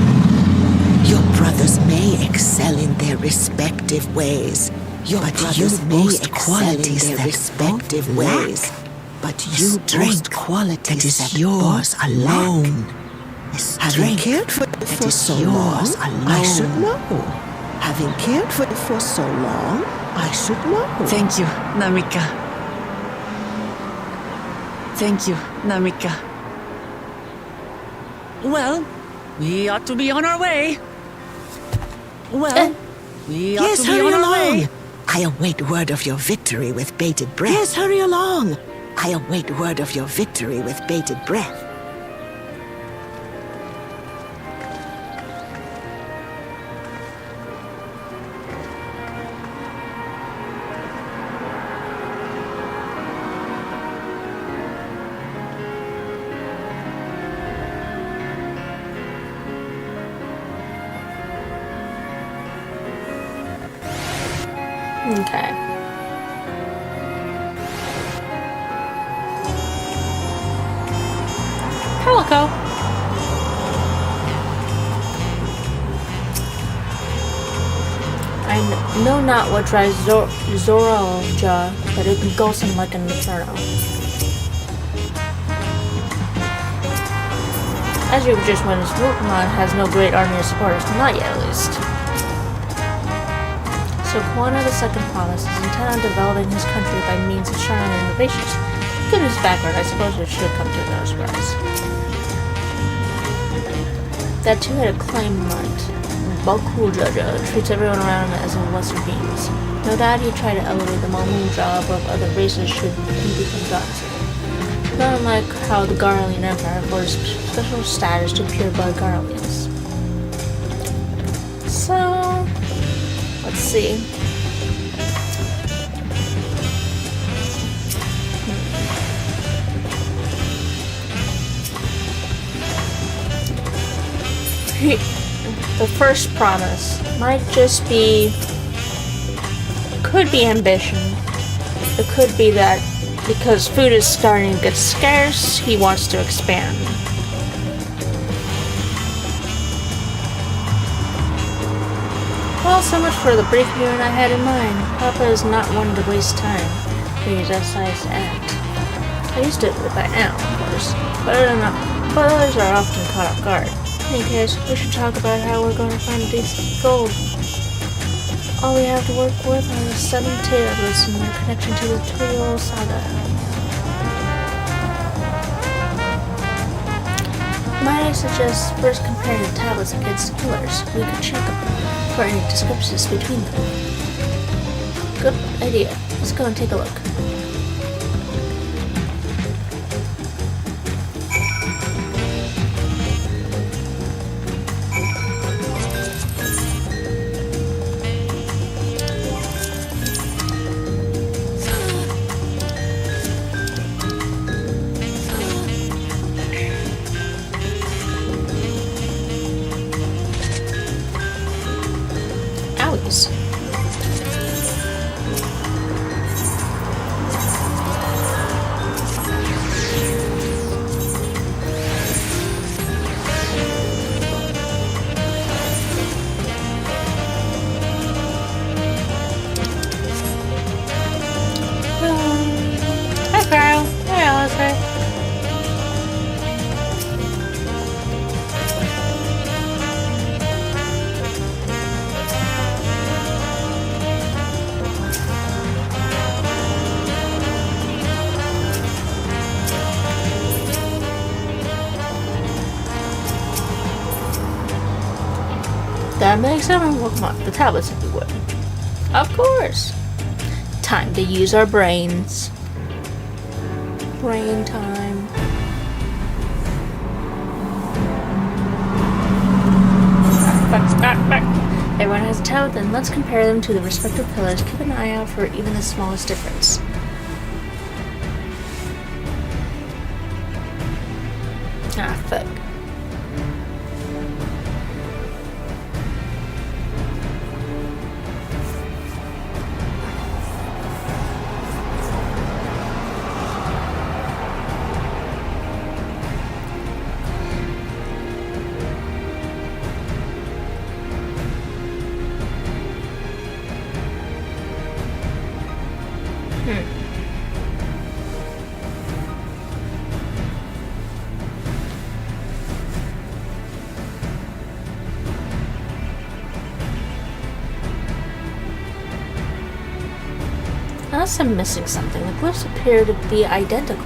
Your brothers may excel in their respective ways. But you boast qualities that respective ways. But you boast qualities that is yours alone. Having cared for it for so long, I should know. Having cared for it for so long, I should know. Thank you, Namika. Thank you, Namika. Well, we ought to be on our way. Well, we ought to be on our way. I await word of your victory with bated breath. Yes, hurry along. I await word of your victory with bated breath. Okay. Palico. I know not what drives Zoralja, but it engulfs him like an inferno. As you've just witnessed, Wuklamat has no great army of supporters, not yet at least. So Kwana the Second Promise is intent on developing his country by means of shrine innovations. Given his background, I suppose it should come to no surprise. That two-headed claimant, Balkuljaja, treats everyone around him as lesser beings. No doubt he tried to elevate the Mamulja above other races should he become gods. Not unlike how the Garlean Empire affords special status to pure-blood Garleans. So, let's see. the first promise might just be, could be ambition. It could be that because food is starting to get scarce, he wants to expand. Well, so much for the brief viewing I had in mind. Papa is not one to waste time. He decides to act. I used to do it by now, of course, but others are often caught off guard. In any case, we should talk about how we're going to find this gold. All we have to work with are the 7 tablets and their connection to the Dawntrail saga. Might I suggest first comparing the tablets against the pillars? We could check for any discrepancies between them. Good idea. Let's go and take a look. That makes everyone look like the tablets if you would. Of course. Time to use our brains. Brain time. Back. Everyone has a tablet, then let's compare them to the respective pillars. Keep an eye out for even the smallest difference. Ah, fuck. Unless I'm missing something, the glyphs appear to be identical.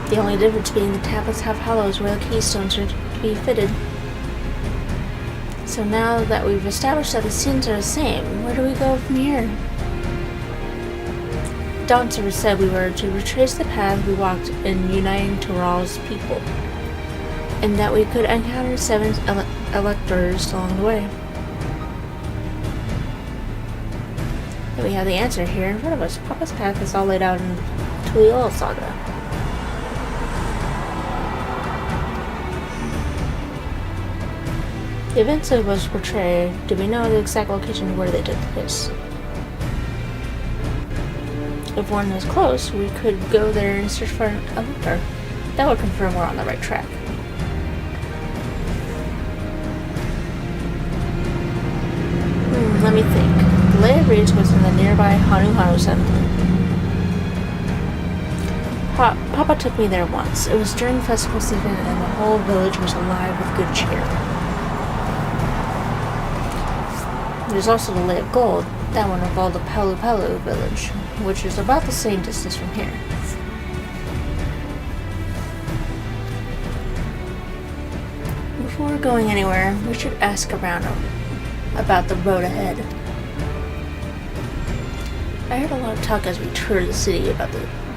The only difference being the tablets have hollows where the keystones are to be fitted. So now that we've established that the scenes are the same, where do we go from here? Dawntrail said we were to retrace the path we walked in uniting Tyrell's people, and that we could encounter 7 electors along the way. And we have the answer here in front of us. Papa's path is all laid out in the Dawntrail saga. The events that was portrayed, do we know the exact location where they took place? If one is close, we could go there and search for an elector. That would confirm we're on the right track. Let me think. The Lay of Reeds was in the nearby Hanu settlement. Papa took me there once. It was during festival season and the whole village was alive with good cheer. There's also the Lay of Gold. That one involved the Palu Palu village, which is about the same distance from here. Before going anywhere, we should ask around about the road ahead. I heard a lot of talk as we toured the city about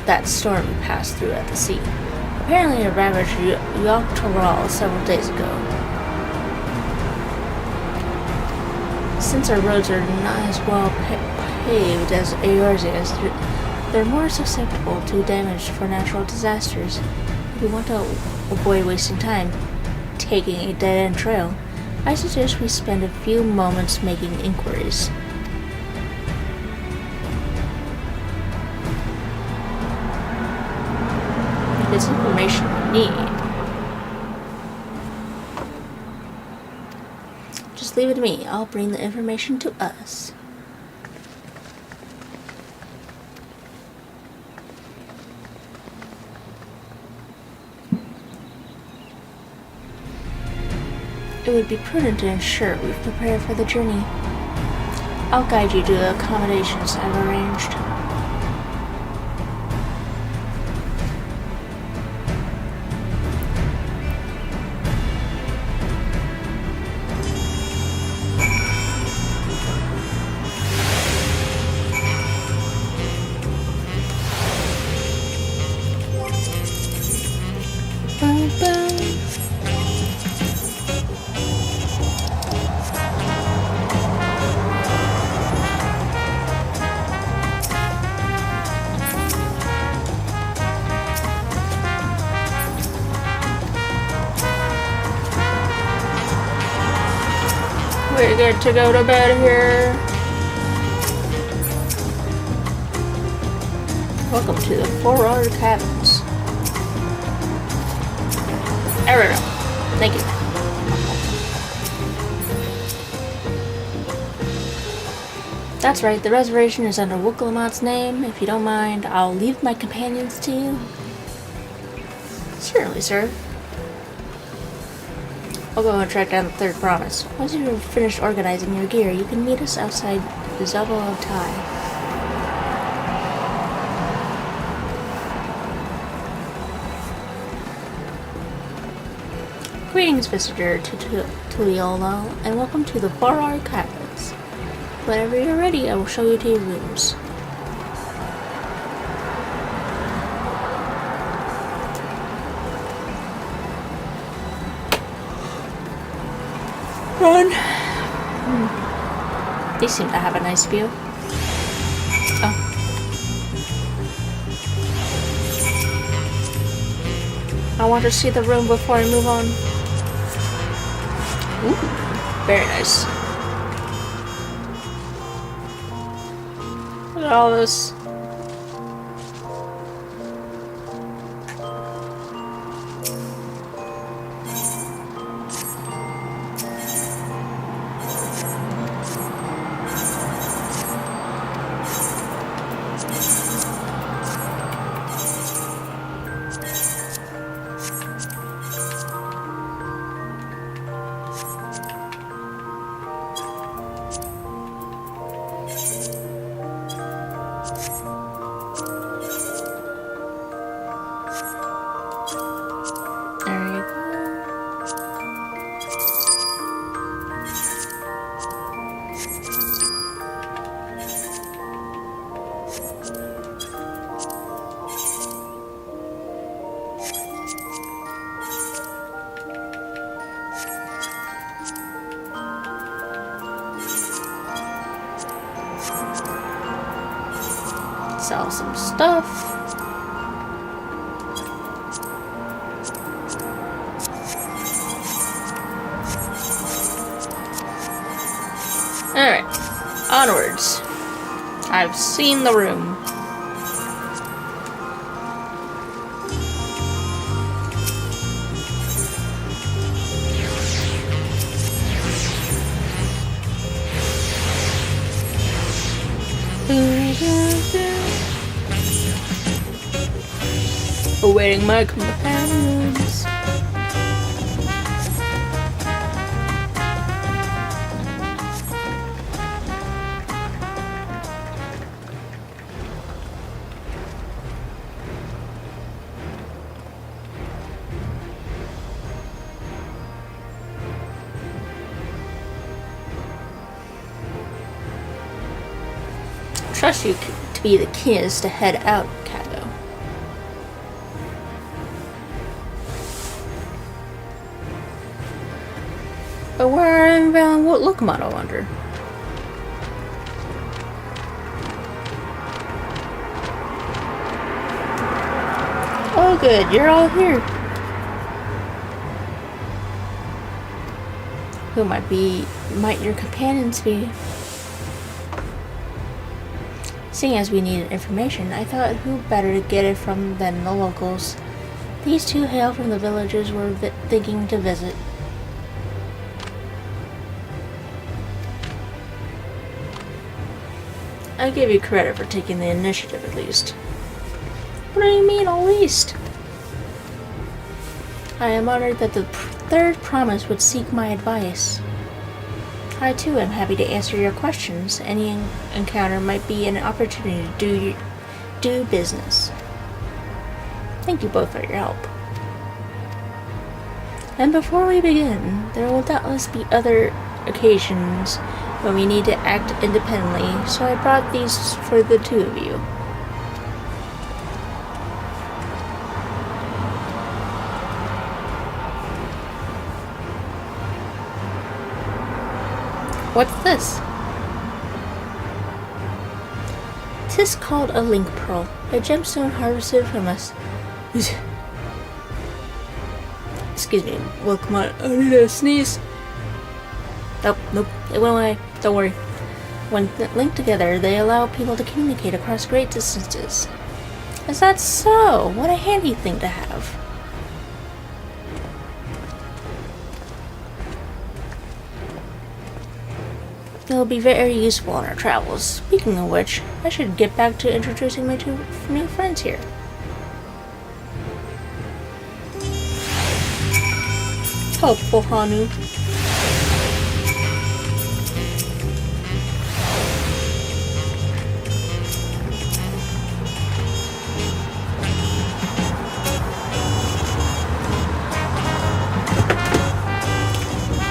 that storm we passed through at the sea. Apparently it ravaged Dawntrail several days ago. Since our roads are not as well paved as Eorzea's, they're more susceptible to damage for natural disasters. If we want to avoid wasting time taking a dead-end trail, I suggest we spend a few moments making inquiries. If it's information we need, just leave it to me. I'll bring the information to us. It would be prudent to ensure we've prepared for the journey. I'll guide you to the accommodations I've arranged. We get to go to bed here. Welcome to the 4 cabins. Error. Thank you. That's right, the reservation is under Wukalamat's name. If you don't mind, I'll leave my companions to you. Certainly, sir. I'll go and track down the third promise. Once you've finished organizing your gear, you can meet us outside the Zabo of Tai. Greetings, visitor to Tuliolo, and welcome to the 4 cabins. Whenever you're ready, I will show you to your rooms. Run! They seem to have a nice view. Oh. I want to see the room before I move on. Ooh, very nice. Look at all this. Sell some stuff. Alright, onwards. I've seen the room. Awaiting my companions. Trust you to be the keys to head out, Kato. But where am I? What Lokomon, I wonder? Oh good, you're all here. Who might your companions be? Seeing as we needed information, I thought who better to get it from than the locals. These two hail from the villages we're thinking to visit. I give you credit for taking the initiative at least. What do you mean, at least? I am honored that the third promise would seek my advice. I too am happy to answer your questions. Any encounter might be an opportunity to do business. Thank you both for your help. And before we begin, there will doubtless be other occasions when we need to act independently, so I brought these for the two of you. What's this? 'Tis called a link pearl, a gemstone harvested from us. Excuse me. Well, come on. I need a sneeze. Nope. It went away. Don't worry. When linked together, they allow people to communicate across great distances. Is that so? What a handy thing to have. They'll be very useful on our travels. Speaking of which, I should get back to introducing my two new friends here. Helpful, Hanu.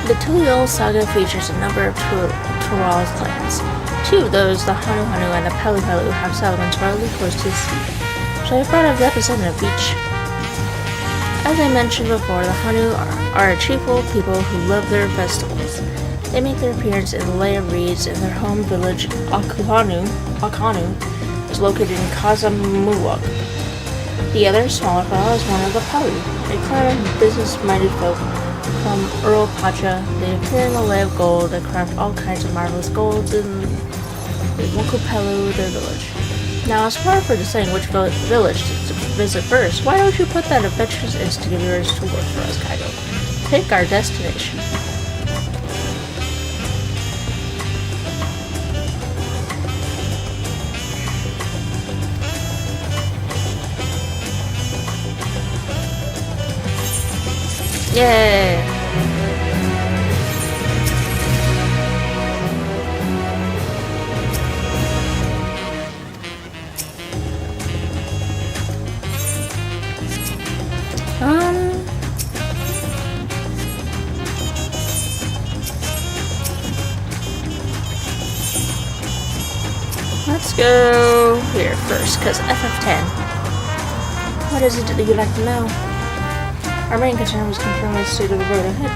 The Tuliol saga features a number of Tural's clans. Two of those, the Hanu Hanu and the Pelu Pelu, have settlements relatively close to the sea, so I brought a representative of each. As I mentioned before, the Hanu are a cheerful people who love their festivals. They make their appearance in the Lay of Reeds, and their home village, Akanu, is located in Kazamuwak. The other, smaller fellow, is one of the Pelu, a clan of business-minded folk from Earl Pacha. They appear in the Lay of Gold and craft all kinds of marvelous golds in Wakupelu, their village. Now, it's hard for deciding which village to visit first. Why don't you put that adventurous instinct of yours to work for us, Kaido? Pick our destination. Yay! Let's go here first, because FF10. What is it that you'd like to know? Our main concern was confirming the state of the road ahead.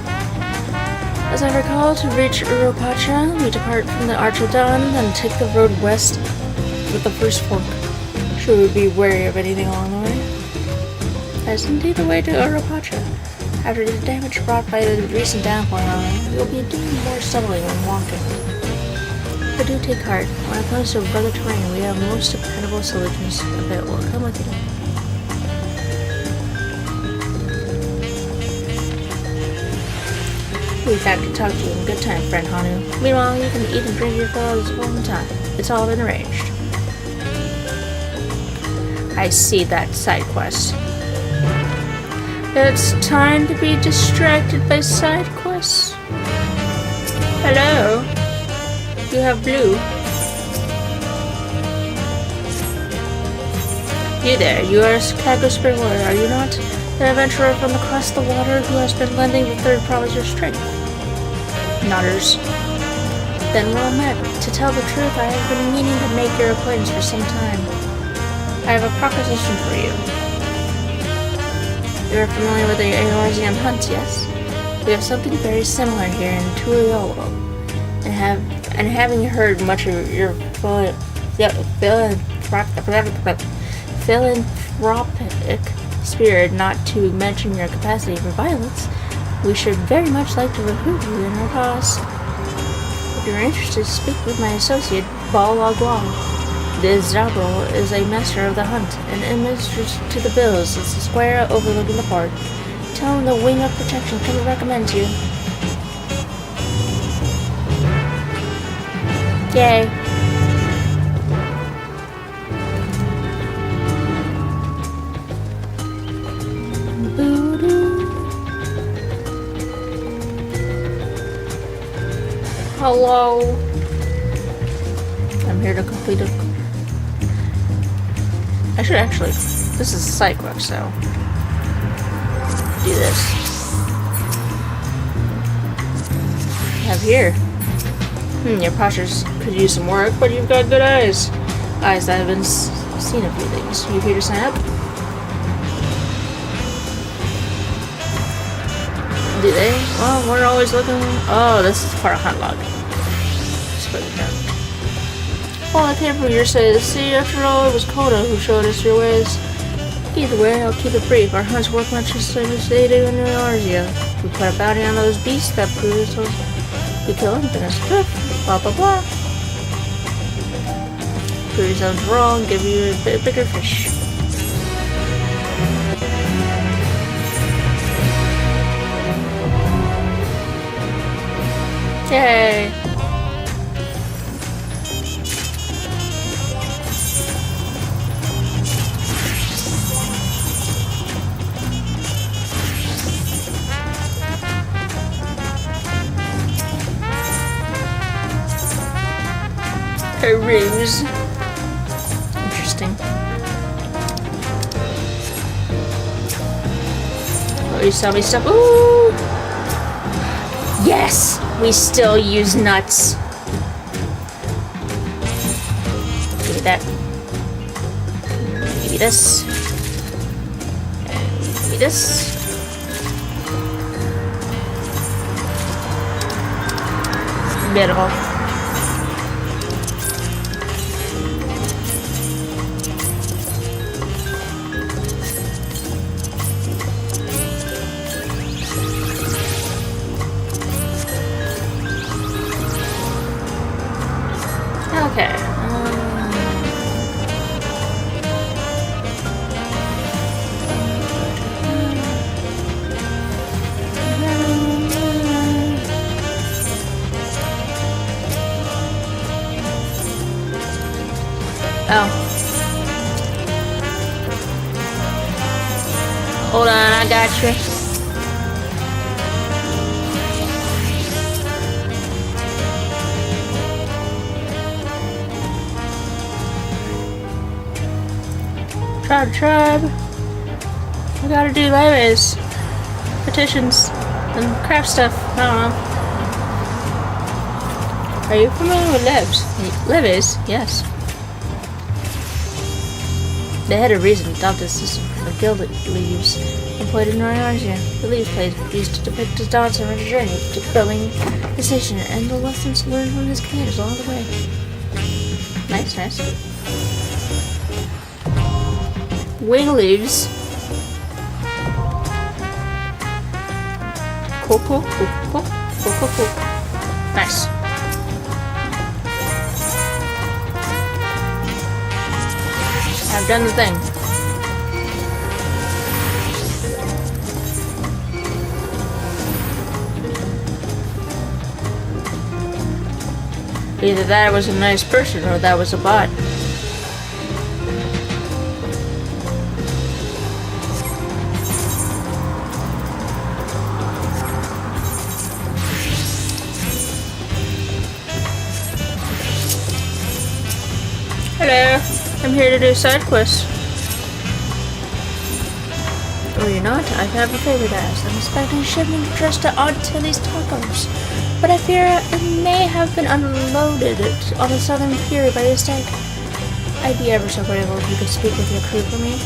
As I recall, to reach Uropacha, we depart from the Arch of Dawn, then take the road west with the first fork. Sure, we would be wary of anything along the way. That is indeed the way to Uropacha. After the damage brought by the recent downpour, we'll be doing more stumbling than walking. But do take heart. When it comes to rugged terrain, we have most dependable solutions available. Come with you. We'll be back to talk to you in good time, friend Hanu. Meanwhile, you can eat and drink your fill at this one time. It's all been arranged. I see that side quest. It's time to be distracted by side quests. Hello? You have blue. You there, you are Chicago Spring Warrior, are you not? The adventurer from across the water who has been lending the third promise your strength. Nodders. Then well met. To tell the truth, I have been meaning to make your acquaintance for some time. I have a proposition for you. You are familiar with the Eorzean hunt, yes? We have something very similar here in Tuliolo, and having heard much of your philanthropic spirit, not to mention your capacity for violence, we should very much like to recruit you in our cause. If you're interested, speak with my associate, Balagua. This Zabral is a master of the hunt and administers to the bills. It's a square overlooking the port. Tell him the Wing of Protection can recommend you. Yay. Hello. I'm here to complete a... I should actually... This is a side quest, so... do this. Have here. Your postures could use some work, but you've got good eyes. Eyes that haven't seen a few things. You here to sign up? Do they? Well, we're always looking... Oh, this is for a hunt log. Let's put it down. Well, I came from your side of the sea. After all, it was Koda who showed us your ways. Either way, I'll keep it brief. Our hunts work much the same as they do in Arzia. We put a bounty on those beasts that proves us. We kill them, then it's proof. Blah, blah, blah. Prove yourselves wrong, give you a bit bigger fish. Yay! Her ruse. Interesting. Oh, you saw me stuff. Ooh! Yes! We still use nuts. Give me that. Give me this. And give me this. Beautiful. Okay. Oh. Hold on, I got you. Tribe. I gotta do levies, petitions, and craft stuff. I don't know. Are you familiar with levies? Yes. They had a reason to adopt a system for the guild leaves employed in Arzia. The leaves plays used to depict his dawn's and journey to building the station and the lessons learned from his commanders along the way. Nice. Wing leaves. Cool. Nice. I've done the thing. Either that was a nice person or that was a bot. Hello, I'm here to do side quests. Oh, you're not? I have a favor to ask. I'm expecting a shipment just to add to these tacos, but I fear it may have been unloaded on the Southern Fury by mistake. I'd be ever so grateful if you could speak with your crew for me.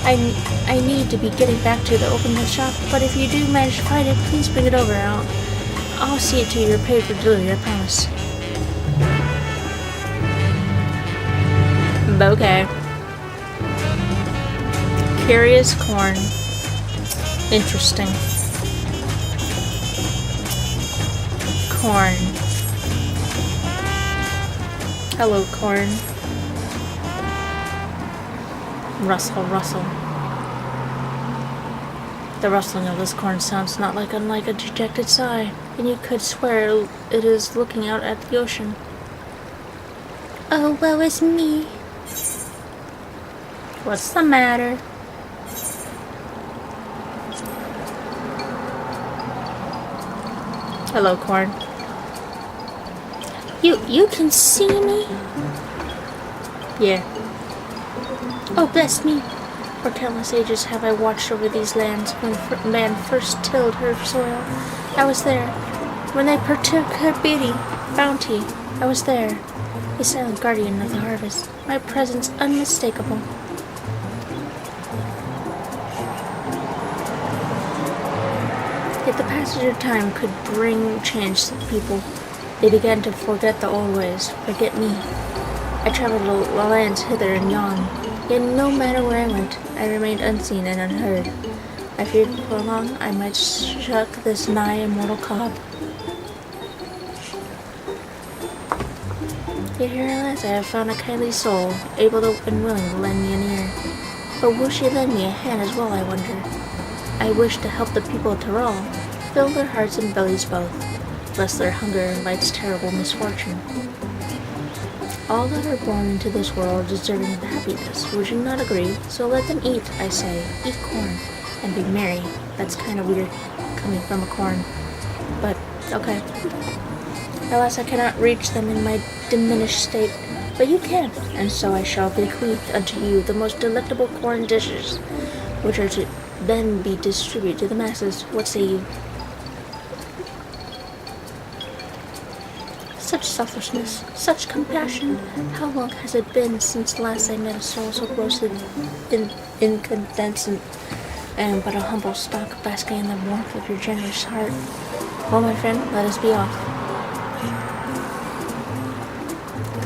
I need to be getting back to the open shop, but if you do manage to find it, please bring it over. I'll see it to you're paid for delivery, I promise. Okay. Curious corn. Interesting. Corn. Hello, corn. Rustle, rustle. The rustling of this corn sounds not unlike a dejected sigh, and you could swear it is looking out at the ocean. Oh, woe is me. What's the matter? Hello, corn. You can see me? Yeah. Oh, bless me. For countless ages have I watched over these lands. When man first tilled her soil, I was there. When they partook her bounty, I was there. A silent guardian of the harvest, my presence unmistakable. Yet the passage of time could bring change to the people. They began to forget the old ways, forget me. I traveled the lands hither and yon, yet no matter where I went, I remained unseen and unheard. I feared before long I might shuck this nigh immortal cob. Yet here at last I have found a kindly soul, able to and willing to lend me an ear. But will she lend me a hand as well, I wonder? I wish to help the people of Tyrol, fill their hearts and bellies both, lest their hunger invites terrible misfortune. All that are born into this world deserving of happiness, would you not agree? So let them eat, I say, eat corn, and be merry. That's kind of weird, coming from a corn, but okay. Alas, I cannot reach them in my diminished state, but you can, and so I shall bequeath unto you the most delectable corn dishes, which are to then be distributed to the masses. What say you? Such selfishness, such compassion. How long has it been since last I met a soul so grossly incandescent and but a humble stock basking in the warmth of your generous heart? Well, my friend, let us be off.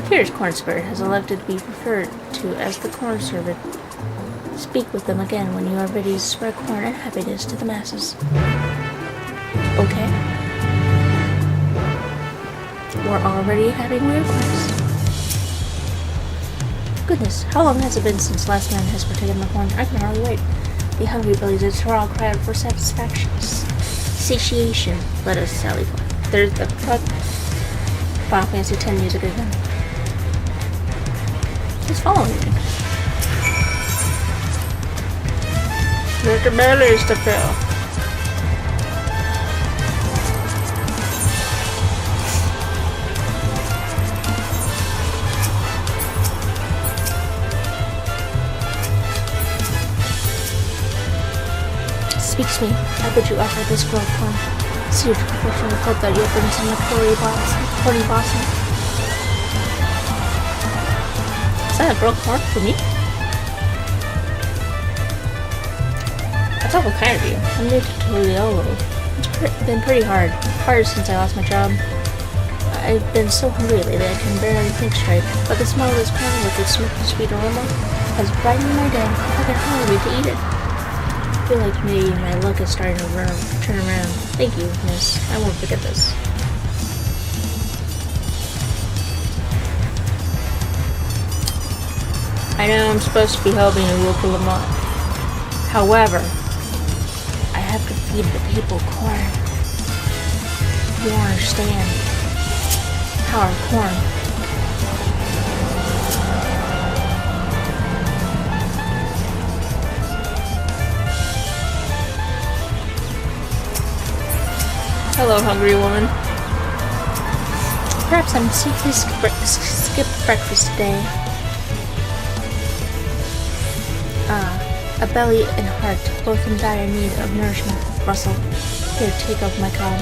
Here's Corn Spirit has elected to be referred to as the Corn Servant. Speak with them again when you are ready to spread corn and happiness to the masses. Okay? We're already having weird plans. Goodness, how long has it been since last man has partaken of the corn? I can hardly wait. The hungry bellies of Tyrol cry out for satisfaction. Satiation. Let us sally forth. There's the Final Fantasy X music again. He's following me. There's the bellies to fill. Speak to me. I bid you offer this grove corn. See your proportion of hope that you opens in the corny blossom. Is that a grove corn for me? That's awful kind of you. I'm new to Toliolo. It's been pretty hard. Hard since I lost my job. I've been so hungry lately I can barely think straight. But the smell of this corn with its sweet aroma has brightened my day. I can hardly wait to eat it. I feel like maybe my luck is starting to turn around. Thank you, miss. I won't forget this. I know I'm supposed to be helping the local Lamont. However, I have to feed the people corn. You don't understand. Power of corn. Hello, hungry woman. Perhaps I'm simply skip breakfast today. A belly and heart, both in dire need of nourishment. Russell, here, take of my cob.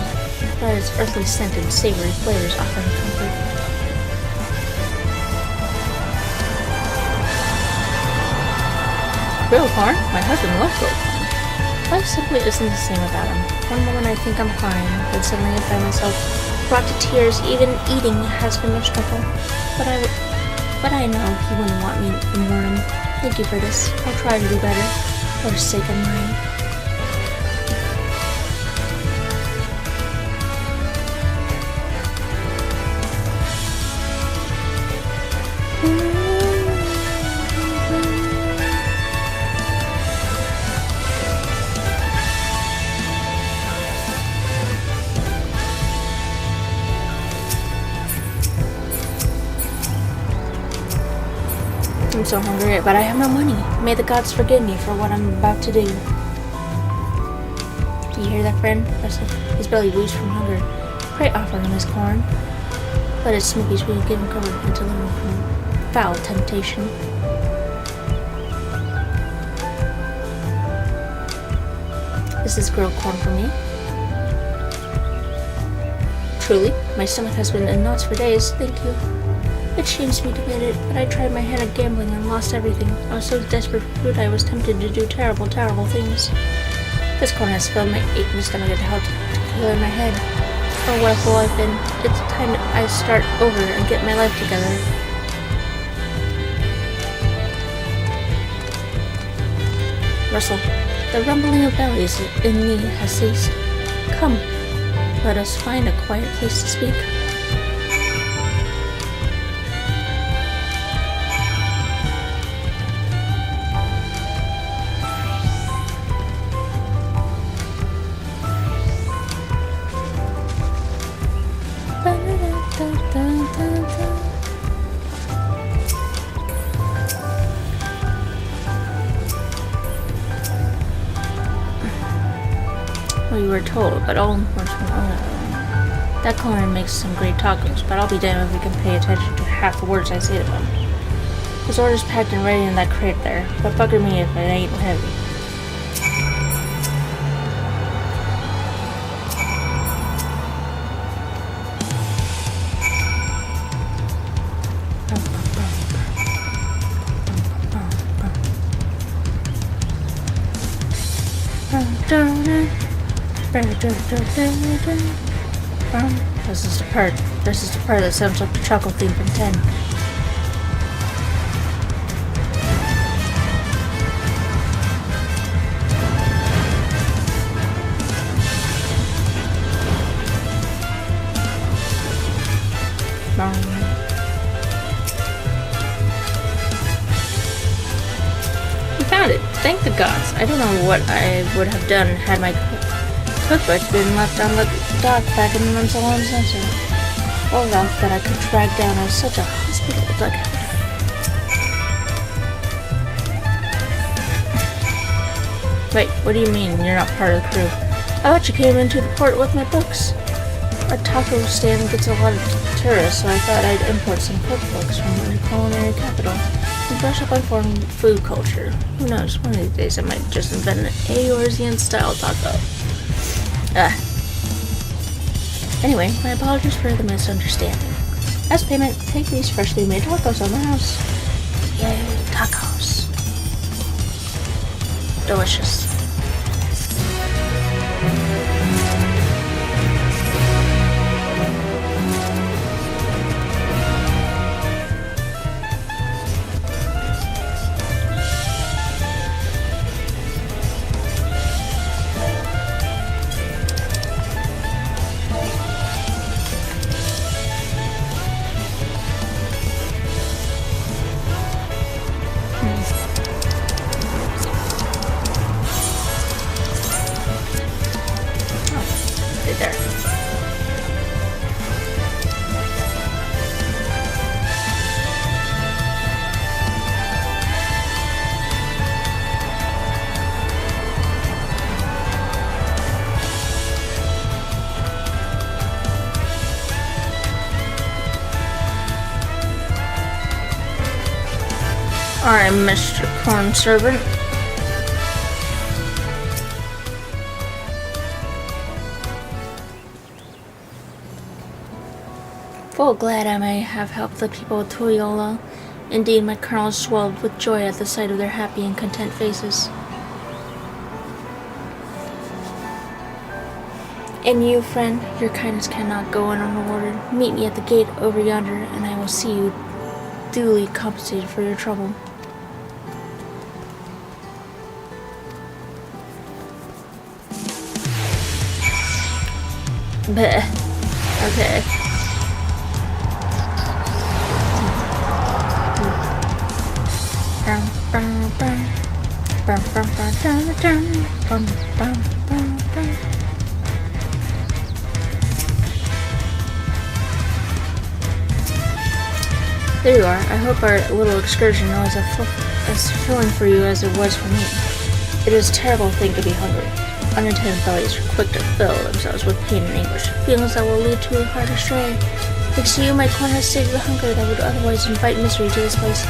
Let its earthly scent and savory flavors offering comfort. Grilled corn? My husband loves grilled corn. Life simply isn't the same without him. One moment I think I'm fine, then suddenly I find myself brought to tears. Even eating has been a struggle. But I know he wouldn't want me to mourn him. Thank you for this. I'll try to do better. Forsaken mind. I'm so hungry, but I have no money. May the gods forgive me for what I'm about to do. Do you hear that, friend? His belly woos from hunger. Pray offer him his corn. Let his smokies will give him cover and deliver him from foul temptation. Is this grilled corn for me? Truly, my stomach has been in knots for days, thank you. It shames me to admit it, but I tried my hand at gambling and lost everything. I was so desperate for food I was tempted to do terrible, terrible things. This corn has filled my aching stomach and helped to clear my head. Oh, what a fool I've been. It's time I start over and get my life together. Russell, the rumbling of bellies in me has ceased. Come, let us find a quiet place to speak. We were told, but all imports from Ona. That culinary makes some great tacos, but I'll be damned if we can pay attention to half the words I say to them. His order's packed and ready in that crate there, but bugger me if it ain't heavy. This is the part that sounds like the chocolate theme from 10. We found it. Thank the gods. I don't know what I would have done had my cookbook's been left on the dock back in the Rensalon Center. All wealth that I could drag down as such a hospitable dugout. Wait, what do you mean you're not part of the crew? I thought you came into the port with my books. Our taco stand gets a lot of tourists, so I thought I'd import some cookbooks from the culinary capital and brush up on foreign food culture. Who knows, one of these days I might just invent an Eorzean-style taco. Anyway, my apologies for the misunderstanding. As payment, take these freshly made tacos on the house. Yay, tacos. Delicious. Alright, Mr. Corn Servant. Full glad I may have helped the people of Tuiola. Indeed, my kernels swelled with joy at the sight of their happy and content faces. And you, friend, your kindness cannot go unrewarded. Meet me at the gate over yonder, and I will see you duly compensated for your trouble. Bleh. Okay. There you are. I hope our little excursion was as filling for you as it was for me. It is a terrible thing to be hungry. Unattended bellies are quick to fill themselves with pain and anguish, feelings that will lead to a hard astray. Thanks to you, my corn has saved the hunger that would otherwise invite misery to this place.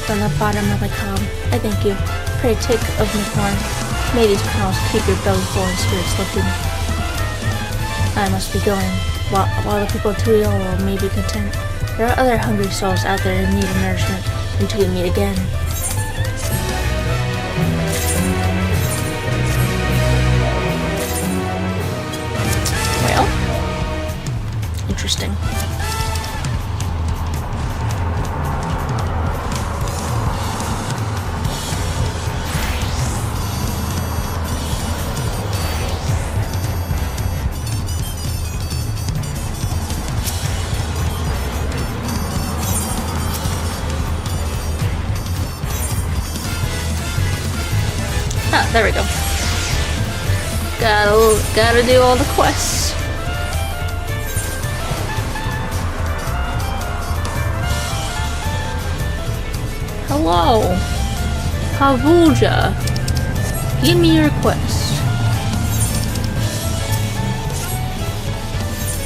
From the bottom of my calm, I thank you. Pray take of my corn. May these kernels keep your belly full and spirits lifted. I must be going. While the people of Tuiolo may be content, there are other hungry souls out there in need of nourishment until we meet again. Well, interesting. Ah, there we go. Gotta do all the quests. Hello, Pavulja. Give me your quest.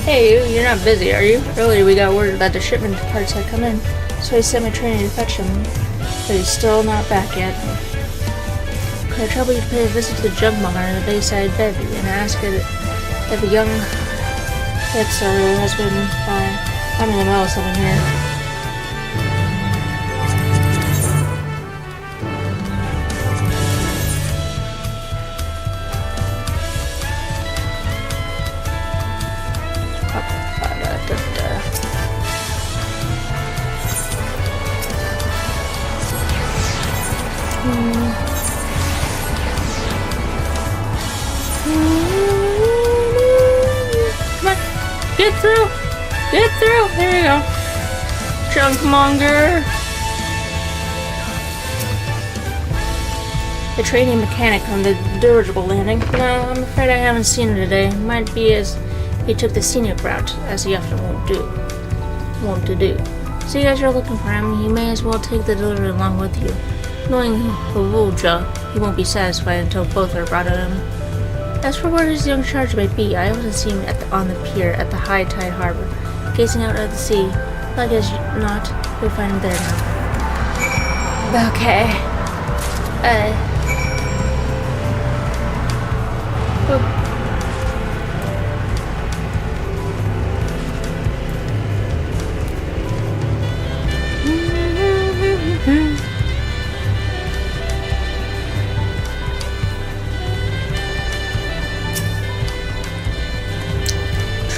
Hey, you're not busy, are you? Earlier we got word that the shipment parts had come in, so I sent my trainee to fetch him, but he's still not back yet. Could I trouble you to pay a visit to the junkmonger in the Bayside Bevy and ask if a young Fitzer has been by? I'm in the middle of something here. Get through! Get through! There you go. Junkmonger! The training mechanic on the dirigible landing. No, I'm afraid I haven't seen him today. Might be as he took the scenic route, as he often wont to do. So you guys are looking for him, you may as well take the delivery along with you. Knowing Pavulja, he won't be satisfied until both are brought to him. As for where his young charge may be, I often see him on the pier at the high tide harbor, gazing out at the sea. Like as not, you'll find him there now. Okay.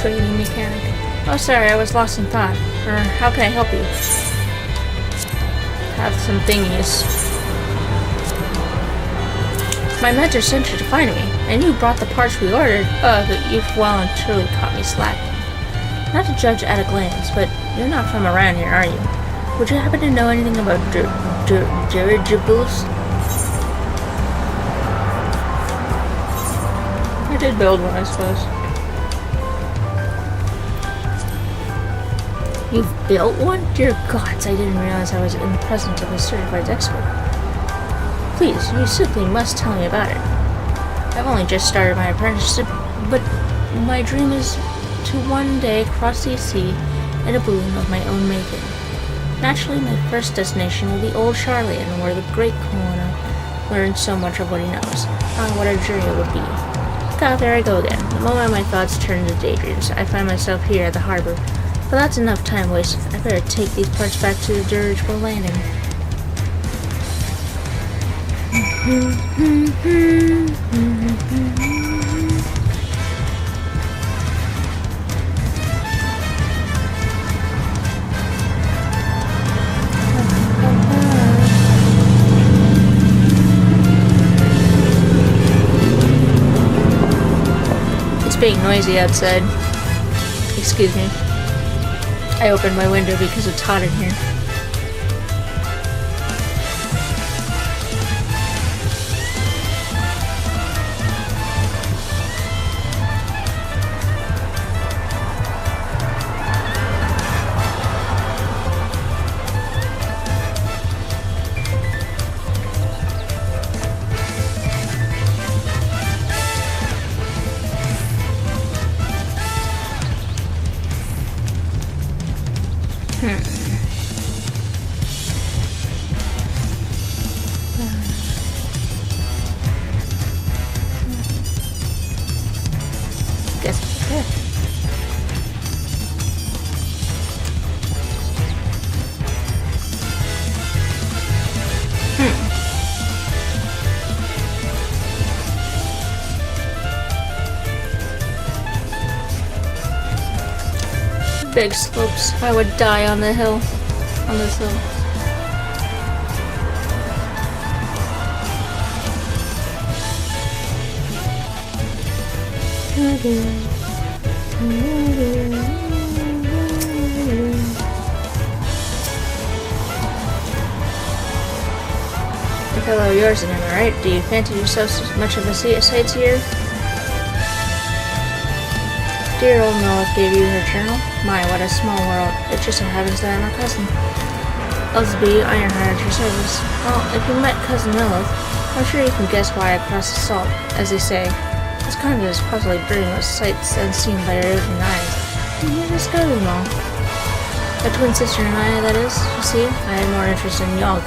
Training mechanic. Oh, sorry, I was lost in thought. How can I help you? Have some thingies. My mentor sent you to find me, and you brought the parts we ordered. But you've well and truly caught me slacking. Not to judge at a glance, but you're not from around here, are you? Would you happen to know anything about dirigibles? I did build one, I suppose. You've built one? Dear gods, I didn't realize I was in the presence of a certified expert. Please, you simply must tell me about it. I've only just started my apprenticeship, but my dream is to one day cross the sea in a balloon of my own making. Naturally, my first destination will be Old Charlian, where the great coroner learned so much of what he knows. Ah, what a journey it would be. God, there I go again. The moment my thoughts turn to daydreams, I find myself here at the harbor. But that's enough time wasted. I better take these parts back to the dirigible landing. It's being noisy outside. Excuse me. I opened my window because it's hot in here. Big slopes. I would die on the hill. On this hill. A fellow of yours, am I right? Do you fancy yourself so much of a sightseer? Dear old Lilith gave you her journal? My, what a small world. It just so happens that I'm her cousin. Elsby, Ironheart at your service. Well, if you met Cousin Lilith, I'm sure you can guess why I crossed the salt, as they say. This convent is possibly brilliant with sights unseen by your own eyes. And you discovered them all. A twin sister and I, that is. You see, I had more interest in Yogg,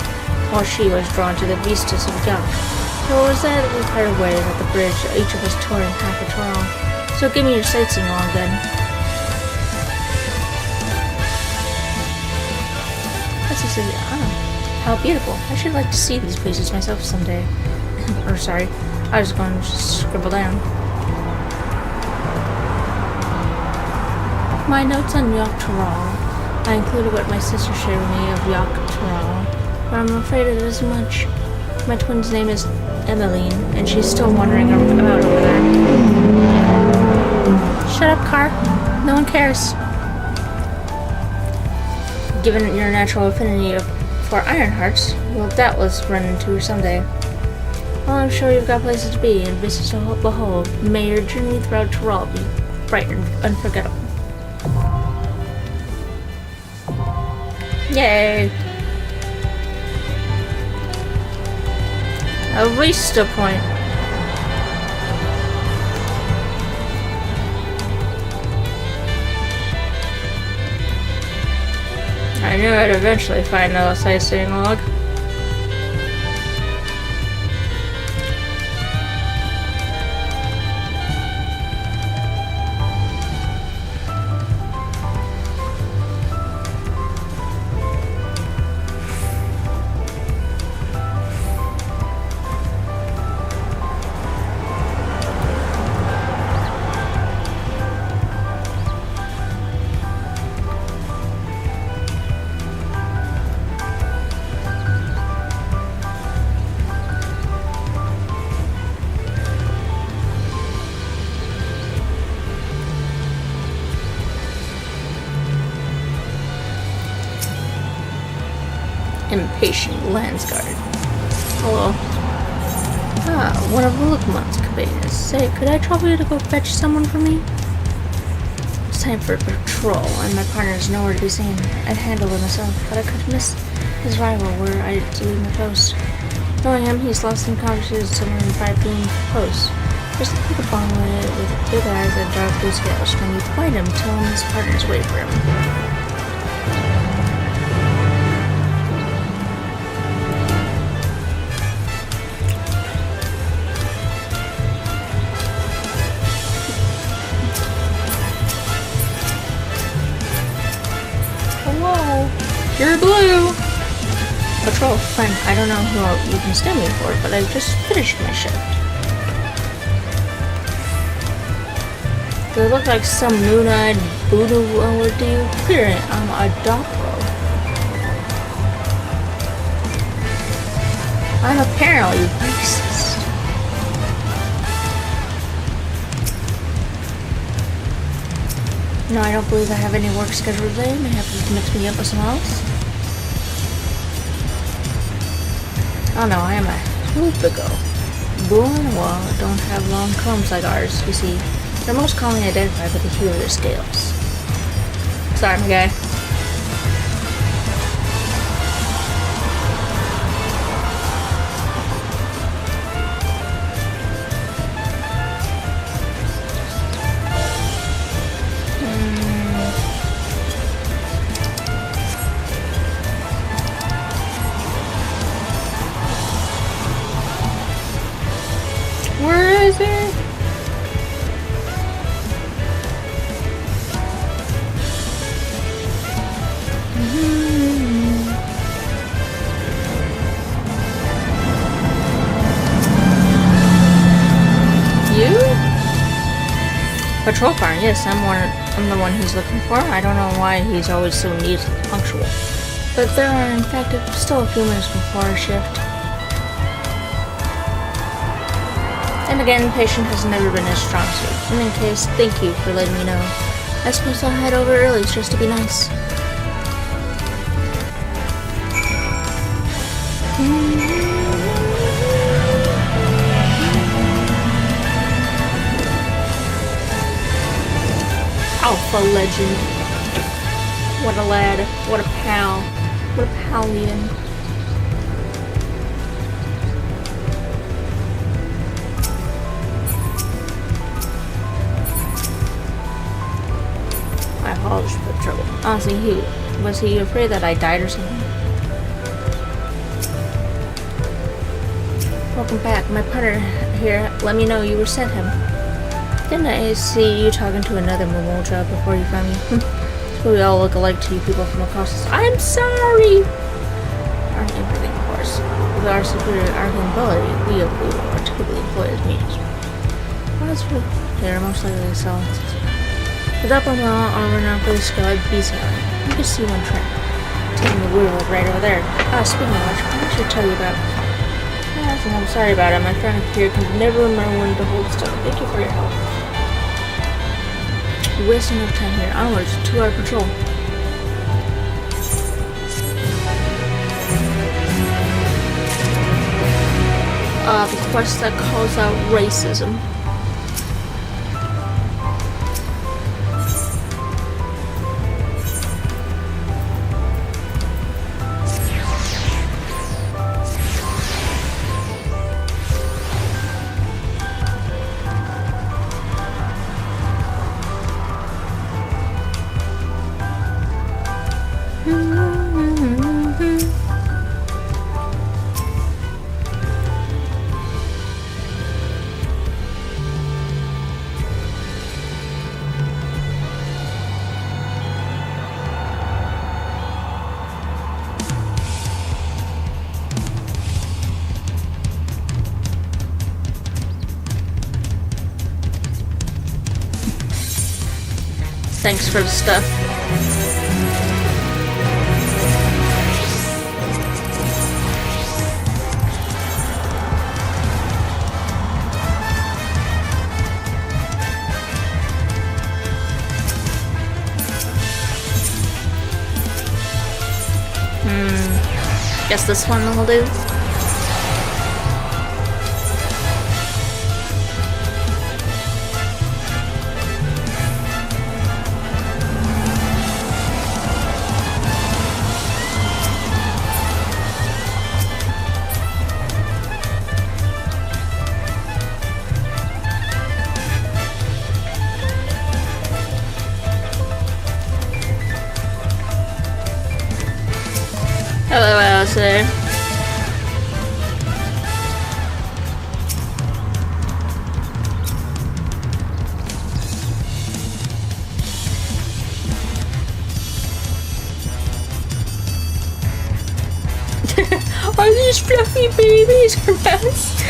while she was drawn to the beastess of Yogg. So it was that we parted ways at the bridge, each of us touring half a tour. So give me your sightseeing log then. How beautiful. I should like to see these places myself someday. Or sorry, I was going to just scribble down. My notes on Dawntrail. I included what my sister shared with me of Dawntrail, but I'm afraid it isn't much. My twin's name is Emmeline, and she's still wandering about over there. Shut up, car. No one cares. Given your natural affinity for Ironhearts, you'll doubtless run into her someday. Well, I'm sure you've got places to be and visits to behold. May your journey throughout Tyrol be bright and unforgettable. Yay! A Vista point. I knew I'd eventually find a sightseeing log. Impatient Landsguard. Hello. One of Lukman's companions. Say, could I trouble you to go fetch someone for me? It's time for a patrol, and my partner is nowhere to be seen. I'd handle it myself, but I could miss his rival were I to leave my post. Knowing him, he's lost in conversation somewhere in 5 being post. There's a big abomination with big eyes and dark blue scales. When you find him, tell him his partner's waiting for him. You're blue! Patrol, fine. I don't know who you can stand me for, but I've just finished my shift. They look like some moon-eyed voodoo would do. Clearly, I'm a Dawntrail. I'm apparently racist. No, I don't believe I have any work scheduled today. May have to mix me up with someone else. Oh no, I am a Hoopigo. Born well, don't have long combs like ours, you see. They're most commonly identified with the hue of their scales. Sorry, my guy. Where is it? You? Patrol car, yes, I'm the one he's looking for. I don't know why he's always so neat and punctual. But there are, in fact, still a few minutes before our shift. And again, patient has never been as strong suit. In any case, thank you for letting me know. I suppose I'll head over early just to be nice. Alpha legend. What a lad. What a pal. What a pallion. I apologize for the trouble. Honestly, was he afraid that I died or something? Welcome back. My partner here let me know you were sent him. Didn't I see you talking to another Momoja before you found me? We all look alike to you people from across this. I'm sorry! Aren't everything, of course. With our superior arcane ability, we are typically employed as mediums. Well, that's true. They are most likely to sell. The upper armor now for the scarlet beast guy. You can see one train. Taking the wheel right over there. Speaking of which, I should tell you about. I'm sorry about it. My friend here can never remember when to hold still. Thank you for your help. You're wasting enough time here. Onwards, 2-hour patrol. The quest that calls out racism. Thanks for the stuff. Guess this one will do. Hello, Alistair. Are these fluffy babies or pets?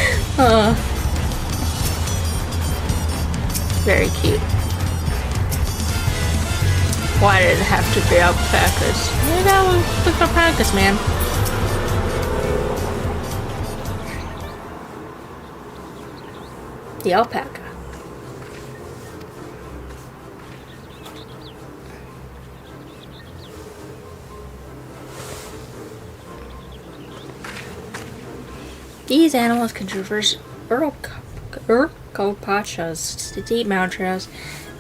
Very cute. Why did it have to be alpacas? You know, look alpacas, man. The alpaca. These animals can traverse Urkopacha's steep mountain trails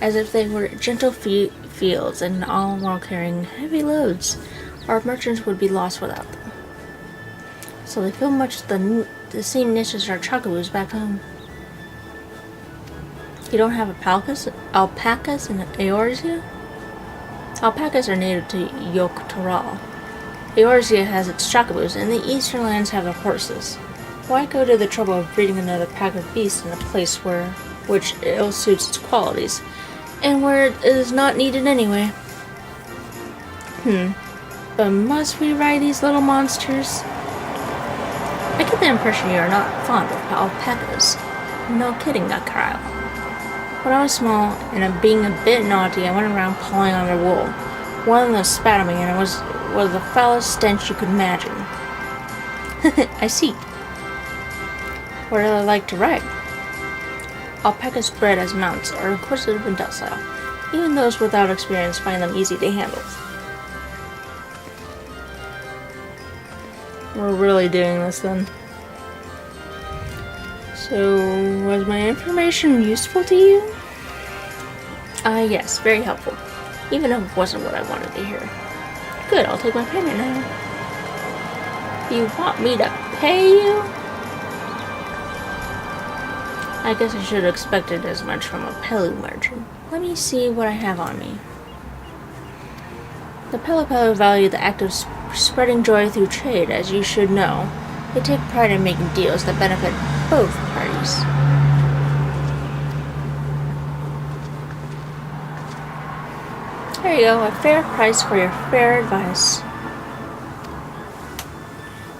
as if they were gentle fields, and all while carrying heavy loads. Our merchants would be lost without them. So they fill much the same niche as our chocobos back home. You don't have alpacas in Eorzea? Alpacas are native to Yogg-Toral. Eorzea has its chocobos, and the eastern lands have their horses. Why go to the trouble of breeding another pack of beasts in a place which ill suits its qualities, and where it is not needed anyway? But must we ride these little monsters? I get the impression you are not fond of alpacas. No kidding, Kyle. When I was small, and being a bit naughty, I went around pawing on their wool. One of them spat at me, and it was the foulest stench you could imagine. I see. What do they like to ride? Alpacas bred as mounts are inquisitive and docile. Even those without experience find them easy to handle. We're really doing this then. So, was my information useful to you? Yes, very helpful. Even if it wasn't what I wanted to hear. Good, I'll take my payment now. You want me to pay you? I guess I should have expected as much from a Pelu merchant. Let me see what I have on me. The Pelu value the act of spreading joy through trade, as you should know. They take pride in making deals that benefit both parties. There you go, a fair price for your fair advice.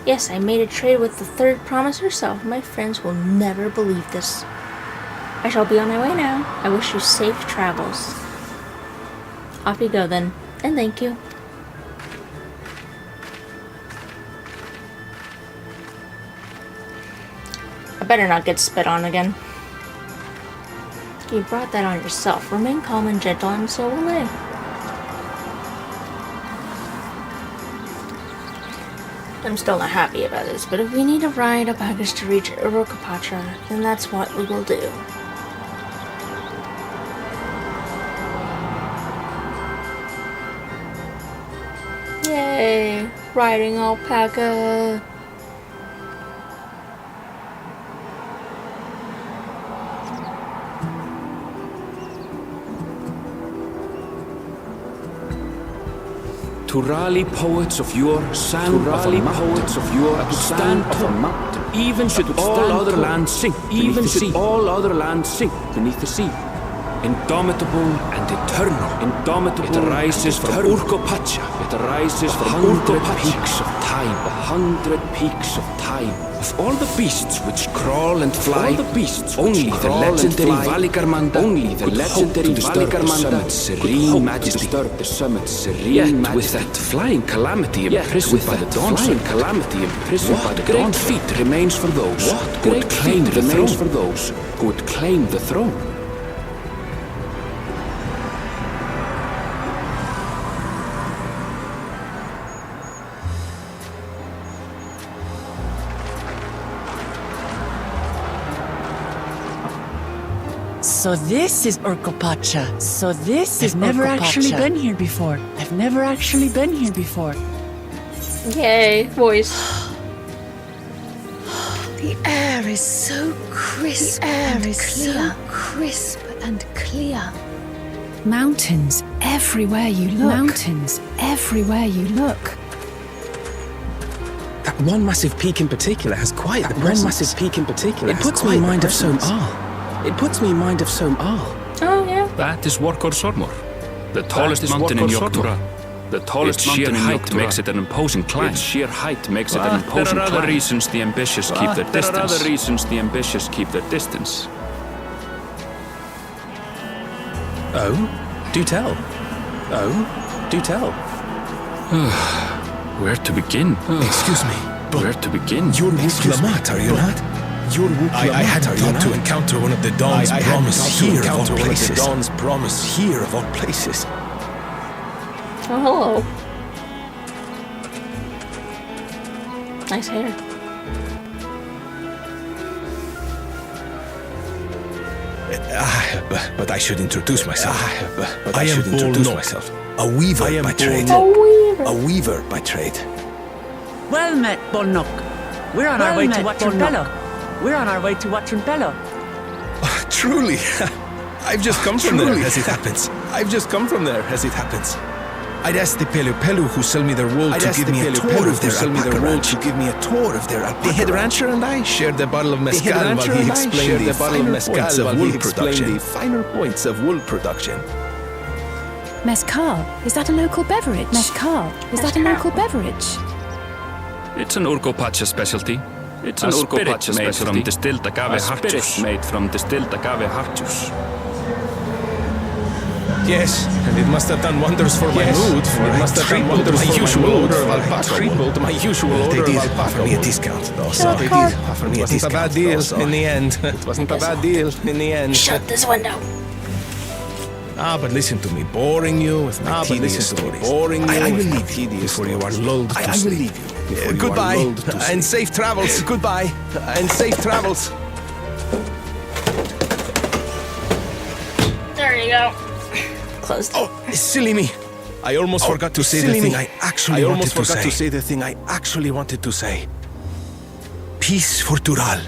Yes, I made a trade with the third promise herself. My friends will never believe this. I shall be on my way now. I wish you safe travels. Off you go then, and thank you. I better not get spit on again. You brought that on yourself. Remain calm and gentle, and so will I. I'm still not happy about this, but if we need to ride a package to reach Urkopacha, then that's what we will do. Yay! Riding alpaca! Turali poets of yore sang of a poets of yore stand of a mountain. Even should all other lands sink, even should all other lands sink beneath the sea. Indomitable and eternal, indomitable. It arises from Urkopacha. It arises from 100 peaks of time, 100 peaks of time. Of all the beasts which crawl and fly, all the beasts only the legendary Valigarmanda, only the legendary Valigarmanda serene majesty, disturb the summit's serene majesty. With that flying calamity imprisoned by the Dawntrail, calamity imprisoned by the Dawntrail, feat remains for those who would claim the throne. For those who would claim the throne. So this is Urkopacha. So this is I've never actually been here before. I've never actually been here before. Yay, voice. The air is so crisp. The air is so crisp and clear. Mountains everywhere you look. Mountains everywhere you look. That one massive peak in particular has quite the presence. One massive peak in particular. It puts me in mind of Som-Al. It puts me in mind of Som-Al. Oh, yeah. That is Workor Sormor, the tallest mountain in Yogg-Toral. The tallest mountain in height makes it an imposing climb. Its sheer height makes it an imposing climb. There are other reasons the ambitious keep their distance. There are other reasons the ambitious keep their distance. Oh, do tell. Oh, do tell. Where to begin? Excuse me, but where to begin? You're Wuk-Lamat, are you not? I hadn't thought to encounter one of the Dawn's promise here of all places. Dawn's promise here of all places. Oh, hello. Nice hair. but I should introduce myself. I am myself. A weaver by trade. A weaver by trade. Well met, Bolnock. We're on our way to Dawntrail. We're on our way to Dawntrail. Truly. I've just come from there, as it happens. I'd asked the Pelu who sell me their wool to give me a tour of their alpaca. The head rancher and I shared a bottle of mezcal while he explained the finer points of wool production. Mezcal? Is that a local beverage? It's an Urgopacha specialty. It's an spirit made from distilled agave heart juice. Yes, and it must have done wonders for my mood, for it must have done wonders for my usual odor of alpaca. Tripled my usual odor of alpaca. They did offer me a discount, though. So they did offer me a discount. It wasn't a bad deal in the end. Shut this window. But listen to me, boring you with my tedious stories. I will leave you before you are lulled to sleep. Goodbye, and safe travels. Goodbye, and safe travels. There you go. Closed. Oh, silly me. I almost forgot to say the thing I actually wanted to say. Peace for Tural.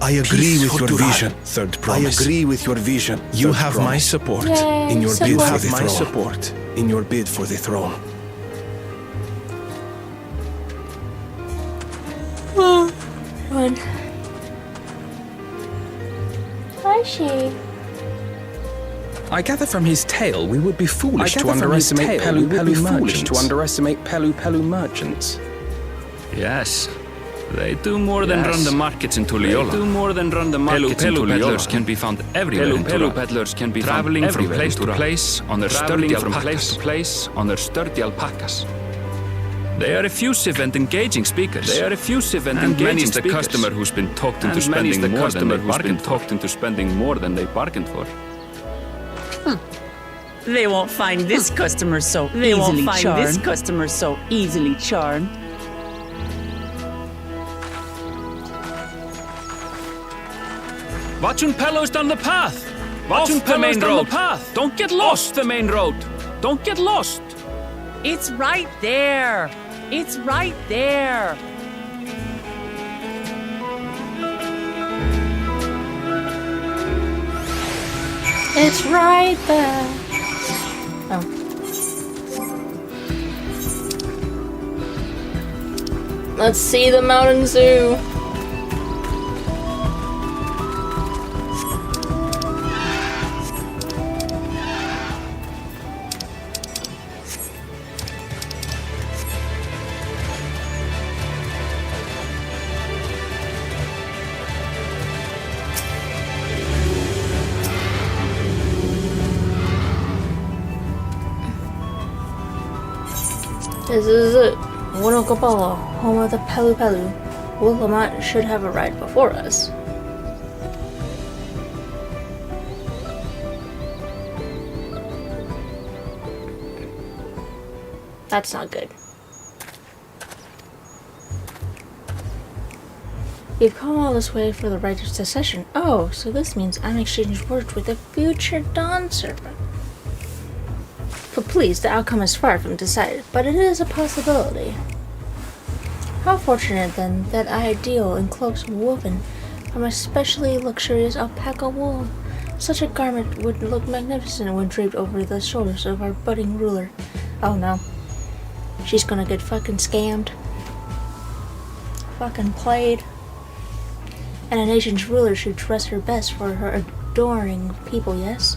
I agree with your vision, third promise. You have my support in your bid for the throne. Run. Hi, she. I gather from his tale we would be foolish to underestimate Pelu merchants. Yes. They do more than run the markets in Tuliola. Pelu peddlers can be found everywhere in Tuliola. Traveling from place to place on their sturdy alpacas. They are effusive and engaging speakers. And many's the customer who's been talked into spending more than they bargained for. They won't find this customer so easily charmed. Watch Pelo's down the path! Watch the main road! Don't get lost! The main road! Don't get lost! It's right there! It's right there! It's right there. Oh. Let's see the mountain zoo. This is it. Winokopala, home of the Pelu. Willamette should have arrived before us. That's not good. You've come all this way for the right of secession. Oh, so this means I'm exchanging words with a future Dawn servant. But please, the outcome is far from decided, but it is a possibility. How fortunate then that I deal in cloaks woven from especially luxurious alpaca wool. Such a garment would look magnificent when draped over the shoulders of our budding ruler. Oh no. She's gonna get fucking scammed. Fucking played. And a nation's ruler should dress her best for her adoring people, yes?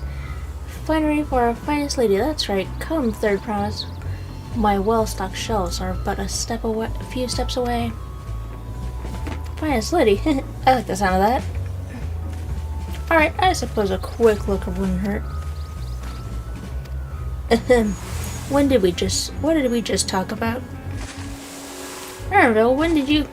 Finery for our finest lady, that's right. Come, third promise. My well-stocked shelves are but a few steps away. Finest lady? I like the sound of that. Alright, I suppose a quick look wouldn't hurt. What did we just talk about? Erinville, when did you...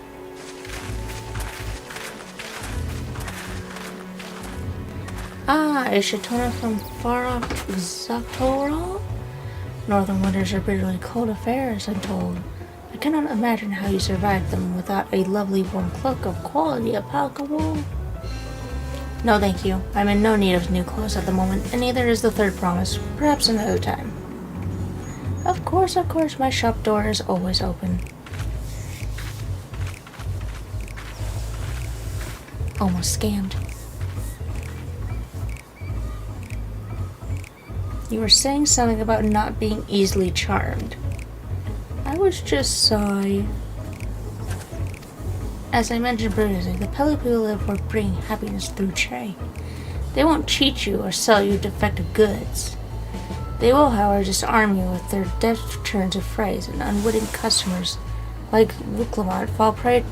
Ishatona from far-off Zaktoral? Northern winters are bitterly cold affairs, I'm told. I cannot imagine how you survived them without a lovely warm cloak of quality alpaca wool. No, thank you. I'm in no need of new clothes at the moment, and neither is the third promise. Perhaps another time. Of course, my shop door is always open. Almost scammed. You were saying something about not being easily charmed. I was just sorry. As I mentioned previously, the Pelipoo live for bringing happiness through trade. They won't cheat you or sell you defective goods. They will, however, disarm you with their deft turns of phrase, and unwitting customers like Wuklamont fall prey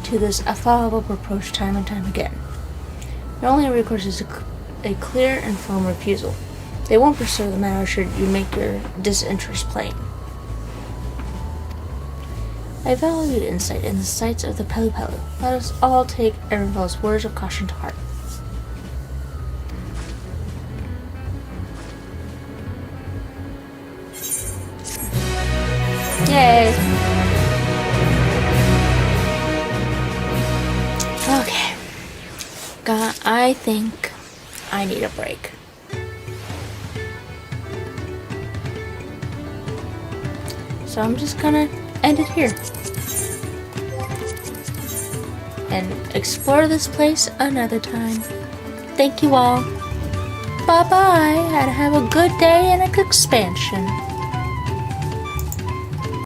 to this affable reproach time and time again. Your only recourse is a clear and firm refusal. They won't pursue the matter should you make your disinterest plain. I value insight in the sights of the Pelipelu. Let us all take Erinville's words of caution to heart. Yay! Okay. I think I need a break. So I'm just gonna end it here. And explore this place another time. Thank you all. Bye-bye, and have a good day and a good expansion.